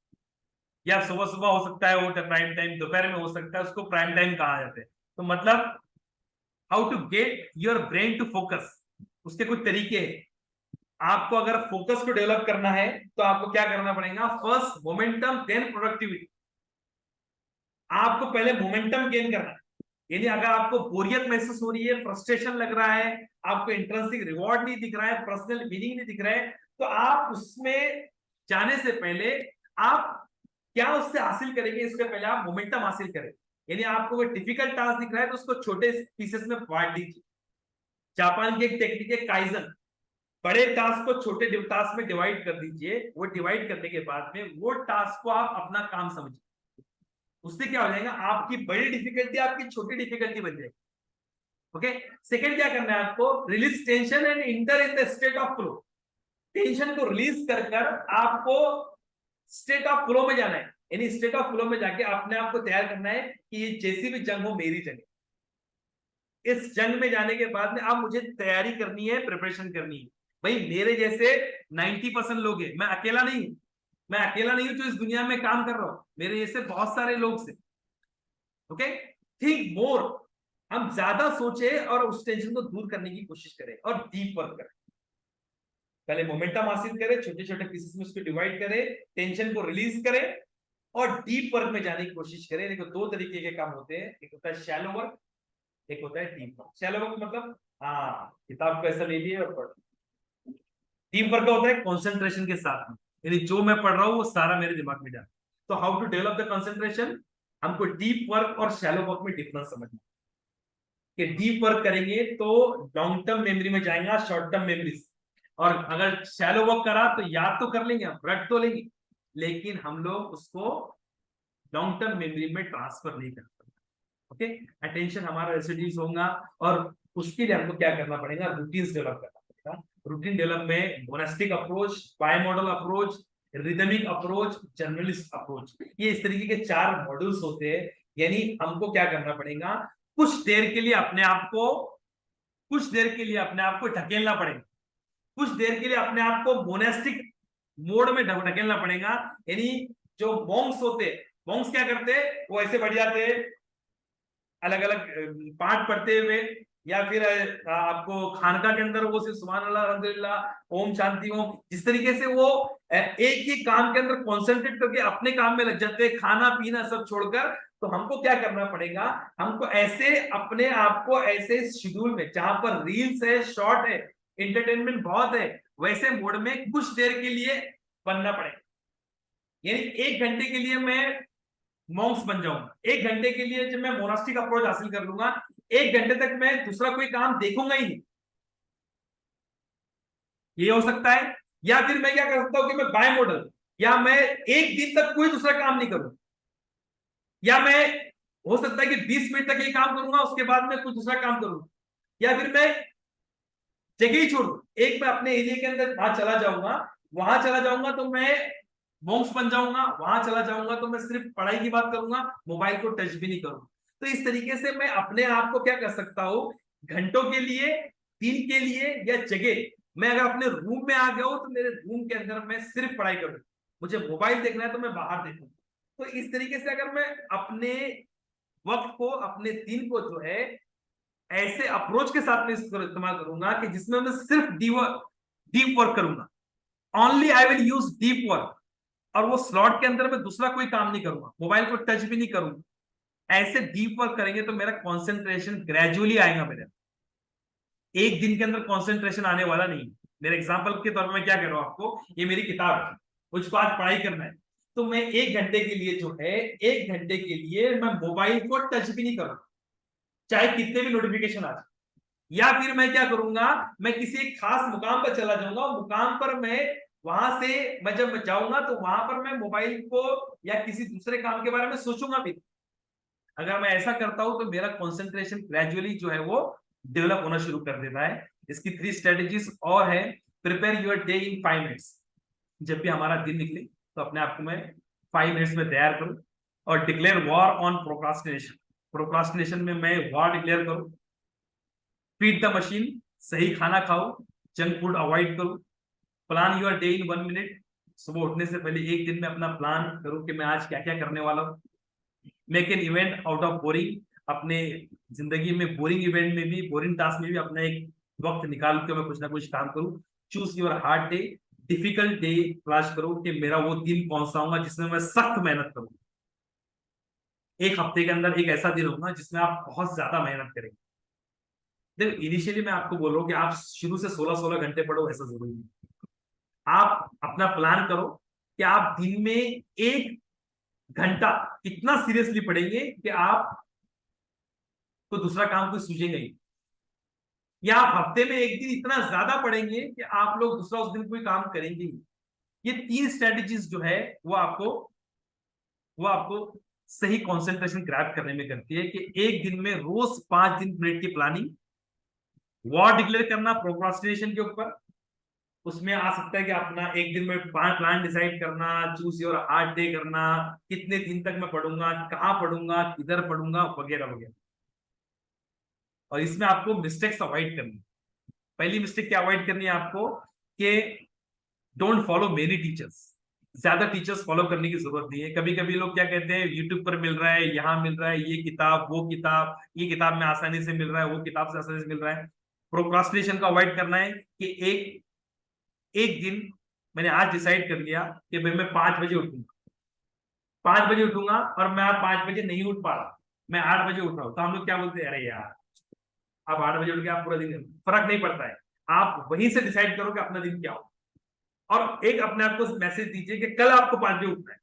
या सुबह सुबह हो सकता है वो प्राइम टाइम, दोपहर में हो सकता है, उसको प्राइम टाइम कहा जाता है। तो मतलब how to get your brain to focus, उसके कुछ तरीके हैं। आपको अगर फोकस को डेवलप करना है तो आपको क्या करना पड़ेगा, फर्स्ट मोमेंटम देन प्रोडक्टिविटी। आपको पहले मोमेंटम गेन करना है, यानी अगर आपको बोरियत महसूस हो रही है, फ्रस्ट्रेशन लग रहा है, आपको इंट्रिंसिक रिवॉर्ड नहीं दिख रहा है, पर्सनल मीनिंग नहीं दिख रहा है, तो आप उसमें जाने से पहले आप क्या उससे हासिल करेंगे, इसके पहले आप मोमेंटम हासिल करें। यानी आपको कोई डिफिकल्ट टास्क दिख रहा है तो उसको छोटे पीसेस में बांट दीजिए। जापान की एक टेक्निक है काइजन, बड़े टास्क को छोटे टास्क में डिवाइड कर दीजिए। वो डिवाइड करने के बाद में वो टास्क को आप अपना काम समझिए, उससे क्या हो जाएगा, आपकी बड़ी डिफिकल्टी आपकी छोटी डिफिकल्टी बन जाएगी। ओके, सेकंड क्या करना है आपको, release tension and inter in the state of flow. Tension को रिलीज कर कर आपको स्टेट ऑफ फ्लो में जाना है, यानी स्टेट ऑफ फ्लो में जाके अपने आप को तैयार करना है कि ये जैसी भी जंग हो मेरी जंग। इस जंग में जाने के बाद में अब मुझे तैयारी करनी है, प्रिपरेशन करनी है। भाई मेरे जैसे 90% लोग हैं, मैं अकेला नहीं हूं, मैं अकेला नहीं हूं जो इस दुनिया में काम कर रहा हूं, मेरे जैसे बहुत सारे लोग से। ओके, थिंक मोर, हम ज्यादा सोचे और उस टेंशन को दूर करने की कोशिश करें और डीप वर्क करें। पहले मोमेंटम हासिल करें, छोटे छोटे पीसेस में उसको डिवाइड करें, टेंशन को रिलीज करें और डीप वर्क में जाने की कोशिश करें। देखो 2 तरीके के काम होते हैं, एक होता है शैलो वर्क, एक होता है डीप वर्क। शैलो वर्क मतलब हाँ किताब को ऐसा ले लिए और पढ़। डीप वर्क का होता है कंसंट्रेशन के साथ में, यानी जो मैं पढ़ रहा हूँ वो सारा मेरे दिमाग में जाए। तो how to develop the concentration, हमको डीप वर्क और शैलो वर्क में डिफरेंस समझना कि डीप वर्क करेंगे तो लॉन्ग टर्म मेमोरी में जाएगा, शॉर्ट टर्म मेमोरी। और अगर शैलो वर्क करा तो याद तो कर लेंगे, हम रट तो लेंगे, लेकिन हम लोग उसको लॉन्ग टर्म मेमोरी में ट्रांसफर नहीं कर सकते। ओके, अटेंशन हमारा रेसिड्यूज होगा और उसके लिए हमको क्या करना पड़ेगा, रूटीन्स डेवलप करना पड़ेगा। रूटीन डेवलप में monastic approach, bimodal approach, rhythmic approach, journalist approach, ये इस तरीके के 4 मॉड्यूल्स होते हैं। यानी हमको क्या करना पड़ेगा, कुछ देर के लिए अपने आप को, कुछ देर के लिए अपने आप को ढकेलना पड़ेगा, कुछ देर के लिए अपने आप को मोनास्टिक मोड में ढकेलना पड़ेगा। यानी जो मॉन्क्स होते, मॉन्क्स क्या करते हैं, वो ऐसे बढ़ जाते हैं अलग अलग पाठ पढ़ते हुए, या फिर आपको खानका के अंदर वो सिर्फ सुभान अल्लाह, अल्हम्दुलिल्लाह, ओम शांति ओम, जिस तरीके से वो एक ही काम के अंदर कॉन्सेंट्रेट करके अपने काम में लग जाते हैं, खाना पीना सब छोड़कर। तो हमको क्या करना पड़ेगा, हमको ऐसे अपने आप को ऐसे शेड्यूल में जहां पर रील्स है, शॉर्ट है, एंटरटेनमेंट बहुत है, वैसे मोड में कुछ देर के लिए बनना पड़ेगा। यानी 1 घंटे के लिए मैं मॉन्क्स बन जाऊंगा, 1 घंटे के लिए जब मैं मोनास्टिक अप्रोच हासिल कर लूंगा, 1 घंटे तक मैं दूसरा कोई काम देखूंगा ही नहीं। ये हो सकता है, या फिर मैं क्या कर सकता हूं कि मैं बाय मॉडल, या मैं 1 दिन तक कोई दूसरा काम नहीं करूं, या मैं हो सकता है कि 20 मिनट तक ये काम करूंगा, उसके बाद में कुछ दूसरा काम करूंगा, या फिर मैं जगह ही छोड़, एक मैं अपने एरिया के अंदर वहां चला जाऊंगा, वहां चला जाऊंगा तो मैं मॉन्क्स बन जाऊंगा, वहां चला जाऊंगा तो मैं सिर्फ पढ़ाई की बात करूंगा, मोबाइल को टच भी नहीं करूंगा। तो इस तरीके से मैं अपने आप को क्या कर सकता हूं, घंटों के लिए, दिन के लिए, या जगह, मैं अगर अपने रूम में आ गया हूं तो मेरे रूम के अंदर मैं सिर्फ पढ़ाई करूं, मुझे मोबाइल देखना है तो मैं बाहर देखूं। तो इस तरीके से अगर मैं अपने वक्त को, अपने दिन को जो है ऐसे अप्रोच के साथ में इसको इस्तेमाल करूंगा कि जिसमें मैं सिर्फ डीप वर्क करूंगा only I will use deep work, और वो स्लॉट के अंदर मैं दूसरा कोई काम नहीं करूंगा, मोबाइल को टच भी नहीं करूंगा। ऐसे डीप वर्क करेंगे तो मेरा कॉन्सेंट्रेशन ग्रेजुअली आएगा मेरे, एक दिन के अंदर कॉन्सेंट्रेशन आने वाला नहीं। मेरे एग्जाम्पल के तौर पर मैं क्या कर रहा हूं आपको, ये मेरी किताब है, मुझको आज पढ़ाई करना है, तो मैं 1 घंटे के लिए जो है, 1 घंटे के लिए मैं मोबाइल को टच भी नहीं करूंगा, चाहे कितने भी नोटिफिकेशन आ जाए। या फिर मैं क्या करूंगा, मैं किसी एक खास मुकाम पर चला जाऊंगा, मुकाम पर मैं वहां से मैं जब जाऊंगा तो वहां पर मैं मोबाइल को या किसी दूसरे काम के बारे में सोचूंगा भी। अगर मैं ऐसा करता हूं तो मेरा कंसंट्रेशन ग्रेजुअली जो है वो डेवलप होना शुरू कर देता है। इसकी 3 स्ट्रेटेजीज और है। Prepare your day in 5 minutes. जब भी हमारा दिन निकले तो अपने आप को मैं 5 मिनट्स में तैयार करूं। और declare war on procrastination. Procrastination में मैं वॉर डिक्लेयर करूं। Feed the machine. सही खाना खाओ, जंक फूड अवॉइड करो। Plan your day in 1 minute. सुबह उठने से पहले एक दिन में अपना प्लान करो कि मैं आज क्या क्या करने वाला हूँ। Make an event out of boring. अपने जिंदगी में बोरिंग इवेंट में भी, बोरिंग टास्क में भी अपना एक वक्त निकाल के मैं कुछ ना कुछ काम करूं। Choose your hard day. Difficult day तलाश करो कि मेरा वो दिन कौन सा होगा जिसमें मैं सख्त मेहनत करूँ। एक हफ्ते के अंदर एक ऐसा दिन होगा जिसमें आप बहुत ज्यादा मेहनत करेंगे। देखो, इनिशियली मैं आपको बोल रहा हूँ कि आप शुरू से 16-16 घंटे पढ़ो, ऐसा जरूरी नहीं। आप अपना प्लान करो कि आप दिन में 1 घंटा इतना सीरियसली पढ़ेंगे कि आप को दूसरा काम कोई सूझेगा ही। या आप हफ्ते में एक दिन इतना ज्यादा पढ़ेंगे कि आप लोग दूसरा उस दिन कोई काम करेंगे ही। ये 3 स्ट्रेटेजीज जो है वो आपको सही कंसंट्रेशन ग्रैब करने में करती है कि एक दिन में रोज 5 मिनट की प्लानिंग। वॉर डिक्लेयर करना प्रोक्रास्टिनेशन के ऊपर। उसमें आ सकता है कि अपना एक दिन में 5 प्लान डिसाइड करना, चूज योर हार्ड डे करना, कितने दिन तक मैं पढ़ूंगा, कहाँ पढ़ूंगा, किधर पढ़ूंगा, वगैरह वगैरह। और इसमें आपको मिस्टेक्स अवॉइड करनी। पहली मिस्टेक क्या अवॉइड करनी है आपको कि डोंट फॉलो मेनी टीचर्स। ज्यादा टीचर्स फॉलो करने की जरूरत नहीं है। कभी कभी लोग क्या कहते हैं, यूट्यूब पर मिल रहा है, यहाँ मिल रहा है, ये किताब वो किताब, ये किताब में आसानी से मिल रहा है, वो किताब से आसानी से मिल रहा है। प्रोक्रास्टिनेशन का अवॉइड करना है कि एक एक दिन मैंने आज डिसाइड कर लिया कि भाई मैं 5 बजे उठूंगा, 5 बजे उठूंगा, और मैं आज 5 बजे नहीं उठ पा रहा, मैं 8 बजे उठ रहा हूं, तो हम लोग क्या बोलते हैं, अरे यार आप 8 बजे उठ के आप पूरा दिन, फर्क नहीं पड़ता है। आप वहीं से डिसाइड करो कि अपना दिन क्या हो, और एक अपने आप को मैसेज दीजिए कि कल आपको 5 बजे उठना है।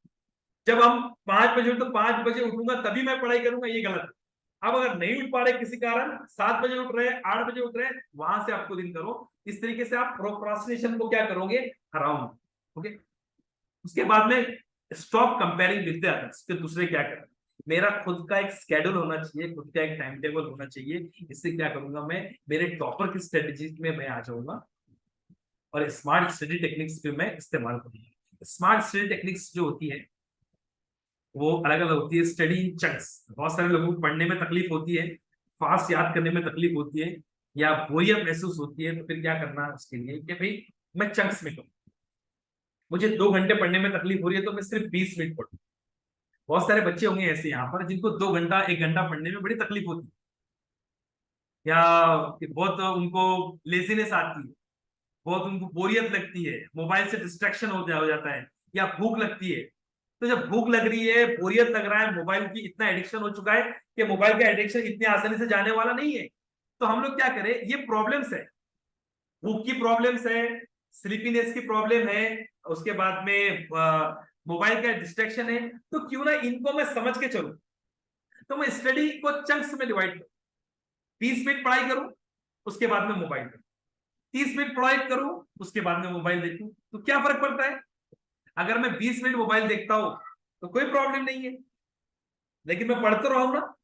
जब हम 5 बजे तो 5 बजे उठूंगा तभी मैं पढ़ाई करूंगा, ये गलत है। अब अगर नहीं उठ पा रहे किसी कारण, 7 बजे उठ रहे हैं, 8 बजे उठ रहे हैं, वहां से आपको दिन करो। इस तरीके से आप प्रोक्रास्टिनेशन को क्या करोगे, हराओगे। ओके। उसके बाद में stop comparing with the others कि दूसरे क्या कर रहे हैं। मेरा खुद का एक स्केड्यूल होना चाहिए, खुद का एक टाइम टेबल होना चाहिए। इससे क्या करूंगा मैं, मेरे टॉपर की स्ट्रेटेजी में मैं आ जाऊंगा, और स्मार्ट स्टडी टेक्निक्स पे मैं इस्तेमाल करूंगा। स्मार्ट स्टडी टेक्निक्स जो होती है वो अलग अलग होती है। Study in chunks. बहुत सारे लोगों को पढ़ने में तकलीफ होती है, फास्ट याद करने में तकलीफ होती है, या बोरियत महसूस होती है, तो फिर क्या करना है उसके लिए कि भाई मैं चंक्स में करूँ। मुझे 2 घंटे पढ़ने में तकलीफ हो रही है तो मैं सिर्फ 20 मिनट पढ़ूँ। बहुत सारे बच्चे होंगे ऐसे यहाँ पर जिनको 2 घंटा 1 घंटा पढ़ने में बड़ी तकलीफ होती है, या बहुत उनको लेजीनेस आती है, बहुत उनको बोरियत लगती है, मोबाइल से डिस्ट्रैक्शन हो जाता है, या भूख लगती है। तो जब भूख लग रही है, बोरियत लग रहा है, मोबाइल की इतना एडिक्शन हो चुका है कि मोबाइल का एडिक्शन इतनी आसानी से जाने वाला नहीं है। तो हम लोग क्या करें, ये प्रॉब्लम्स है, भूख की प्रॉब्लम्स है, स्लीपीनेस की प्रॉब्लम है, उसके बाद में मोबाइल का डिस्ट्रैक्शन है, तो क्यों ना इनको मैं समझ के चलूं। तो मैं स्टडी को चंक्स में डिवाइड करूं। 20 मिनट पढ़ाई करूं, उसके बाद में मोबाइल करूं। 30 मिनट पढ़ाई करूं, उसके बाद में मोबाइल देखूं। तो क्या फर्क पड़ता है, अगर मैं 20 मिनट मोबाइल देखता हूं तो कोई प्रॉब्लम नहीं है, लेकिन मैं पढ़ तो रहा हूं ना।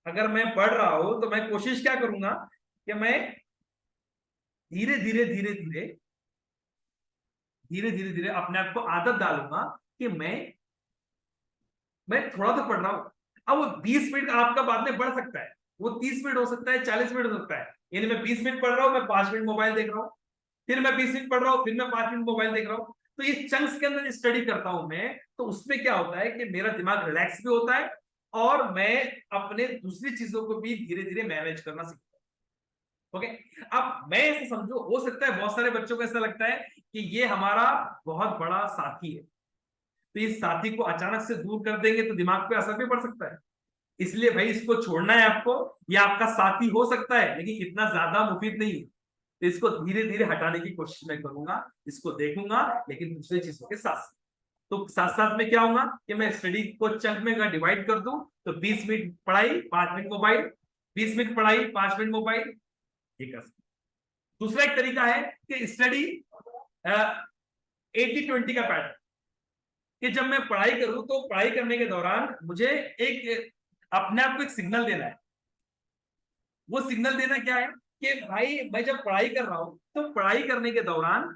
अगर मैं पढ़ रहा हूं तो मैं कोशिश क्या करूंगा कि मैं धीरे धीरे धीरे धीरे धीरे धीरे धीरे अपने आप को आदत डालूंगा कि मैं थोड़ा तो पढ़ रहा हूं। अब वो 20 मिनट आपका बाद में बढ़ सकता है, वो 30 मिनट हो सकता है, 40 मिनट हो सकता है। यानी मैं 20 मिनट पढ़ रहा हूं, मैं 5 मिनट मोबाइल देख रहा हूं, फिर मैं 20 मिनट पढ़ रहा हूं, फिर मैं 5 मिनट मोबाइल देख रहा हूं। तो ये चंक्स के अंदर स्टडी करता हूं मैं, तो उसमें क्या होता है कि मेरा दिमाग रिलैक्स भी होता है, और मैं अपने दूसरी चीजों को भी धीरे धीरे मैनेज करना सीखता हूं। ओके। अब मैं ऐसे समझो, हो सकता है बहुत सारे बच्चों को ऐसा लगता है कि ये हमारा बहुत बड़ा साथी है, तो इस साथी को अचानक से दूर कर देंगे तो दिमाग पे असर भी पड़ सकता है, इसलिए भाई इसको छोड़ना है आपको। ये आपका साथी हो सकता है लेकिन इतना ज्यादा मुफीद नहीं है, तो इसको धीरे धीरे हटाने की कोशिश मैं करूंगा, इसको देखूंगा लेकिन दूसरे चीजों के साथ। तो साथ साथ में क्या होगा कि मैं स्टडी को चंक में अगर डिवाइड कर दूं तो 20 मिनट पढ़ाई 5 मिनट मोबाइल, 20 मिनट पढ़ाई 5 मिनट मोबाइल, ये कर सकते। दूसरा एक तरीका है कि स्टडी 80-20 का पैटर्न, कि जब मैं पढ़ाई करूं तो पढ़ाई करने के दौरान मुझे एक अपने आप को एक सिग्नल देना है। वो सिग्नल देना क्या है कि भाई मैं जब पढ़ाई कर रहा हूं तो पढ़ाई करने के दौरान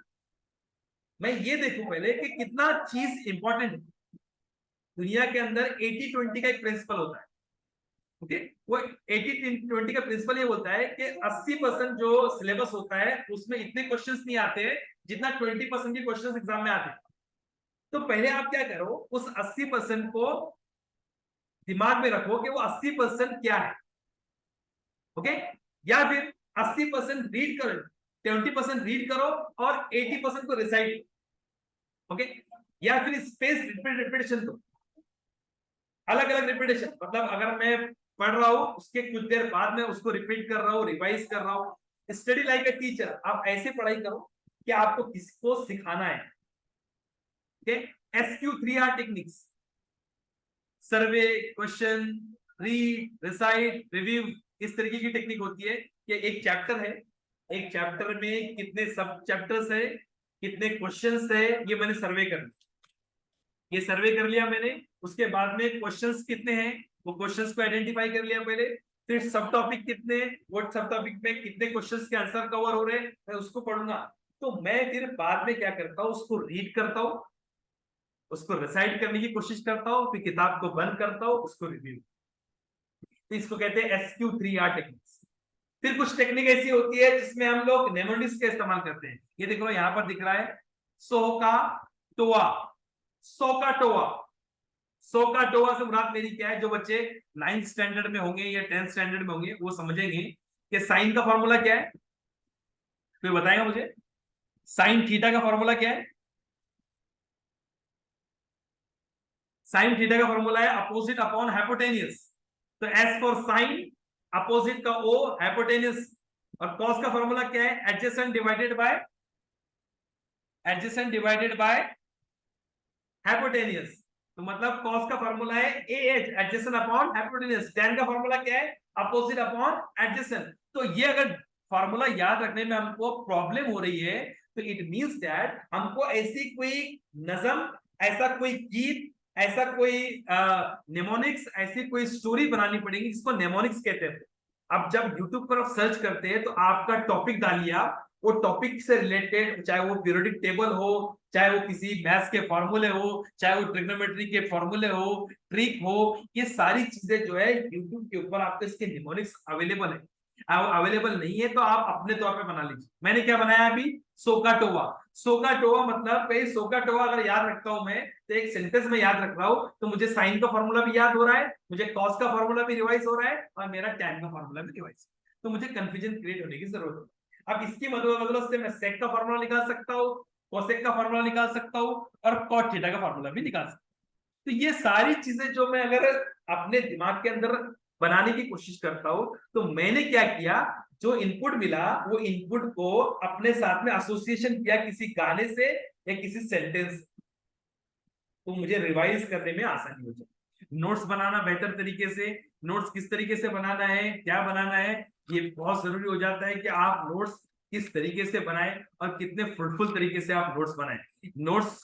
मैं ये देखूं पहले कि कितना चीज इंपॉर्टेंट है। दुनिया के अंदर 80-20 का एक प्रिंसिपल होता है, ओके। वो 80-20 का प्रिंसिपल ये बोलता है कि 80% जो सिलेबस होता है उसमें इतने क्वेश्चंस नहीं आते जितना 20% के क्वेश्चंस एग्जाम में आते हैं। तो पहले आप क्या करो, उस 80% को दिमाग में रखो कि वो 80% क्या है, ओके। या फिर 80% रीड करो, 20% रीड करो और 80% को रिसाइट, ओके। या फिर स्पेस रिपीटेशन, तो अलग अलग रिपीटेशन, मतलब अगर मैं पढ़ रहा हूं उसके कुछ देर बाद में उसको रिपीट कर रहा हूं, रिवाइज कर रहा हूं। स्टडी लाइक अ टीचर, आप ऐसे पढ़ाई करो कि आपको किसको सिखाना है, ओके। SQ3R टेक्निक्स, सर्वे, क्वेश्चन, रीड, रिसाइट, रिव्यू, इस तरीके की टेक्निक होती है कि एक चैप्टर है, एक चैप्टर में कितने सब चैप्टर्स है, कितने क्वेश्चंस है, ये मैंने सर्वे कर लिया, ये सर्वे कर लिया मैंने। उसके बाद में क्वेश्चंस कितने हैं वो क्वेश्चंस को आइडेंटिफाई कर लिया पहले, फिर सब टॉपिक कितने, वो सब टॉपिक में कितने क्वेश्चंस के आंसर कवर हो रहे हैं, मैं उसको पढ़ूंगा। तो मैं फिर बाद में क्या करता हूँ, उसको रीड करता हूँ, उसको रिसाइट करने की कोशिश करता हूँ, फिर किताब को बंद करता हूँ, उसको रिव्यू। तो इसको कहते हैं SQ3R टेक्निक्स। फिर कुछ टेक्निक ऐसी होती है जिसमें हम लोग नेमोनिक्स का इस्तेमाल करते हैं। ये देखो यहाँ पर दिख रहा है सोका टोआ, सोका टोआ। सोका टोआ से मुराद मेरी क्या है, जो बच्चे 9th स्टैंडर्ड में होंगे या 10th स्टैंडर्ड में होंगे वो समझेंगे कि साइन का फॉर्मूला क्या है। कोई बताएगा मुझे साइन थीटा का फॉर्मूला क्या है? साइन थीटा का फॉर्मूला है अपोजिट अपॉन हाइपोटेनियस। तो एस फॉर साइन, अपोजिट का ओ, हाइपोटेनियस। और कॉस का फॉर्मूला क्या है? Adjacent divided by hypotenuse. तो मतलब कॉस का फॉर्मूला है AH, adjacent upon hypotenuse. tan का फॉर्मूला क्या है? Opposite upon adjacent. तो ये अगर फॉर्मूला याद रखने में हमको प्रॉब्लम हो रही है तो इट मींस दैट हमको ऐसी कोई नज़म, ऐसा कोई गीत, ऐसा कोई नेमोनिक्स, ऐसी कोई स्टोरी बनानी पड़ेगी जिसको नेमोनिक्स कहते हैं। अब जब YouTube पर आप सर्च करते हैं तो आपका टॉपिक डालिए, आप वो टॉपिक से रिलेटेड, चाहे वो पीरियोडिक टेबल हो, चाहे वो किसी मैथ्स के फॉर्मूले हो, चाहे वो ट्रिग्नोमेट्री के फॉर्मूले हो, ट्रिक हो, ये सारी चीजें जो है यूट्यूब के ऊपर आपको इसके निमोनिक्स अवेलेबल है। अवेलेबल नहीं है तो आप अपने तौर पे बना लीजिए। मैंने क्या बनाया अभी? सोकाटोवा। सोकाटोवा मतलब भाई सोकाटोवा अगर याद रखता हूं मैं तो एक सेंटेंस में याद रख रहा हूं तो मुझे साइन का फॉर्मूला भी याद हो रहा है, मुझे कॉस का फॉर्मूला भी रिवाइज हो रहा है और मेरा टैन का फॉर्मूला भी रिवाइज, तो मुझे कंफ्यूजन क्रिएट होने की जरूरत है। अब इसकी मदद से मैं सेक का फॉर्मूला निकाल सकता हूँ, कोसेक का फॉर्मूला निकाल सकता हूँ और कॉट थीटा का फॉर्मूला भी निकाल सकता हूँ। तो ये सारी चीजें जो मैं अगर अपने दिमाग के अंदर बनाने की कोशिश करता हूं तो मैंने क्या किया, जो इनपुट मिला वो इनपुट को अपने साथ में एसोसिएशन किया किसी गाने से या किसी सेंटेंस, तो मुझे रिवाइज करने में आसानी हो जाए। नोट्स बनाना बेहतर तरीके से, नोट्स किस तरीके से बनाना है, क्या बनाना है, ये बहुत जरूरी हो जाता है कि आप नोट्स किस तरीके से बनाएं और कितने फ्रूटफुल तरीके से आप नोट्स बनाएं। नोट्स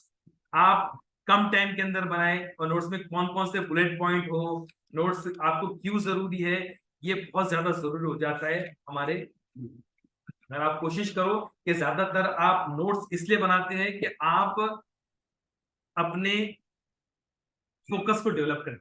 आप कम टाइम के अंदर बनाएं और नोट्स में कौन कौन से बुलेट पॉइंट हो, नोट्स आपको क्यों जरूरी है, ये बहुत ज्यादा जरूरी हो जाता है हमारे। अगर आप कोशिश करो कि ज्यादातर आप नोट्स इसलिए बनाते हैं कि आप अपने फोकस को डेवलप करें,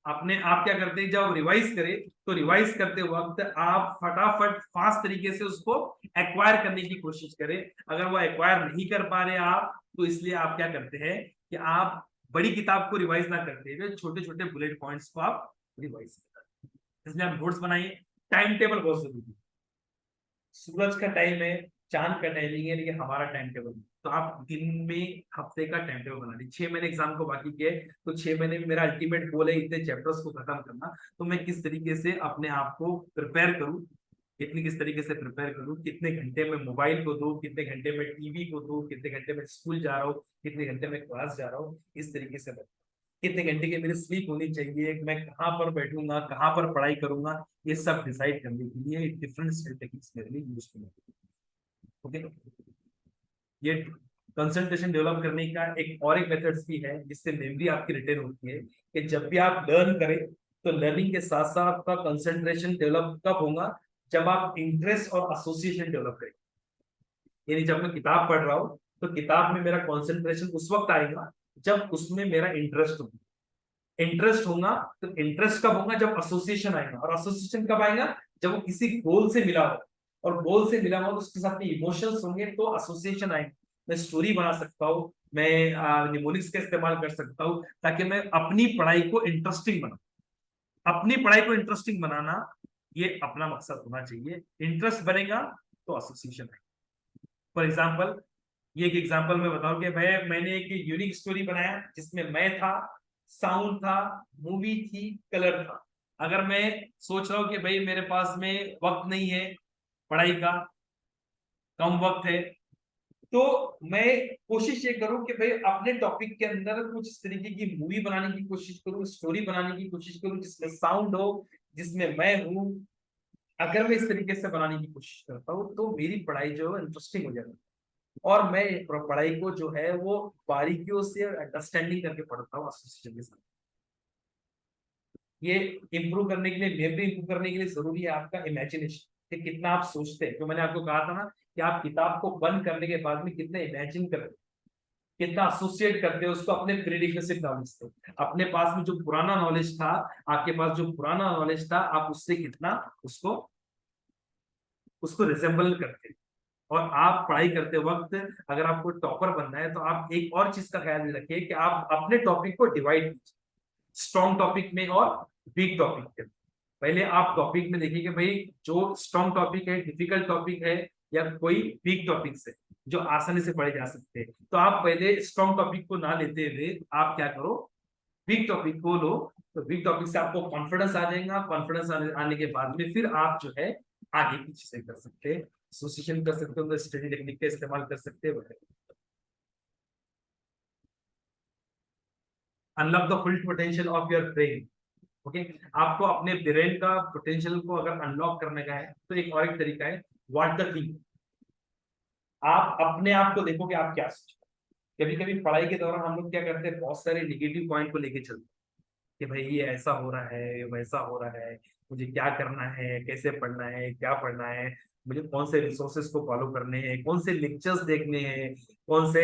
अपने आप क्या करते हैं जब रिवाइज करें तो रिवाइज करते वक्त आप फटाफट फास्ट तरीके से उसको एक्वायर करने की कोशिश करें। अगर वो एक्वायर नहीं कर पा रहे आप तो इसलिए आप क्या करते हैं कि आप बड़ी किताब को रिवाइज ना करते हुए छोटे छोटे बुलेट पॉइंट्स को आप रिवाइज करें। इसलिए आप नोट्स बनाइए। टाइम टेबल बहुत जरूरी है। सूरज का टाइम है, चांद का टाइमिंग है, लेकिन हमारा टाइम टेबल। तो आप दिन में हफ्ते का टाइम टेबल बना लीजिए। 6 महीने एग्जाम को बाकी के, तो 6 महीने में मेरा अल्टीमेट गोल है इतने चैप्टर्स को खत्म करना। तो मैं किस तरीके से अपने आप को प्रिपेयर करूं, कितनी किस तरीके से प्रिपेयर करूं, कितने घंटे में मोबाइल को दूं, कितने घंटे में टीवी को दूं, कितने घंटे में स्कूल जा रहा हूँ, कितने घंटे में क्लास जा रहा हूँ, इस तरीके से कितने घंटे की मेरी स्लीप होनी चाहिए, मैं कहाँ पर बैठूंगा, कहाँ पर पढ़ाई करूंगा, ये सब डिसाइड करने के लिए डिफरेंट टेक्निक्स मेरे लिए यूजफुल है। ओके, ये कंसंट्रेशन डेवलप करने का एक मेथड्स भी है जिससे मेमोरी आपकी रिटेन होती है, कि जब भी आप लर्न करें तो लर्निंग के साथ साथ आपका कंसंट्रेशन डेवलप कब होगा, जब आप इंटरेस्ट और एसोसिएशन डेवलप करें। यानी जब मैं किताब पढ़ रहा हूँ तो किताब में मेरा कंसंट्रेशन उस वक्त आएगा जब उसमें मेरा इंटरेस्ट होगा। इंटरेस्ट होगा तो इंटरेस्ट कब होगा, जब एसोसिएशन आएगा। और एसोसिएशन कब आएगा, जब वो किसी गोल से मिला हो, और गोल से मिला हो तो उसके साथ में इमोशंस होंगे, तो एसोसिएशन आएगा। मैं स्टोरी बना सकता हूँ, मैं निमोनिक्स का इस्तेमाल कर सकता हूँ, ताकि मैं अपनी पढ़ाई को इंटरेस्टिंग बना। अपनी पढ़ाई को इंटरेस्टिंग बनाना ये अपना मकसद होना चाहिए। इंटरेस्ट बनेगा तो एसोसिएशन आएगा। फॉर एग्जाम्पल, ये एक एग्जांपल मैं बताऊं कि भाई मैंने एक यूनिक स्टोरी बनाया जिसमें मैं था, साउंड था, मूवी थी, कलर था। अगर मैं सोच रहा हूं कि भाई मेरे पास में वक्त नहीं है पढ़ाई का, कम वक्त है, तो मैं कोशिश ये करूं कि भाई अपने टॉपिक के अंदर कुछ इस तरीके की मूवी बनाने की कोशिश करूं, स्टोरी बनाने की कोशिश करूं जिसमें साउंड हो, जिसमें मैं हूं। अगर मैं इस तरीके से बनाने की कोशिश करता हूं तो मेरी पढ़ाई जो है इंटरेस्टिंग हो जाती है, और मैं पढ़ाई को जो है वो बारीकियों से अंडरस्टैंडिंग करके पढ़ता हूँ एसोसिएशन के साथ। ये इंप्रूव करने के लिए, मेमोरी इंप्रूव करने के लिए जरूरी है आपका इमेजिनेशन, कि कितना आप सोचते हैं। तो मैंने आपको कहा था ना कि आप किताब को बंद करने के बाद में कितना इमेजिन करते हैं, कितना एसोसिएट करते हैं उसको अपने प्रीडिक्वेसिव नॉलेज से। अपने पास में जो पुराना नॉलेज था, आपके पास जो पुराना नॉलेज था, आप उससे कितना उसको उसको रिजेंबल करते हैं। और आप पढ़ाई करते वक्त अगर आपको टॉपर बनना है तो आप एक और चीज का ख्याल रखिए कि आप अपने टॉपिक को डिवाइड कीजिए, स्ट्रॉन्ग टॉपिक में और वीक टॉपिक में। पहले आप टॉपिक में देखिए कि भाई जो स्ट्रॉन्ग टॉपिक है, डिफिकल्ट टॉपिक है, या कोई वीक टॉपिक से जो आसानी से पढ़े जा सकते हैं, तो आप पहले स्ट्रॉन्ग टॉपिक को ना लेते हुए आप क्या करो, वीक टॉपिक को लो। तो वीक टॉपिक से आपको कॉन्फिडेंस आ जाएगा। कॉन्फिडेंस आने के बाद में फिर आप जो है आगे की चीजें कर सकते हैं, एसोसिएशन कर सकते हो, स्टडी टेक्निक का इस्तेमाल कर सकते हो। Unlock the full potential of your brain. Okay, आपको अपने ब्रेन का पोटेंशियल को अगर अनलॉक करने का है तो एक और एक तरीका है, व्हाट द थिंक। आप अपने आप को देखो कि आप क्या सोच। कभी कभी पढ़ाई के दौरान हम लोग क्या करते हैं, बहुत सारे निगेटिव पॉइंट को लेके चलते हैं कि भाई ये ऐसा हो रहा है, वैसा हो रहा है, मुझे क्या करना है, कैसे पढ़ना है, क्या पढ़ना है, मुझे कौन से रिसोर्सेज को फॉलो करने हैं, कौन से लेक्चर्स देखने हैं, कौन से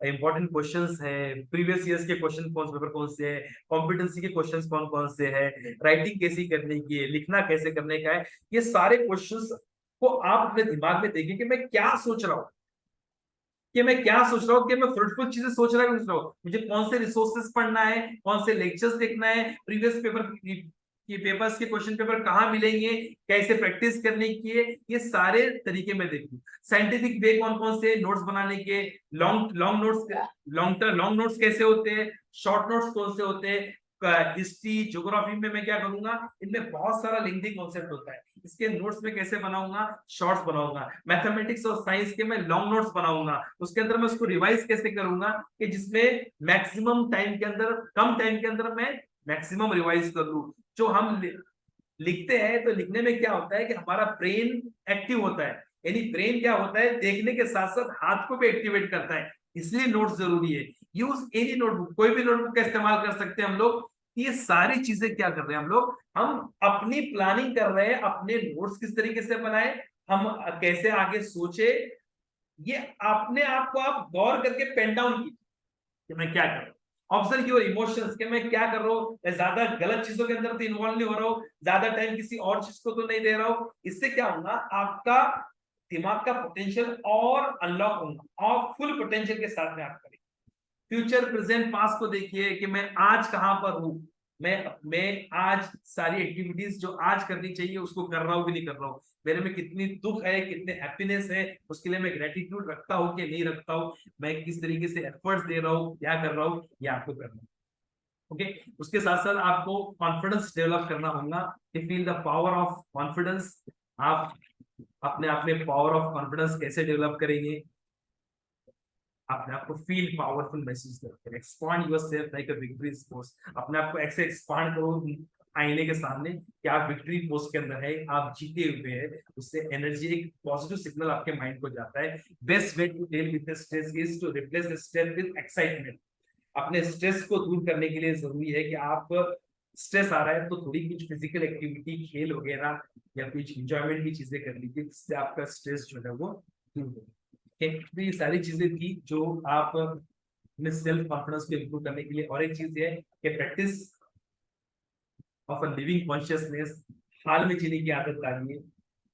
इंपॉर्टेंट क्वेश्चंस हैं, प्रीवियस ईयर्स के क्वेश्चन कौन से पेपर कौन से हैं, कॉम्पिटेंसी के क्वेश्चंस कौन कौन से हैं, राइटिंग कैसी करने की है, लिखना कैसे करने का है। ये सारे क्वेश्चंस को आप अपने दिमाग में देखिए कि मैं क्या सोच रहा हूँ, कि मैं क्या सोच रहा हूँ, कि मैं फ्रूटफुल चीजें सोच रहा हूँ, मुझे कौन से रिसोर्सेज पढ़ना है, कौन से लेक्चर्स देखना है, प्रीवियस पेपर की पेपर्स के क्वेश्चन पेपर कहाँ मिलेंगे, कैसे प्रैक्टिस करने की है, ये सारे तरीके में देखूं। साइंटिफिक वे कौन कौन से नोट्स बनाने के, long long notes, long notes कैसे होते हैं, शॉर्ट नोट्स कौन से होते हैं। हिस्ट्री ज्योग्राफी में मैं क्या करूंगा, इनमें बहुत सारा लेंथी कॉन्सेप्ट होता है, इसके नोट्स में कैसे बनाऊंगा, शॉर्ट्स बनाऊंगा। मैथमेटिक्स और साइंस के मैं लॉन्ग नोट्स बनाऊंगा, उसके अंदर मैं उसको रिवाइज कैसे करूंगा कि जिसमें मैक्सिमम टाइम के अंदर, कम टाइम के अंदर मैं मैक्सिमम रिवाइज कर लूं। जो हम लिखते हैं तो लिखने में क्या होता है कि हमारा ब्रेन एक्टिव होता है, यानी ब्रेन क्या होता है, देखने के साथ साथ हाथ को भी एक्टिवेट करता है, इसलिए नोट्स जरूरी है। यूज एनी नोटबुक, कोई भी नोटबुक का इस्तेमाल कर सकते हैं हम लोग। ये सारी चीजें क्या कर रहे हैं हम लोग, हम अपनी प्लानिंग कर रहे हैं, अपने नोट्स किस तरीके से बनाए, हम कैसे आगे सोचे, ये अपने आप को आप गौर करके पेन डाउन कीजिए कि मैं क्या कर रहा हूँ। ऑब्जर्व योर इमोशंस, कि मैं क्या कर रहा हूँ, मैं ज्यादा गलत चीजों के अंदर तो इन्वॉल्व नहीं हो रहा हूँ, ज्यादा टाइम किसी और चीज को तो नहीं दे रहा हूँ। इससे क्या होगा, आपका दिमाग का पोटेंशियल और अनलॉक होगा, और फुल पोटेंशियल के साथ में आप करेंगे। फ्यूचर प्रेजेंट पास्ट को देखिए कि मैं आज कहां पर हूं, मैं आज सारी एक्टिविटीज जो आज करनी चाहिए उसको कर रहा हूँ कि नहीं कर रहा हूँ, मेरे में कितनी दुख है, कितने हैप्पीनेस है, उसके लिए मैं ग्रेटिट्यूड रखता हूँ कि नहीं रखता हूँ, मैं किस तरीके से एफर्ट्स दे रहा हूँ, क्या कर रहा हूँ, ये आपको करना है। ओके, उसके साथ साथ आपको कॉन्फिडेंस डेवलप करना होगा, कि feel the power of confidence. आप अपने आप में पावर ऑफ कॉन्फिडेंस कैसे डेवलप करेंगे? अपने आप को फील पावरफुल महसूस करते हैं, एक्सपांड योरसेल्फ लाइक अ विक्ट्री पोस्ट, अपने आप को ऐसे एक्सपांड करो आईने के सामने कि आप विक्ट्री पोस्ट के अंदर है, आप जीते हुए हैं, उससे एनर्जी, एक पॉजिटिव सिग्नल आपके माइंड को जाता है। Best way to deal with the stress is to replace the stress with excitement. अपने स्ट्रेस को दूर करने के लिए जरूरी है कि आप, स्ट्रेस आ रहा है तो थोड़ी कुछ फिजिकल एक्टिविटी, खेल वगैरह या कुछ इंजॉयमेंट की चीजें कर लीजिए, जिससे आपका स्ट्रेस जो है वो दूर हो। तो ये सारी चीजें थी जो आप अपने सेल्फ कॉन्फिडेंस को इम्प्रूव करने के लिए। और एक चीज है कि practice of a living consciousness, हाल में जीने की आदत डालिए।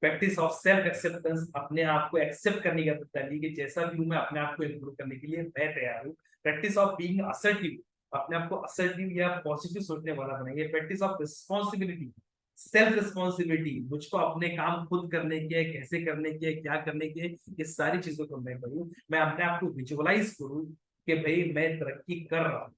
प्रैक्टिस ऑफ सेल्फ एक्सेप्टेंस, अपने आप को एक्सेप्ट करने की आदत डालिए कि जैसा भी हूं मैं अपने आप को इम्प्रूव करने के लिए मैं तैयार हूँ। प्रैक्टिस ऑफ बीइंग असर्टिव, अपने आप को असर्टिव या पॉजिटिव सोचने वाला बनाइए। Practice of responsibility, self responsibility, मुझको अपने काम खुद करने के, कैसे करने के, क्या करने के, ये सारी चीजों को मैं करूँ, मैं अपने आप को विजुअलाइज करूँ कि भाई मैं तरक्की कर रहा हूँ।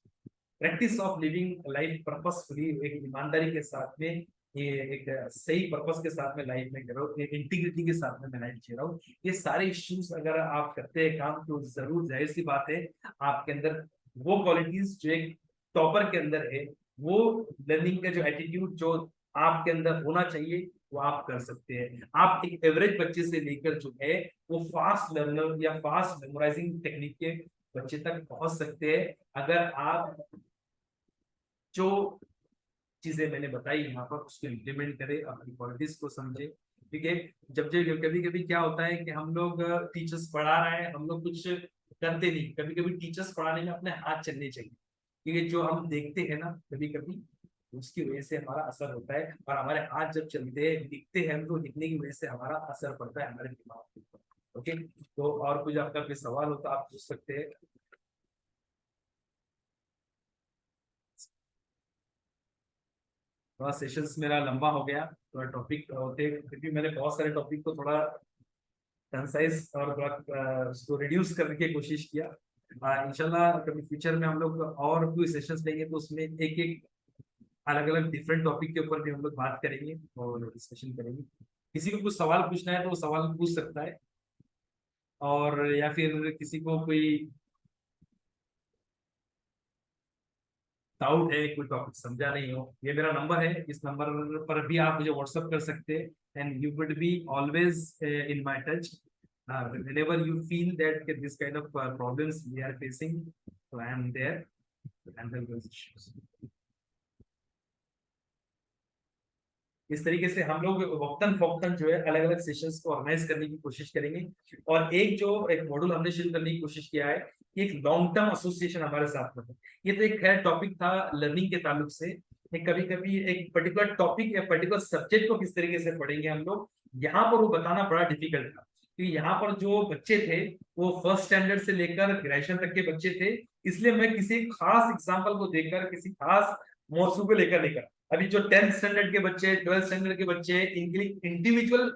Practice of living life purposefully, एक ईमानदारी के साथ में, ये एक सही पर्पस के साथ में लाइफ में कर रहा हूँ, इंटीग्रिटी के साथ में मैं लाइफ जी रहा हूँ। ये सारे इश्यूज अगर आप करते हैं काम, तो जरूर जाहिर सी बात है आपके अंदर वो क्वालिटीज जो एक टॉपर के अंदर है, वो लर्निंग का जो एटीट्यूड जो आपके अंदर होना चाहिए, वो आप कर सकते हैं। आप एक एवरेज बच्चे से लेकर जो है वो फास्ट लर्नर या फास्ट मेमोराइजिंग टेक्निक के बच्चे तक पहुंच सकते हैं, अगर आप जो चीजें मैंने बताई यहाँ पर उसको इम्प्लीमेंट करें, अपनी क्वालिटीज को समझे। ठीक है, जब जब कभी कभी क्या होता है कि हम लोग टीचर्स पढ़ा रहे हैं, हम लोग कुछ करते नहीं, कभी कभी टीचर्स पढ़ाने में अपने हाथ चलने चाहिए, क्योंकि जो हम देखते हैं ना कभी कभी, उसकी वजह से हमारा असर होता है, और हमारे हाथ जब चलते हैं, दिखते हैं, तो दिखने की वजह से हमारा असर पड़ता है हमारे दिमाग के ऊपर। ओके, तो और कुछ आपका कोई सवाल हो तो आप पूछ सकते हैं। थोड़ा सेशंस मेरा लंबा हो गया, थोड़ा टॉपिक होते, क्योंकि मैंने बहुत सारे टॉपिक को थोड़ा कंसाइज और थोड़ा उसको रिड्यूस करने की कोशिश किया। इंशाल्लाह कभी फ्यूचर में हम लोग और कोई सेशंस लेंगे तो उसमें एक एक अलग अलग डिफरेंट टॉपिक के ऊपर भी हम लोग बात करेंगे और डिस्कशन करेंगे। किसी को कुछ सवाल पूछना है तो वो सवाल पूछ सकता है, और या फिर किसी को कोई डाउट है, कोई टॉपिक समझा नहीं हो, ये मेरा नंबर है, इस नंबर पर भी आप मुझे व्हाट्सअप कर सकते हैं, and you would be always in my touch whenever you feel that this kind of problems we are facing, so I am there to handle those issues. इस तरीके से हम लोग वक्तन फोक्तन जो है अलग अलग सेशंस को ऑर्गेनाइज करने की कोशिश करेंगे। और एक मॉड्यूल हमने शुरू करने की कोशिश किया है कि एक लॉन्ग टर्म एसोसिएशन हमारे साथ में है। ये तो एक खैर टॉपिक था लर्निंग के ताल्लुक से, कभी कभी एक पर्टिकुलर टॉपिक या पर्टिकुलर सब्जेक्ट को किस तरीके से पढ़ेंगे हम लोग, यहाँ पर वो बताना बड़ा डिफिकल्ट था, क्योंकि यहाँ पर जो बच्चे थे वो फर्स्ट स्टैंडर्ड से लेकर ग्रेजुएशन तक के बच्चे थे, इसलिए मैं किसी खास एग्जाम्पल को देखकर, किसी खास मौजू को लेकर नहीं कर, अभी जो 10th स्टैंडर्ड के बच्चे, 12th स्टैंडर्ड के बच्चे, इनके लिए इंडिविजुअल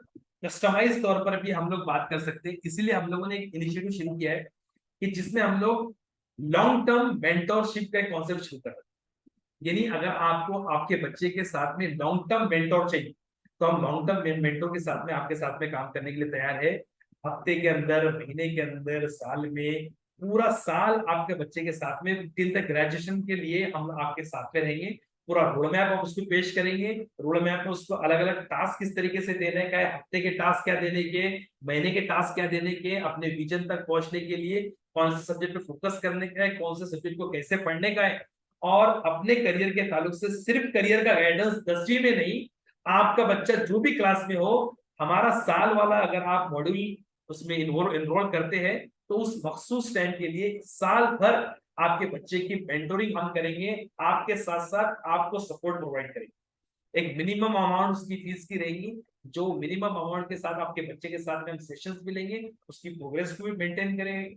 कस्टमाइज तौर पर भी हम लोग बात कर सकते हैं। इसीलिए हम लोगों ने एक इनिशिएटिव शुरू किया है कि जिसमें हम लोग लॉन्ग टर्म मेंटोरशिप का कॉन्सेप्ट शुरू कर रहे हैं। यानी अगर आपको आपके बच्चे के साथ में लॉन्ग टर्म मेंटोर चाहिए, तो हम लॉन्ग टर्म मेंटोर के साथ में आपके साथ में काम करने के लिए तैयार है। हफ्ते के अंदर, महीने के अंदर, साल में, पूरा साल आपके बच्चे के साथ में टिल द ग्रेजुएशन के लिए हम आपके साथ में रहेंगे। पूरा रोड मैप हम उसको पेश करेंगे, रोड मैप में उसको अलग अलग टास्क किस तरीके से देने का है, हफ्ते के टास्क क्या देने के, महीने के टास्क क्या देने के, अपने विजन तक पहुंचने के लिए कौन से सब्जेक्ट पे फोकस करने का है, कौन से सब्जेक्ट को कैसे पढ़ने का है, और अपने करियर के ताल्लुक से सिर्फ करियर का गाइडेंस 10वीं में नहीं, आपका बच्चा जो भी क्लास में हो, हमारा साल वाला अगर आप मॉड्यूल उसमें इनरोल करते हैं, तो उस मखसूस टाइम के लिए साल भर आपके बच्चे की मेंटोरिंग हम करेंगे, आपके साथ साथ आपको सपोर्ट प्रोवाइड करेंगे। एक मिनिमम अमाउंट उसकी फीस की रहेगी, जो मिनिमम अमाउंट के साथ आपके बच्चे के साथ में हम सेशंस भी लेंगे, उसकी प्रोग्रेस को भी मेंटेन करें,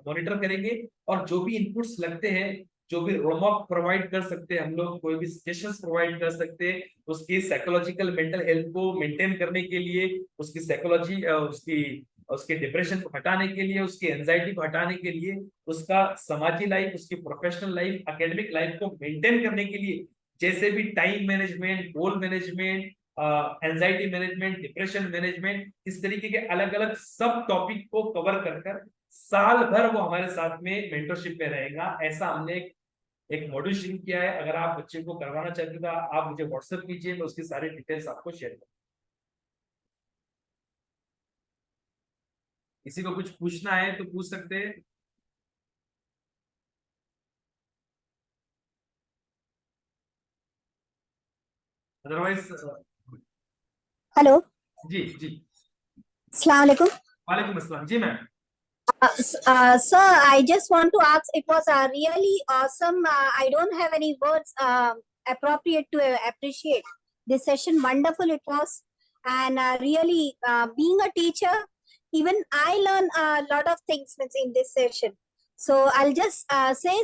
मॉनिटर करेंगे, और जो भी इनपुट्स लगते हैं जो भी रोमअप प्रोवाइड कर सकते हैं हम लोग, कोई भी सजेशंस प्रोवाइड कर सकते हैं उसकी साइकोलॉजिकल मेंटल हेल्थ को मेंटेन करने के लिए, उसकी साइकोलॉजी उसकी उसके डिप्रेशन को हटाने के लिए, उसकी एंजाइटी को हटाने के लिए, उसका समाजी लाइफ, उसकी प्रोफेशनल लाइफ, एकेडमिक लाइफ को मेंटेन करने के लिए जैसे भी time management, goal management, anxiety management, depression management, इस तरीके के अलग अलग सब टॉपिक को कवर कर कर साल भर वो हमारे साथ में मेंटरशिप में रहेगा। ऐसा हमने एक मॉड्यूल शुरू किया है। अगर आप बच्चे को करवाना चाहते हो तो आप मुझे व्हाट्सएप कीजिए, मैं उसकी सारी डिटेल्स आपको शेयर करूँ। किसी को कुछ पूछना है तो पूछ सकते हैं, अदरवाइज। Hello. जी जी। Assalamu alaikum. वालेकुम अस्सलाम जी ma'am. Sir, I just want to ask, it was really awesome. I don't have any words appropriate to appreciate this session. Wonderful it was. And really, being a teacher, even I learn a lot of things in this session. So I'll just say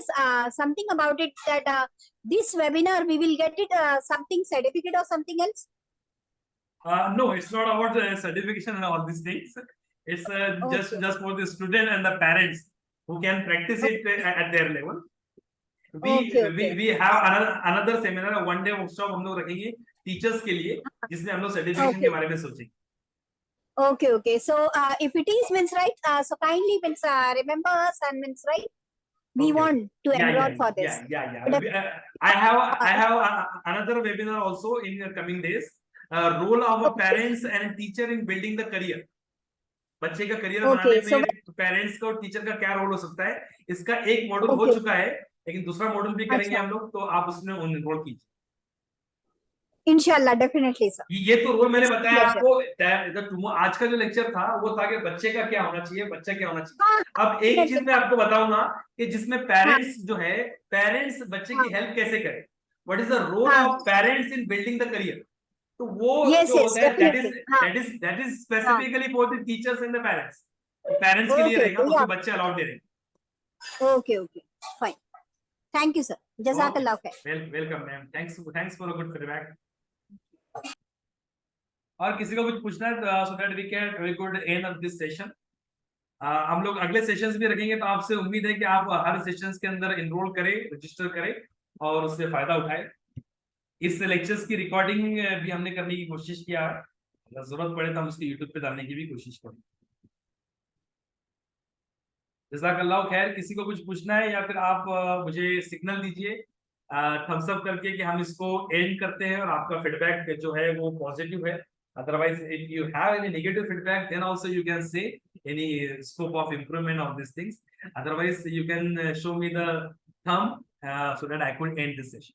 something about it, that this webinar, we will get it something certificate or something else. No, it's not about the certification and all these things. It's Okay. just for the student and the parents who can practice it at their level. Okay. We have another seminar, one day workshop हम लोग रखेंगे teachers के लिए, जिसमें हम लोग certification के Okay. बारे में सोचेंगे। Okay. So if it is means right, so kindly means remember us and means right. We Okay. want to enroll for this. Yeah. But I have another webinar also in the coming days. Role of a parents and teacher in building the career. बच्चे का career बनाने में parents का और teacher का क्या role हो सकता है, इसका एक मॉड्यूल हो चुका है, लेकिन दूसरा मॉड्यूल भी करेंगे हम लोग, तो आप उसमें एनरोल कीजिए इंशाल्लाह, डेफिनेटली सर। ये तो रोल मैंने बताया आपको। आज का जो लेक्चर था वो था कि बच्चे का क्या होना चाहिए, बच्चा क्या होना चाहिए। अब एक चीज मैं आपको बताऊंगा कि जिसमें पेरेंट्स जो है, पेरेंट्स बच्चे की हेल्प कैसे करें, what is the role of parents in building the career. तो वो जो होता है that is specifically for the teachers and the parents. Parents के लिए रहेगा, उसमें बच्चे अलाउड नहीं रहेंगे। Okay fine, thank you sir, जज़ाकल्लाह खैर। Welcome ma'am, thanks for a good feedback. और किसी को कुछ पूछना है so that we could end of this session. हम लोग अगले सेशंस भी रखेंगे, तो आपसे उम्मीद है कि आप हर सेशंस के अंदर एनरोल करें, रजिस्टर करें और उससे फायदा उठाएं। इस लेक्चर्स की रिकॉर्डिंग भी हमने करने की कोशिश किया है, अगर जरूरत पड़े तो हम उसको यूट्यूब पे डालने की भी कोशिश करेंगे। जज़ाकल्लाह खैर। किसी को कुछ पूछना है या फिर आप मुझे सिग्नल दीजिए थम्स अप करके कि हम इसको एंड करते हैं, और आपका फीडबैक जो है वो पॉजिटिव है। Otherwise, if you have any negative feedback, then also you can say any scope of improvement of these things. Otherwise, you can show me the thumb so that I could end this session.